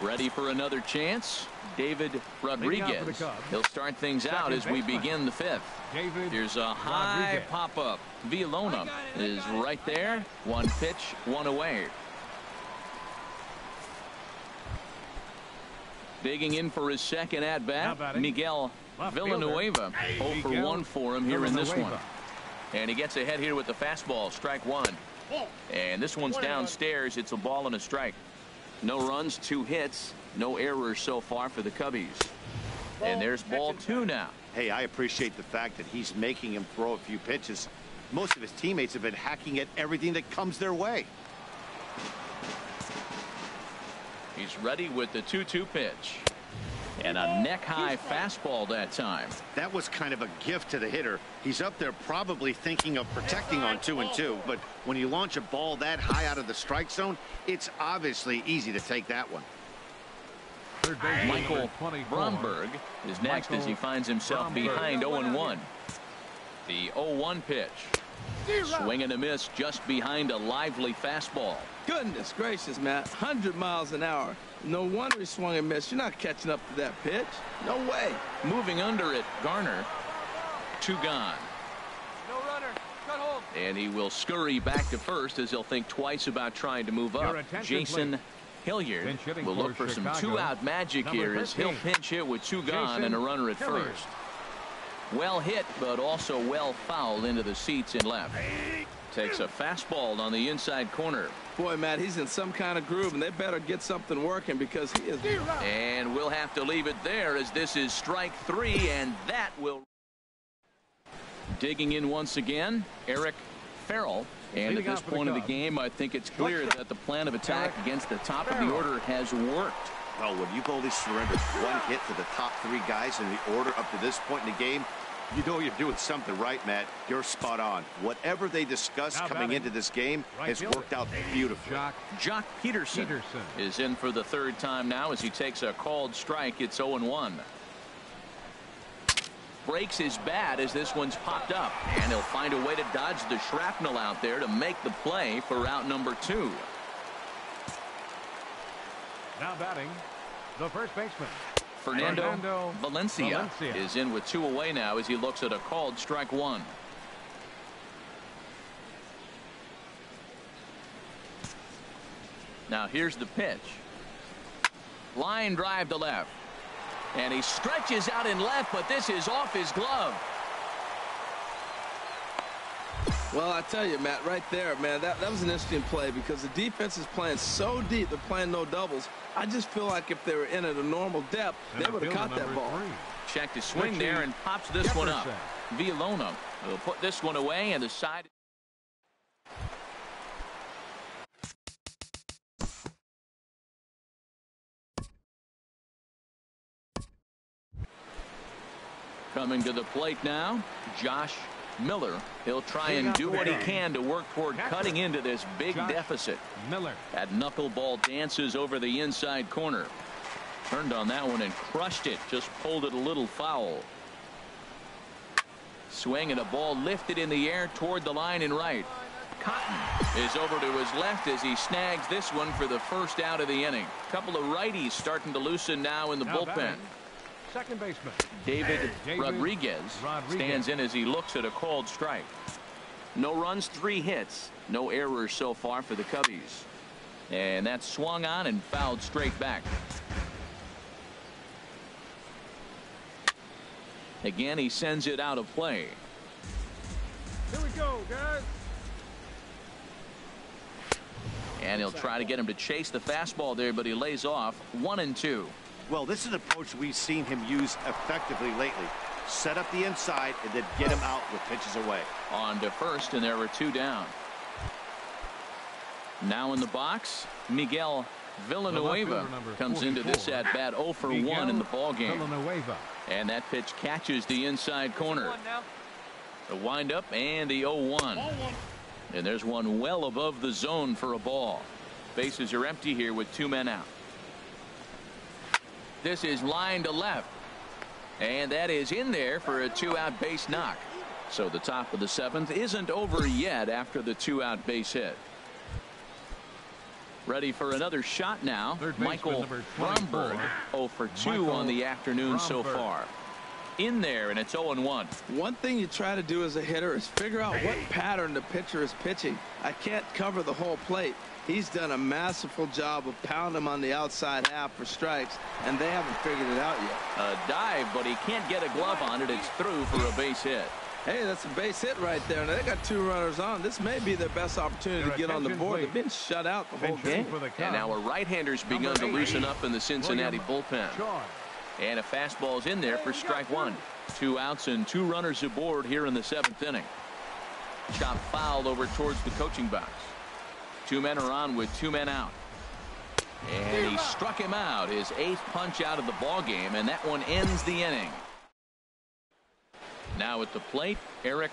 Ready for another chance? David Rodriguez. He'll start things out as we begin the 5th. Here's a high pop-up. Villalona is right there. 1 pitch, 1 away. Digging in for his second at-bat, Miguel Villanueva. 0 for 1 for him here in this one. And he gets ahead here with the fastball, strike 1. And this one's downstairs. It's a ball and a strike. No runs, 2 hits, no errors so far for the Cubbies. And there's ball 2 now. Hey, I appreciate the fact that he's making him throw a few pitches. Most of his teammates have been hacking at everything that comes their way. He's ready with the 2-2 pitch. And a neck-high fastball that time. That was kind of a gift to the hitter. He's up there probably thinking of protecting on 2-2, but when you launch a ball that high out of the strike zone, it's obviously easy to take that one. Michael Bromberg is next as he finds himself behind 0-1. The 0-1 pitch. Swing and a miss just behind a lively fastball. Goodness gracious, Matt. 100 miles an hour. No wonder he swung and missed. You're not catching up to that pitch. No way. Moving under it, Garner. 2 gone. No runner. Cut hold. And he will scurry back to first as he'll think twice about trying to move up. Jason Hilliard will look for some 2-out magic here as he'll pinch hit with 2 gone and a runner at first. Well hit, but also well fouled into the seats in left. Takes a fastball on the inside corner. Boy, Matt, he's in some kind of groove, and they better get something working because he is. And we'll have to leave it there as this is strike 3, and that will. Digging in once again, Eric Farrell. And at this point of the game, I think it's clear that the plan of attack against the top of the order has worked. Well, when you've only surrendered one hit to the top three guys in the order up to this point in the game, you know you're doing something right, Matt. You're spot on. Whatever they discussed coming into this game has worked out beautifully. Jock Peterson is in for the third time now as he takes a called strike. It's 0-1. Breaks his bat as this one's popped up, and he'll find a way to dodge the shrapnel out there to make the play for out number 2. Now batting, the first baseman. Fernando Valencia is in with 2 away now as he looks at a called strike 1. Now here's the pitch. Line drive to left. And he stretches out in left, but this is off his glove. Well, I tell you, Matt, right there, man, that was an interesting play because the defense is playing so deep. They're playing no doubles. I just feel like if they were in at a normal depth, they would have caught that ball. Checked his swing there and pops this one up. Villalona will put this one away, and the side. Coming to the plate now, Josh Miller. He'll try and do what he can to work toward cutting into this big deficit. That knuckleball dances over the inside corner. Turned on that one and crushed it. Just pulled it a little foul. Swing and a ball lifted in the air toward the line and right. Cotton is over to his left as he snags this one for the first out of the inning. Couple of righties starting to loosen now in the bullpen. Second baseman David Rodriguez stands in as he looks at a called strike. No runs, 3 hits, no errors so far for the Cubbies. And that's swung on and fouled straight back. Again, he sends it out of play. Here we go, guys. And he'll try to get him to chase the fastball there, but he lays off 1-2. Well, this is an approach we've seen him use effectively lately. Set up the inside and then get him out with pitches away. On to first, and there were 2 down. Now in the box, Miguel Villanueva comes into this at bat 0 for 1 in the ball game. And that pitch catches the inside corner. The windup and the 0-1. And there's one well above the zone for a ball. Bases are empty here with 2 men out. This is line to left. And that is in there for a 2-out base knock. So the top of the 7th isn't over yet after the 2-out base hit. Ready for another shot now. Michael Bromberg 0 for 2 on the afternoon so far. In there, and it's 0-1. One thing you try to do as a hitter is figure out what pattern the pitcher is pitching. I can't cover the whole plate. He's done a masterful job of pounding him on the outside half for strikes, and they haven't figured it out yet. A dive, but he can't get a glove on it. It's through for a base hit. Hey, that's a base hit right there. Now, they got 2 runners on. This may be their best opportunity to get on the board. They've been shut out the whole game. And now a right-hander's begun to loosen up in the Cincinnati bullpen. And a fastball's in there for strike 1. 2 outs and 2 runners aboard here in the 7th inning. Chop fouled over towards the coaching box. 2 men are on with 2 men out. And he struck him out, his 8th punch out of the ball game, and that one ends the inning. Now at the plate, Eric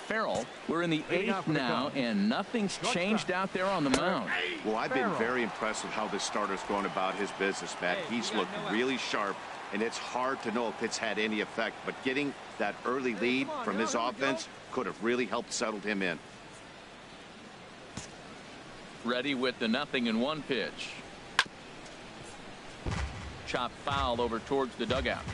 Farrell. We're in the 8th now, and nothing's changed out there on the mound. Well, I've been very impressed with how this starter's going about his business, Matt. He's looked really sharp, and it's hard to know if it's had any effect, but getting that early lead from his offense could have really helped settle him in. Ready with the 0-1 pitch. Chop foul over towards the dugout.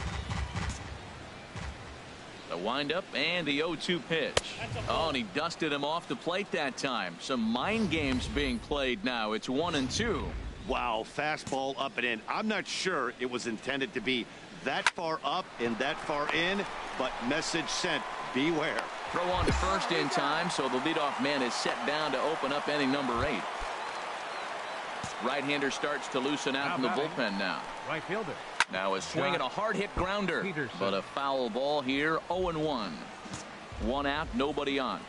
The windup and the 0-2 pitch. Oh, and he dusted him off the plate that time. Some mind games being played now. It's 1-2. Wow, fastball up and in. I'm not sure it was intended to be that far up and that far in, but message sent. Beware. Throw on to first in time, so the leadoff man is set down to open up inning number 8. Right-hander starts to loosen out in the bullpen now. Right fielder. Now a swing and a hard hit grounder, but a foul ball here. 0-1. 1 out, nobody on.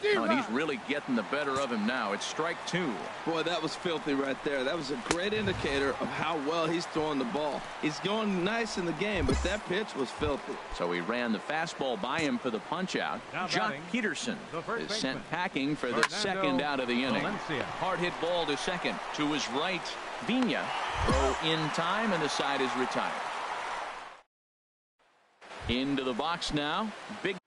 Oh, and he's really getting the better of him now. It's strike 2. Boy, that was filthy right there. That was a great indicator of how well he's throwing the ball. He's going nice in the game, but that pitch was filthy. So he ran the fastball by him for the punch-out. Jock Peterson is sent packing for the second out of the inning. Hard hit ball to second. To his right, Vina. Throw in time, and the side is retired. Into the box now. Big.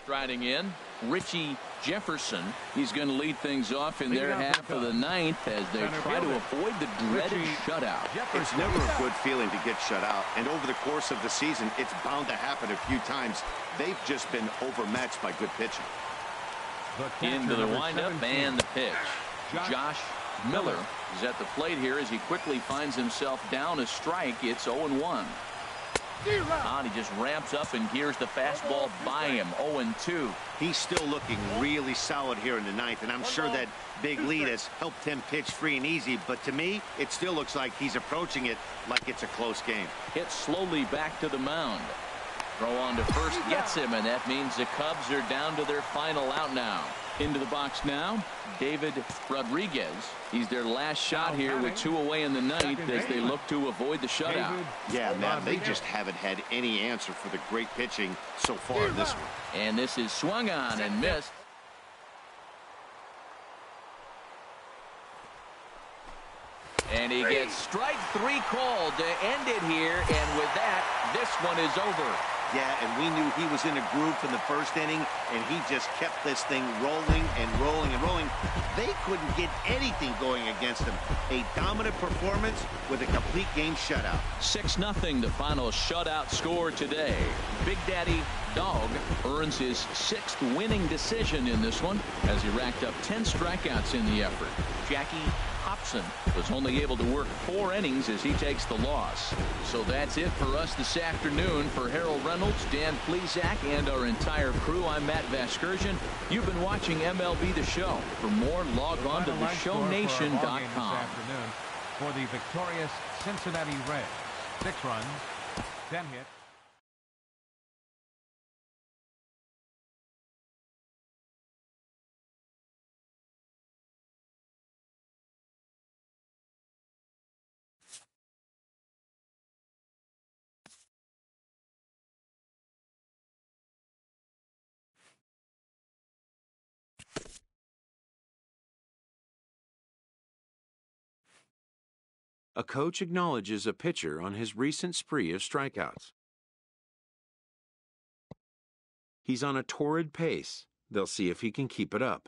Striding in, Richie Jefferson. He's going to lead things off in their half of the ninth as they try to avoid the dreaded shutout. It's never a good feeling to get shut out, and over the course of the season, it's bound to happen a few times. They've just been overmatched by good pitching. Into the windup and the pitch. Josh Miller is at the plate here as he quickly finds himself down a strike. It's 0-1. And he just ramps up and gears the fastball by him. 0-2. He's still looking really solid here in the ninth, and I'm sure that big lead has helped him pitch free and easy, but to me, it still looks like he's approaching it like it's a close game. Hit slowly back to the mound. Throw on to first gets him, and that means the Cubs are down to their final out now. Into the box now, David Rodriguez. He's their last shot here with 2 away in the ninth as they look to avoid the shutout. Yeah, man, they just haven't had any answer for the great pitching so far in this one. And this is swung on and missed. And he gets strike 3 called to end it here, and with that, this one is over. Yeah, and we knew he was in a groove from the first inning, and he just kept this thing rolling and rolling and rolling. They couldn't get anything going against him. A dominant performance with a complete game shutout. 6-0 the final shutout score today. Big Daddy Dog earns his 6th winning decision in this one as he racked up 10 strikeouts in the effort. Jackie Hobson was only able to work 4 innings as he takes the loss. So that's it for us this afternoon. For Harold Reynolds, Dan Plesac, and our entire crew, I'm Matt Vasgersian. You've been watching MLB The Show. For more, log on to theshownation.com. For the victorious Cincinnati Reds, 6 runs, 10 hits. A coach acknowledges a pitcher on his recent spree of strikeouts. He's on a torrid pace. They'll see if he can keep it up.